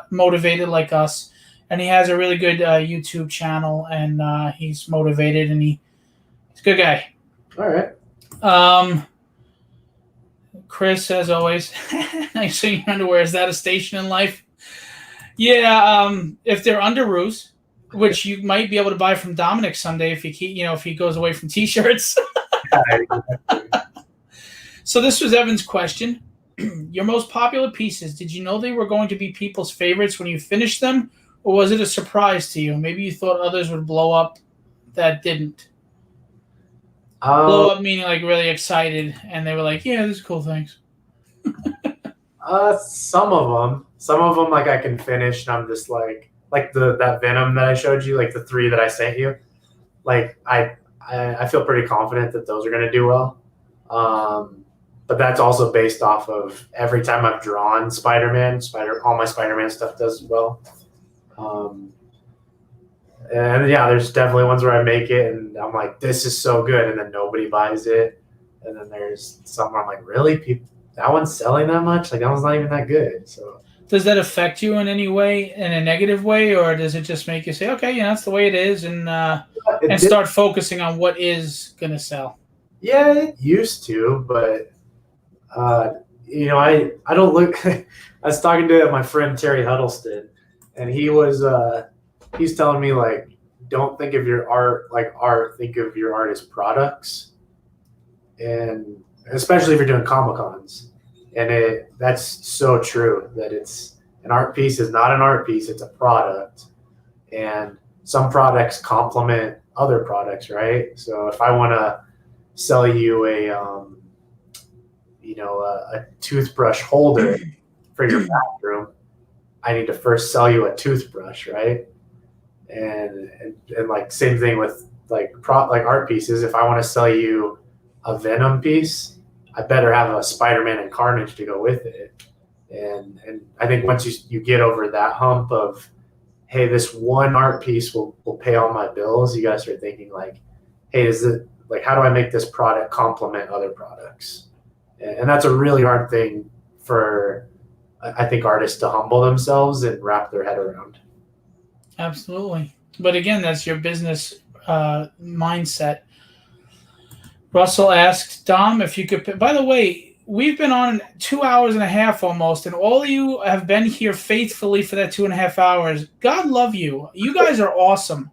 motivated like us, and he has a really good YouTube channel, and he's motivated, and he's a good guy.
All right.
Chris, as always, nice seeing your underwear. Is that a station in life? Yeah. If they're underoos, which you might be able to buy from Dominic someday if he goes away from t-shirts. So this was Evan's question. Your most popular pieces, did you know they were going to be people's favorites when you finished them, or was it a surprise to you? Maybe you thought others would blow up that didn't. Blow up meaning like really excited, and they were like, yeah, this is cool, thanks.
Some of them like I can finish, and I'm just like that Venom that I showed you, like the 3 that I sent you. Like I feel pretty confident that those are going to do well. But that's also based off of every time I've drawn Spider-Man, all my Spider-Man stuff does well. And yeah, there's definitely ones where I make it and I'm like, this is so good, and then nobody buys it. And then there's some where I'm like, really? That one's selling that much? Like that one's not even that good. So
Does that affect you in any way, in a negative way, or does it just make you say, okay, yeah, that's the way it is, and start focusing on what is going to sell?
Yeah, it used to, but I don't look. I was talking to my friend Terry Huddleston, and he's telling me like, don't think of your art like art. Think of your art as products, and especially if you're doing Comic Cons, and that's so true that it's an art piece is not an art piece; it's a product, and some products complement other products, right? So if I want to sell you a toothbrush holder for your bathroom, I need to first sell you a toothbrush, right? And like same thing with like art pieces. If I want to sell you a Venom piece, I better have a Spider-Man and Carnage to go with it. And I think once you get over that hump of, hey, this one art piece will pay all my bills, you guys start thinking like, hey, how do I make this product complement other products? And that's a really hard thing for, I think, artists to humble themselves and wrap their head around.
Absolutely. But again, that's your business mindset. Russell asks, Dom, if you could. By the way, we've been on 2 hours and a half almost, and all of you have been here faithfully for that 2.5 hours. God love you. You guys are awesome.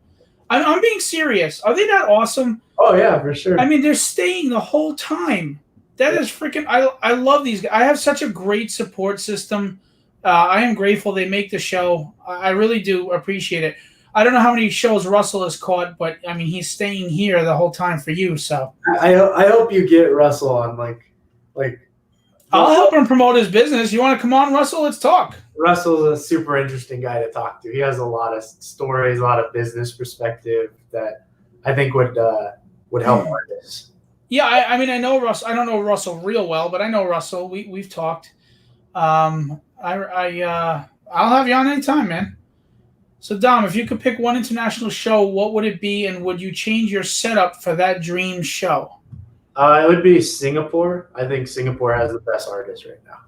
I'm being serious. Are they not awesome?
Oh, yeah, for sure.
I mean, they're staying the whole time. That is freaking. I love these guys. I have such a great support system. I am grateful they make the show. I really do appreciate it. I don't know how many shows Russell has caught, but I mean, he's staying here the whole time for you. So
I hope you get Russell on like.
I'll help him promote his business. You want to come on, Russell? Let's talk.
Russell's a super interesting guy to talk to. He has a lot of stories, a lot of business perspective that I think would help artists.
Yeah, I mean, I know Russell. I don't know Russell real well, but I know Russell. We've talked. I'll have you on anytime, man. So, Dom, if you could pick one international show, what would it be, and would you change your setup for that dream show?
It would be Singapore. I think Singapore has the best artists right now.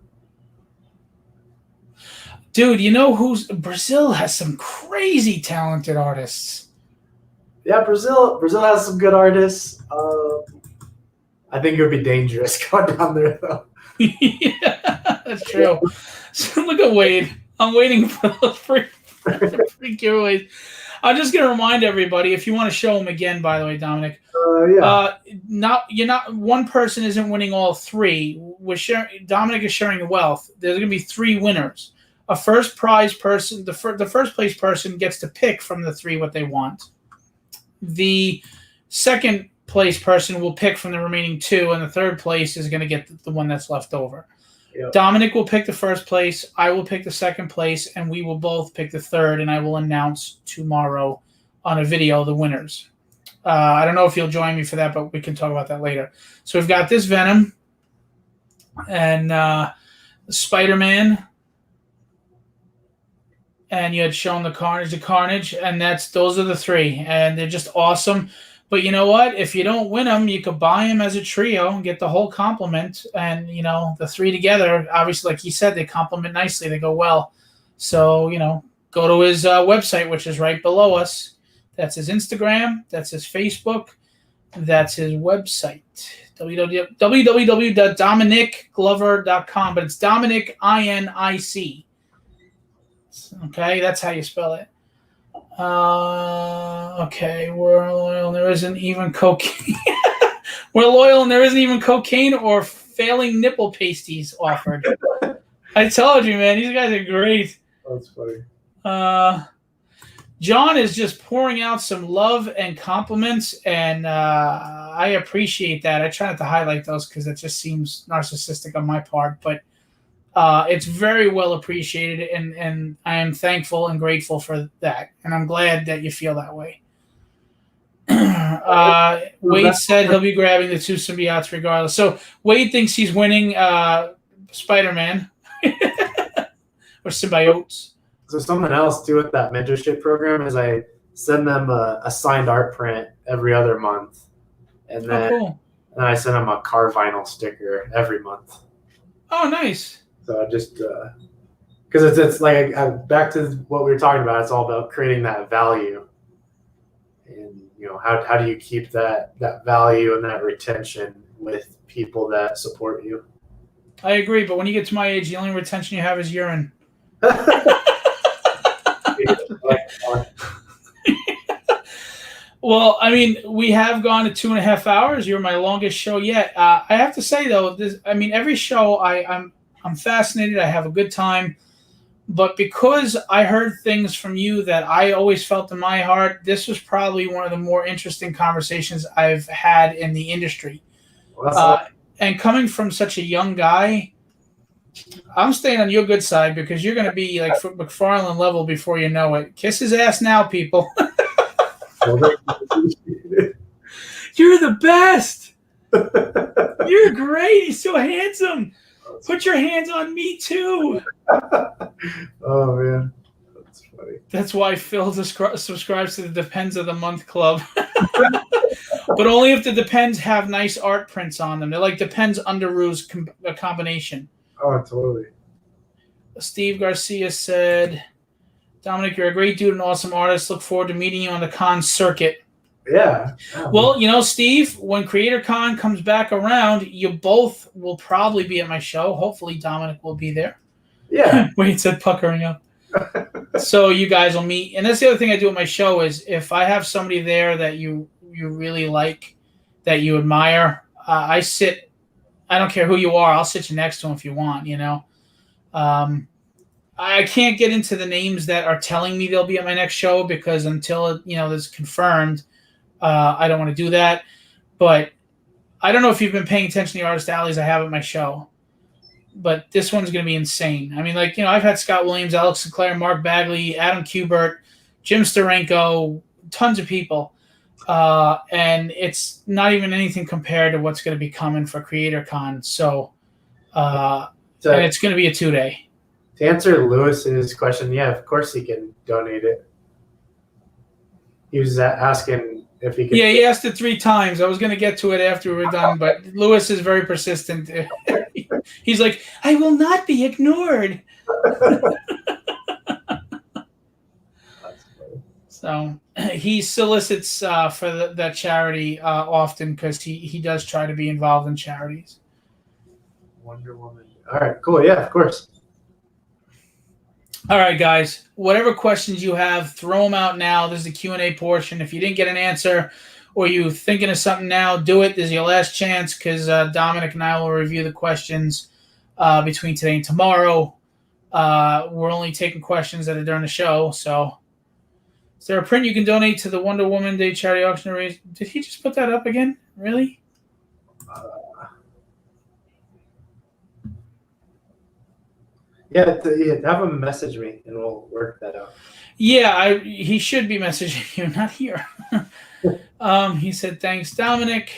Dude, you know Brazil has some crazy talented artists.
Yeah, Brazil has some good artists. I think it would be dangerous going down there, though.
Yeah, that's true. So look at Wade. I'm waiting for those free giveaways. I'm just going to remind everybody, if you want to show them again, by the way, Dominic. Not one person isn't winning all three. Dominic is sharing the wealth. There's going to be 3 winners. A first prize person, the first place person gets to pick from the 3 what they want. The second place person will pick from the remaining 2, and the third place is going to get the one that's left over. Yep. Dominic will pick the first place. I will pick the second place, and we will both pick the third, and I will announce tomorrow on a video the winners. I don't know if you'll join me for that, but we can talk about that later. So we've got this Venom and Spider-Man, and you had shown the Carnage, and those are the 3, and they're just awesome. But you know what? If you don't win them, you could buy them as a trio and get the whole complement. And, the 3 together, obviously, like he said, they complement nicely. They go well. So, go to his website, which is right below us. That's his Instagram. That's his Facebook. That's his website, www.dominicglover.com. But it's Dominic, INIC. Okay, that's how you spell it. Okay, we're loyal and there isn't even cocaine. We're loyal and there isn't even cocaine or failing nipple pasties offered. I told you, man, these guys are great.
That's funny.
John is just pouring out some love and compliments, and I appreciate that. I try not to highlight those because it just seems narcissistic on my part, but it's very well appreciated, and I am thankful and grateful for that, and I'm glad that you feel that way. Wade said he'll be grabbing the 2 symbiotes regardless. So Wade thinks he's winning Spider-Man or symbiotes.
So something else too with that mentorship program is I send them a signed art print every other month, and then and I send them a car vinyl sticker every month.
Oh, nice.
So just because it's like back to what we were talking about. It's all about creating that value, and how do you keep that value and that retention with people that support you?
I agree, but when you get to my age, the only retention you have is urine. Well, I mean, we have gone to 2.5 hours. You're my longest show yet. I have to say though, every show I'm fascinated. I have a good time, but because I heard things from you that I always felt in my heart, this was probably one of the more interesting conversations I've had in the industry. And coming from such a young guy, I'm staying on your good side because you're going to be like McFarlane level before you know it. Kiss his ass now, people. You're the best. You're great. He's so handsome. Put your hands on me too.
Oh man, that's funny.
That's why Phil subscribes to the Depends of the Month Club. But only if the Depends have nice art prints on them. They're like Depends Underoos a combination.
Oh, totally.
Steve Garcia said, Dominic, you're a great dude and awesome artist. Look forward to meeting you on the con circuit.
Yeah.
Well, Steve, when Creatorcon comes back around, you both will probably be at my show. Hopefully Dominic will be there.
Yeah.
Wade said puckering up. So you guys will meet. And that's the other thing I do at my show is if I have somebody there that you really like, that you admire, I don't care who you are, I'll sit you next to them if you want, I can't get into the names that are telling me they'll be at my next show because until it's confirmed, I don't want to do that. But I don't know if you've been paying attention to the artist alleys I have at my show, but this one's going to be insane. I mean, I've had Scott Williams, Alex Sinclair, Mark Bagley, Adam Kubert, Jim Steranko, tons of people. And it's not even anything compared to what's going to be coming for CreatorCon. So and it's going to be a 2-day.
To answer Lewis's question, yeah, of course he can donate it. He was asking if he could.
Yeah, he asked it 3 times. I was going to get to it after we were done, but Lewis is very persistent. He's like, I will not be ignored. So he solicits for that charity often because he does try to be involved in charities.
Wonder Woman. All right, cool. Yeah, of course.
All right, guys. Whatever questions you have, throw them out now. This is the Q&A portion. If you didn't get an answer or you're thinking of something now, do it. This is your last chance because Dominic and I will review the questions between today and tomorrow. We're only taking questions that are during the show. So is there a print you can donate to the Wonder Woman Day charity auction? Did he just put that up again? Really?
Yeah, have him message me and we'll work that out.
Yeah, he should be messaging you, not here. He said, thanks, Dominic.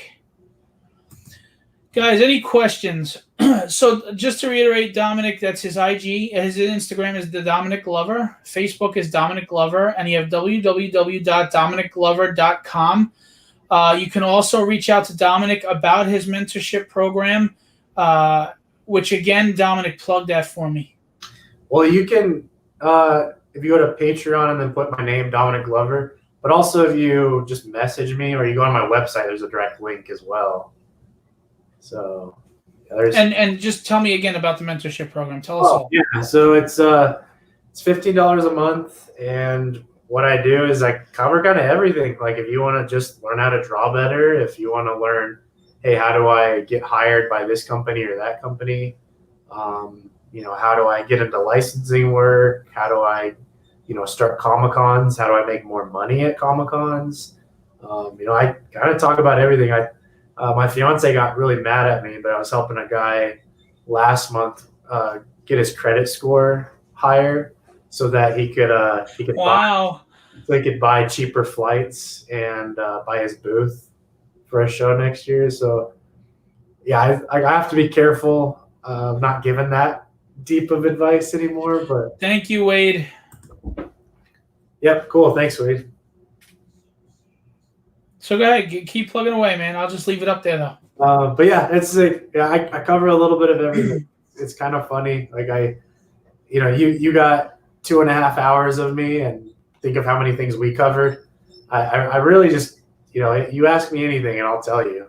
Guys, any questions? So just to reiterate, Dominic, that's his IG. His Instagram is the Dominic Glover. Facebook is Dominic Glover. And you have www.dominicglover.com. You can also reach out to Dominic about his mentorship program, which, again, Dominic, plug that for me.
Well, you can, if you go to Patreon and then put my name, Dominic Glover, but also if you just message me or you go on my website, there's a direct link as well. So, yeah,
and just tell me again about the mentorship program. Tell us all.
Yeah, so it's $15 a month, and what I do is I cover kind of everything. Like if you want to just learn how to draw better, if you want to learn, hey, how do I get hired by this company or that company? How do I get into licensing work? How do I, start Comic-Cons? How do I make more money at Comic-Cons? I kind of talk about everything. My fiance got really mad at me, but I was helping a guy last month get his credit score higher so that he could buy cheaper flights and buy his booth for a show next year. So yeah, I have to be careful of not giving that deep of advice anymore. But
thank you, Wade.
Yep, cool. Thanks, Wade.
So go ahead, keep plugging away, man. I'll just leave it up there though.
But yeah, it's I cover a little bit of everything. It's kind of funny. Like you got 2.5 hours of me, and think of how many things we covered. I really just, you ask me anything and I'll tell you.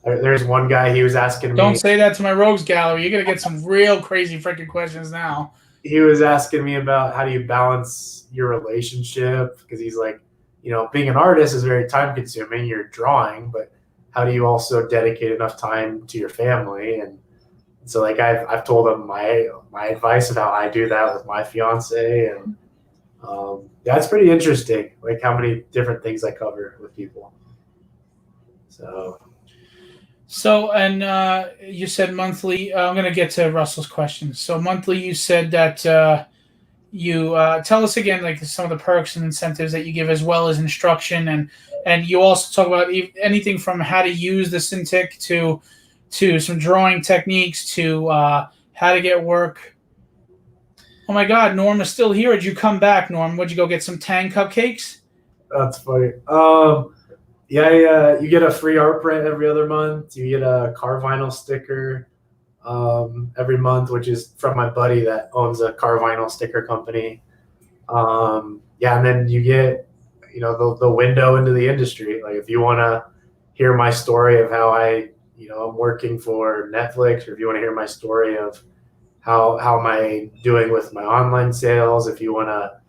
There's one guy, he was asking me.
Don't say that to my rogues gallery. You're going to get some real crazy freaking questions now.
He was asking me about how do you balance your relationship, because he's like, being an artist is very time consuming. You're drawing, but how do you also dedicate enough time to your family? And so like I've told him my advice of how I do that with my fiance, and yeah, it's pretty interesting, like how many different things I cover with people.
So, and you said monthly. I'm going to get to Russell's questions. So monthly, you said that you tell us again, like some of the perks and incentives that you give, as well as instruction, and you also talk about anything from how to use the Cintiq to some drawing techniques to how to get work. Oh my God, Norm is still here. Did you come back, Norm? Would you go get some Tang cupcakes?
That's funny. Yeah, you get a free art print every other month. You get a car vinyl sticker every month, which is from my buddy that owns a car vinyl sticker company. Yeah, and then you get, the window into the industry. Like if you want to hear my story of how I'm working for Netflix, or if you want to hear my story of how am I doing with my online sales, if you want to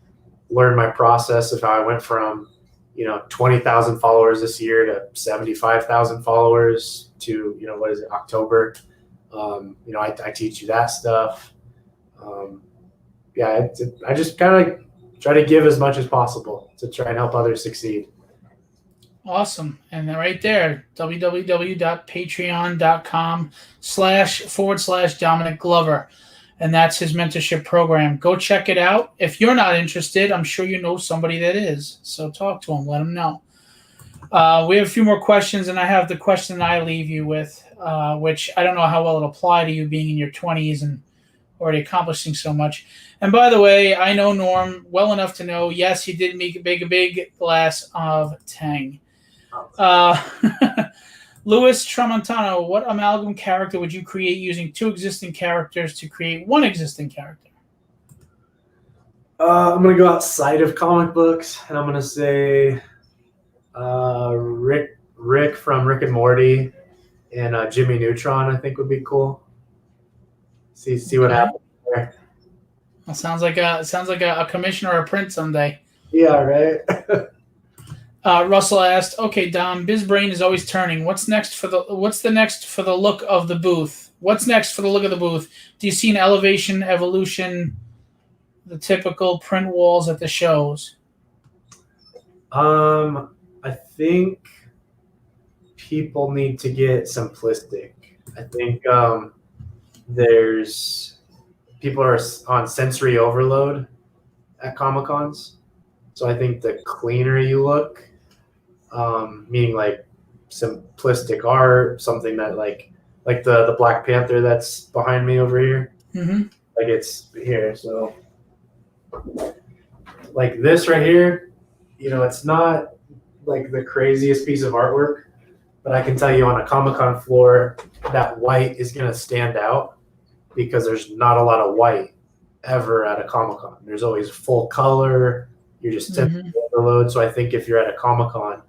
learn my process of how I went from 20,000 followers this year to 75,000 followers to, what is it, October? I teach you that stuff. Yeah, I just kind of try to give as much as possible to try and help others succeed.
Awesome. And then right there, www.patreon.com//Dominic Glover. And that's his mentorship program. Go check it out. If you're not interested, I'm sure you know somebody that is. So talk to him. Let him know. We have a few more questions, and I have the question I leave you with, which I don't know how well it'll apply to you being in your 20s and already accomplishing so much. And by the way, I know Norm well enough to know, yes, he did make a big glass of Tang. Louis Tramontano, what amalgam character would you create using 2 existing characters to create 1 existing character?
I'm going to go outside of comic books, and I'm going to say Rick from Rick and Morty and Jimmy Neutron, I think would be cool. See what happens there.
Well, sounds like a commission or a print someday.
Yeah, right.
Russell asked, "Okay, Dom, BizBrain is always turning. What's the next for the look of the booth? What's next for the look of the booth? Do you see an elevation, evolution, the typical print walls at the shows?"
I think people need to get simplistic. I think people are on sensory overload at Comic-Cons. So I think the cleaner you look, meaning like simplistic art, something that like the Black Panther that's behind me over here.
Mm-hmm.
Like it's here. So like this right here, it's not like the craziest piece of artwork, but I can tell you on a Comic-Con floor, that white is going to stand out because there's not a lot of white ever at a Comic-Con. There's always full color. You're just overload. So I think if you're at a Comic-Con,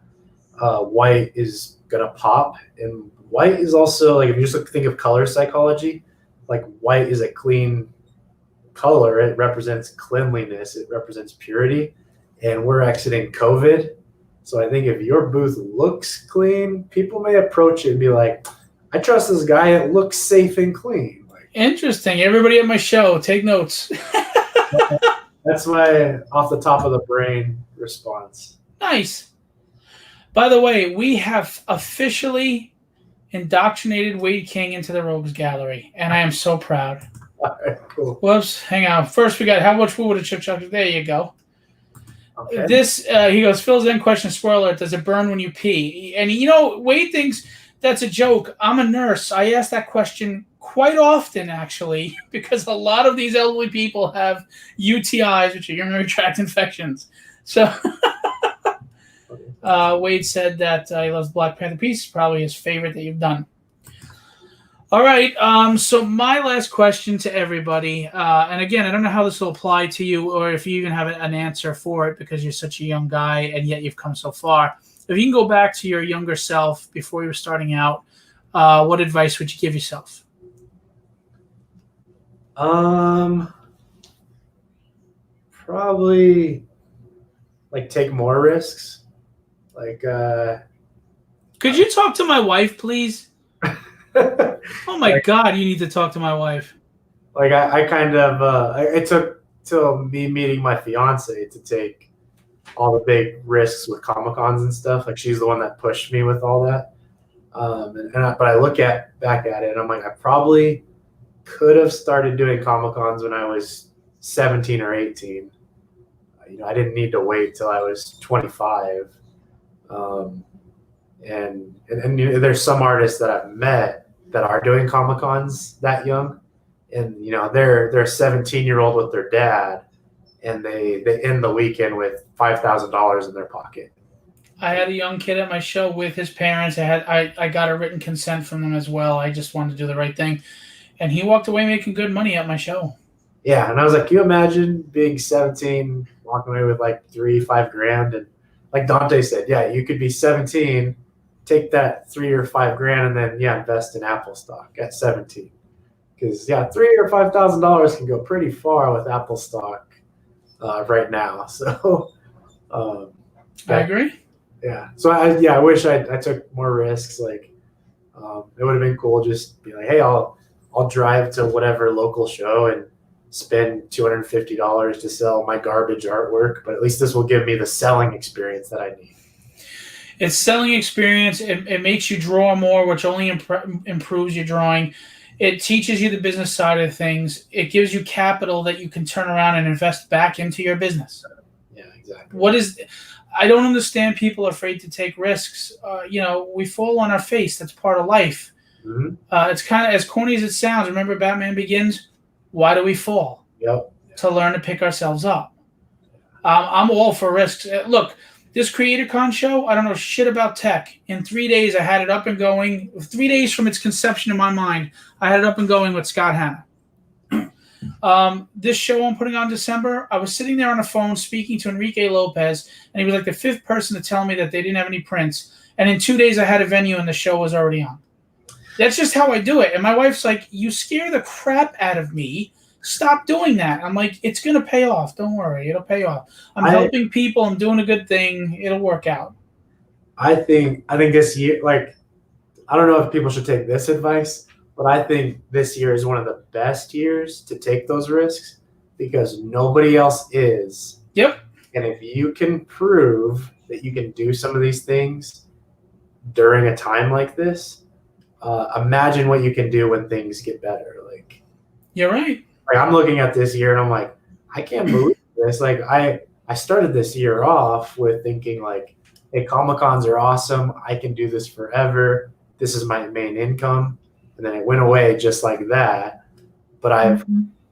white is gonna pop, and white is also like, if you just think of color psychology, like white is a clean color. It represents cleanliness. It represents purity, and we're exiting COVID. So I think if your booth looks clean, people may approach it and be like, "I trust this guy. It looks safe and clean." Like,
interesting. Everybody at my show, take notes.
That's my off the top of the brain response.
Nice. By the way, we have officially indoctrinated Wade King into the Rogues Gallery, and I am so proud.
All right, cool.
Whoops, hang on. First, we got how much food would a chip chocolate? There you go.
Okay.
This, he goes, Phil's end question, spoiler alert, does it burn when you pee? And, Wade thinks that's a joke. I'm a nurse. I ask that question quite often, actually, because a lot of these elderly people have UTIs, which are urinary tract infections. So Wade said that he loves Black Panther piece, probably his favorite that you've done. All right. So my last question to everybody, and again, I don't know how this will apply to you, or if you even have an answer for it, because you're such a young guy and yet you've come so far. If you can go back to your younger self before you were starting out, what advice would you give yourself?
Probably like take more risks. Like,
Could you talk to my wife, please? Oh my God, you need to talk to my wife.
like I kind of it took till me meeting my fiance to take all the big risks with Comic Cons and stuff. Like she's the one that pushed me with all that. But I look back at it and I'm like, I probably could have started doing Comic Cons when I was 17 or 18. I didn't need to wait till I was 25. And there's some artists that I've met that are doing Comic Cons that young, and they're 17-year-old with their dad, and they end the weekend with $5,000 in their pocket.
I had a young kid at my show with his parents. I got a written consent from them as well. I just wanted to do the right thing, and he walked away making good money at my show.
Yeah, and I was like, can you imagine being 17, walking away with like $3-5 grand, and like Dante said, yeah, you could be 17, take that $3 or $5 grand, and then invest in Apple stock at 17, because $3,000 or $5,000 can go pretty far with Apple stock right now. So
I agree.
Yeah. So I wish I took more risks. Like it would have been cool just be like, hey, I'll drive to whatever local show and spend $250 to sell my garbage artwork, but at least this will give me the selling experience that I need.
It's selling experience. It makes you draw more, which only improves your drawing. It teaches you the business side of things. It gives you capital that you can turn around and invest back into your business.
Yeah, exactly.
I don't understand people afraid to take risks. We fall on our face. That's part of life.
Mm-hmm.
It's kind of as corny as it sounds. Remember Batman Begins? Why do we fall?
Yep.
To learn to pick ourselves up. I'm all for risks. Look, this Creatorcon show, I don't know shit about tech. In 3 days, I had it up and going. 3 days from its conception in my mind, I had it up and going with Scott Hanna. This show I'm putting on December, I was sitting there on a phone speaking to Enrique Lopez, and he was like the 5th person to tell me that they didn't have any prints. And in 2 days, I had a venue, and the show was already on. That's just how I do it. And my wife's like, you scare the crap out of me. Stop doing that. I'm like, it's going to pay off. Don't worry. It'll pay off. I'm helping people. I'm doing a good thing. It'll work out.
I think this year, like, I don't know if people should take this advice, but I think this year is one of the best years to take those risks because nobody else is.
Yep.
And if you can prove that you can do some of these things during a time like this, imagine what you can do when things get better. Like,
you're right.
Like I'm looking at this year and I'm like, I can't believe this. Like I started this year off with thinking like, hey, Comic Cons are awesome. I can do this forever. This is my main income. And then it went away just like that. But I've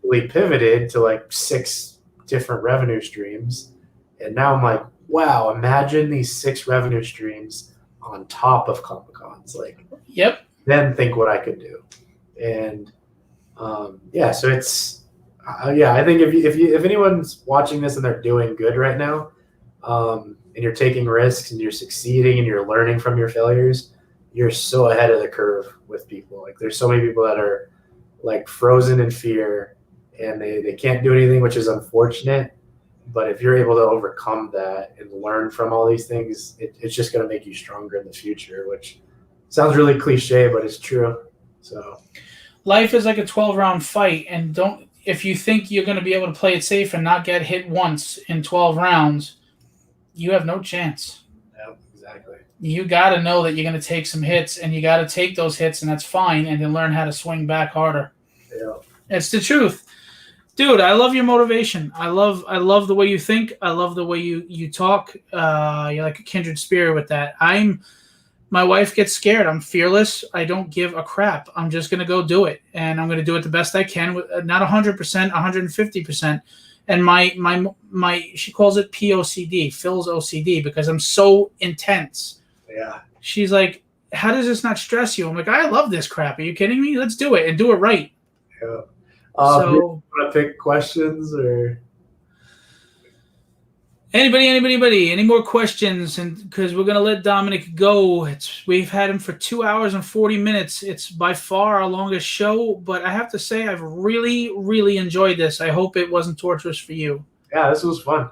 really pivoted to like 6 different revenue streams. And now I'm like, wow, imagine these 6 revenue streams on top of Comic Cons. Like,
yep.
Then think what I could do. And so it's I think if anyone's watching this and they're doing good right now, and you're taking risks and you're succeeding and you're learning from your failures, you're so ahead of the curve with people. Like there's so many people that are like frozen in fear and they can't do anything, which is unfortunate. But if you're able to overcome that and learn from all these things, it's just going to make you stronger in the future, which sounds really cliche, but it's true. So
life is like a 12-round fight, and if you think you're going to be able to play it safe and not get hit once in 12 rounds, you have no chance.
Yeah, exactly.
You got to know that you're going to take some hits, and you got to take those hits, and that's fine, and then learn how to swing back harder.
Yeah.
It's the truth. Dude, I love your motivation. I love the way you think. I love the way you talk. You're like a kindred spirit with that. My wife gets scared. I'm fearless. I don't give a crap. I'm just going to go do it. And I'm going to do it the best I can with not 100%, 150%. And my she calls it POCD, Phil's OCD, because I'm so intense.
Yeah.
She's like, how does this not stress you? I'm like, I love this crap. Are you kidding me? Let's do it and do it right.
Yeah.
So,
you want to pick questions or?
Any more questions? And because we're gonna let Dominic go, we've had him for 2 hours and 40 minutes. It's by far our longest show, but I have to say I've really, really enjoyed this. I hope it wasn't torturous for you.
Yeah, this was fun.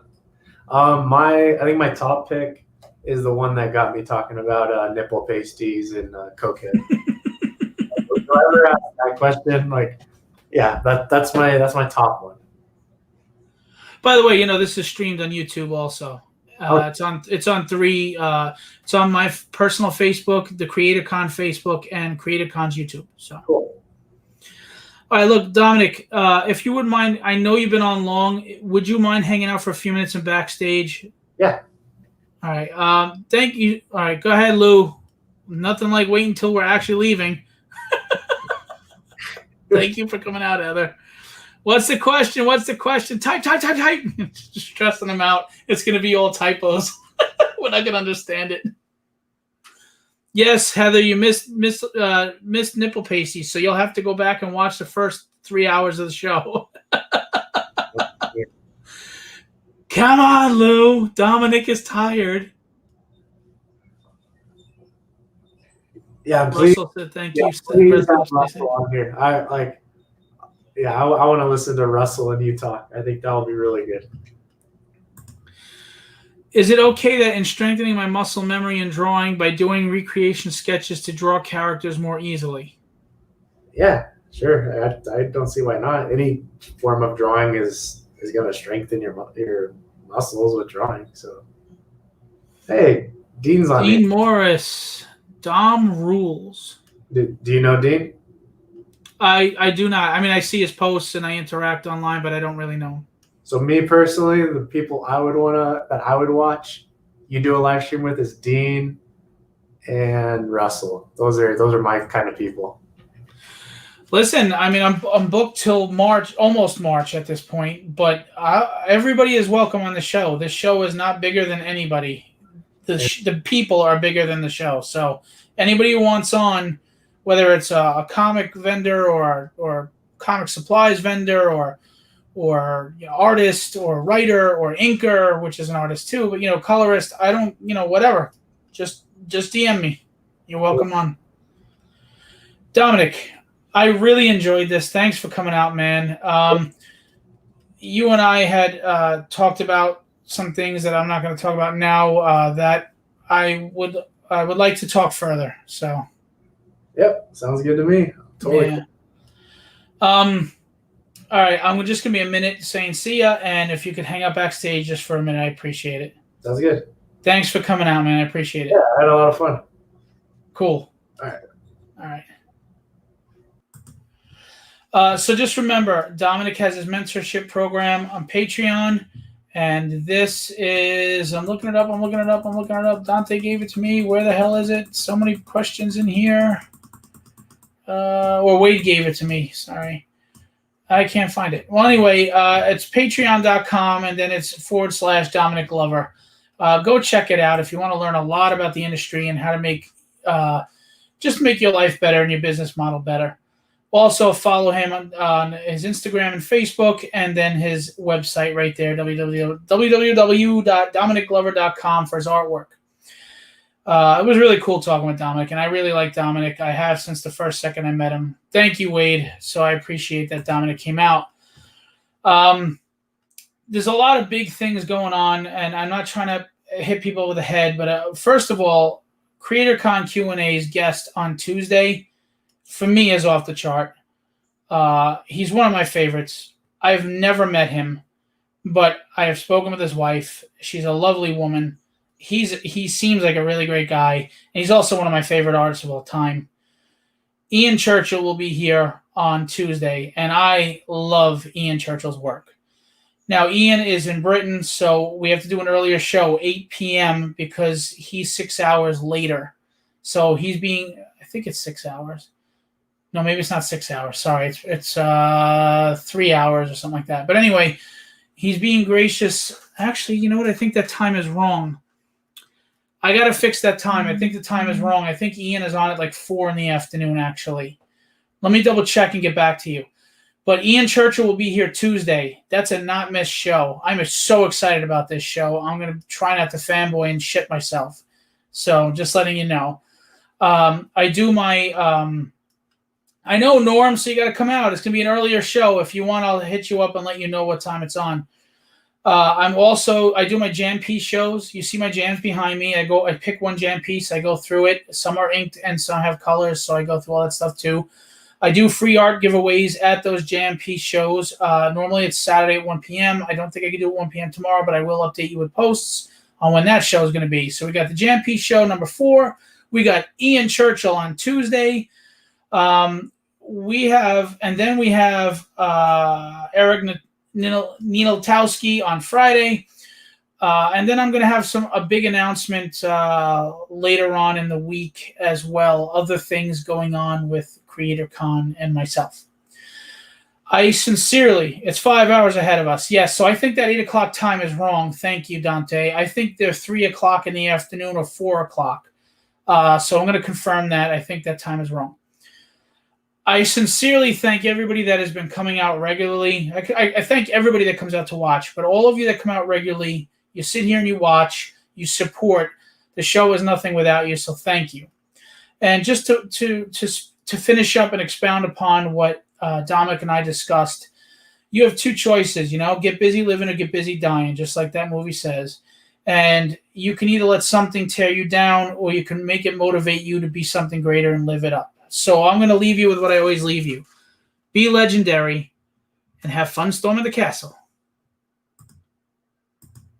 I think my top pick is the one that got me talking about nipple pasties and cokehead. Whoever asked that question, that's my top one.
By the way, this is streamed on YouTube also. It's on three. It's on my personal Facebook, the Creatorcon Facebook, and Creatorcon's YouTube. So
cool.
All right, look, Dominic, if you wouldn't mind, I know you've been on long. Would you mind hanging out for a few minutes in backstage?
Yeah.
All right. Thank you. All right, go ahead, Lou. Nothing like waiting until we're actually leaving. Thank you for coming out, Heather. What's the question? Type. Just stressing them out. It's going to be all typos. We're not going to understand it. Yes, Heather, you missed nipple pasties, so you'll have to go back and watch the first 3 hours of the show. Come on, Lou. Dominic is tired.
Yeah, please.
Russell said thank you.
Please have Russell on here. I want to listen to Russell and you talk. I think that will be really good.
Is it okay that in strengthening my muscle memory and drawing by doing recreation sketches to draw characters more easily?
Yeah, sure. I don't see why not. Any form of drawing is going to strengthen your muscles with drawing. So, hey, Dean's on.
Dean Morris, Dom rules.
Do you know Dean?
I do not. I mean, I see his posts and I interact online, but I don't really know him. So
me personally, the people I would watch, you do a live stream with is Dean and Russell. Those are my kind of people.
Listen, I mean, I'm booked till March, almost March at this point, but everybody is welcome on the show. This show is not bigger than anybody. The people are bigger than the show. So anybody who wants on, whether it's a comic vendor or comic supplies vendor or artist or writer or inker, which is an artist too, but colorist, I don't, whatever. Just DM me. You're welcome on. Dominic, I really enjoyed this. Thanks for coming out, man. You and I had talked about some things that I'm not going to talk about now that I would like to talk further. So.
Yep, sounds good to me. Totally.
Yeah. All right, I'm just going to be a minute saying see ya, and if you could hang out backstage just for a minute, I appreciate it.
Sounds good.
Thanks for coming out, man. I appreciate it.
Yeah, I had a lot of fun.
Cool.
All
right. So just remember, Dominic has his mentorship program on Patreon, and this is, I'm looking it up. Dante gave it to me. Where the hell is it? So many questions in here. Or Wade gave it to me. Sorry. I can't find it. Well, anyway, it's patreon.com, and then it's / Dominic Glover. Go check it out if you want to learn a lot about the industry and how to make your life better and your business model better. Also, follow him on his Instagram and Facebook, and then his website right there, www.dominicglover.com for his artwork. It was really cool talking with Dominic, and I really like Dominic. I have since the first second I met him. Thank you, Wade. So I appreciate that Dominic came out. There's a lot of big things going on, and I'm not trying to hit people over the head, but first of all, Creatorcon Q&A's guest on Tuesday, for me, is off the chart. He's one of my favorites. I've never met him, but I have spoken with his wife. She's a lovely woman. He seems like a really great guy, and he's also one of my favorite artists of all time. Ian Churchill will be here on Tuesday, and I love Ian Churchill's work. Now, Ian is in Britain, so we have to do an earlier show, 8 p.m., because he's 6 hours later. So I think it's 6 hours. No, maybe it's not 6 hours. Sorry, it's 3 hours or something like that. But anyway, he's being gracious. Actually, you know what? I think that time is wrong. I got to fix that time. I think the time is wrong. I think Ian is on at like 4 in the afternoon, actually. Let me double check and get back to you. But Ian Churchill will be here Tuesday. That's a not miss show. I'm so excited about this show. I'm going to try not to fanboy and shit myself. So just letting you know. I do my I know, Norm, so you got to come out. It's going to be an earlier show. If you want, I'll hit you up and let you know what time it's on. I do my jam piece shows. You see my jams behind me. I pick one jam piece. I go through it. Some are inked and some have colors, so I go through all that stuff too. I do free art giveaways at those jam piece shows. Normally it's Saturday at 1 p.m. I don't think I can do it 1 p.m. tomorrow, but I will update you with posts on when that show is going to be. So we got the jam piece show number 4. We got Ian Churchill on Tuesday. We have Eric Nieltowski on Friday. And then I'm going to have a big announcement later on in the week as well. Other things going on with Creatorcon and myself. It's 5 hours ahead of us. Yes, so I think that 8 o'clock time is wrong. Thank you, Dante. I think they're 3 o'clock in the afternoon or 4 o'clock. So I'm going to confirm that. I think that time is wrong. I sincerely thank everybody that has been coming out regularly. I thank everybody that comes out to watch, but all of you that come out regularly, you sit here and you watch, you support. The show is nothing without you, so thank you. And just to finish up and expound upon what Dominic and I discussed, you have 2 choices, get busy living or get busy dying, just like that movie says. And you can either let something tear you down or you can make it motivate you to be something greater and live it up. So I'm going to leave you with what I always leave you. Be legendary and have fun storming the castle.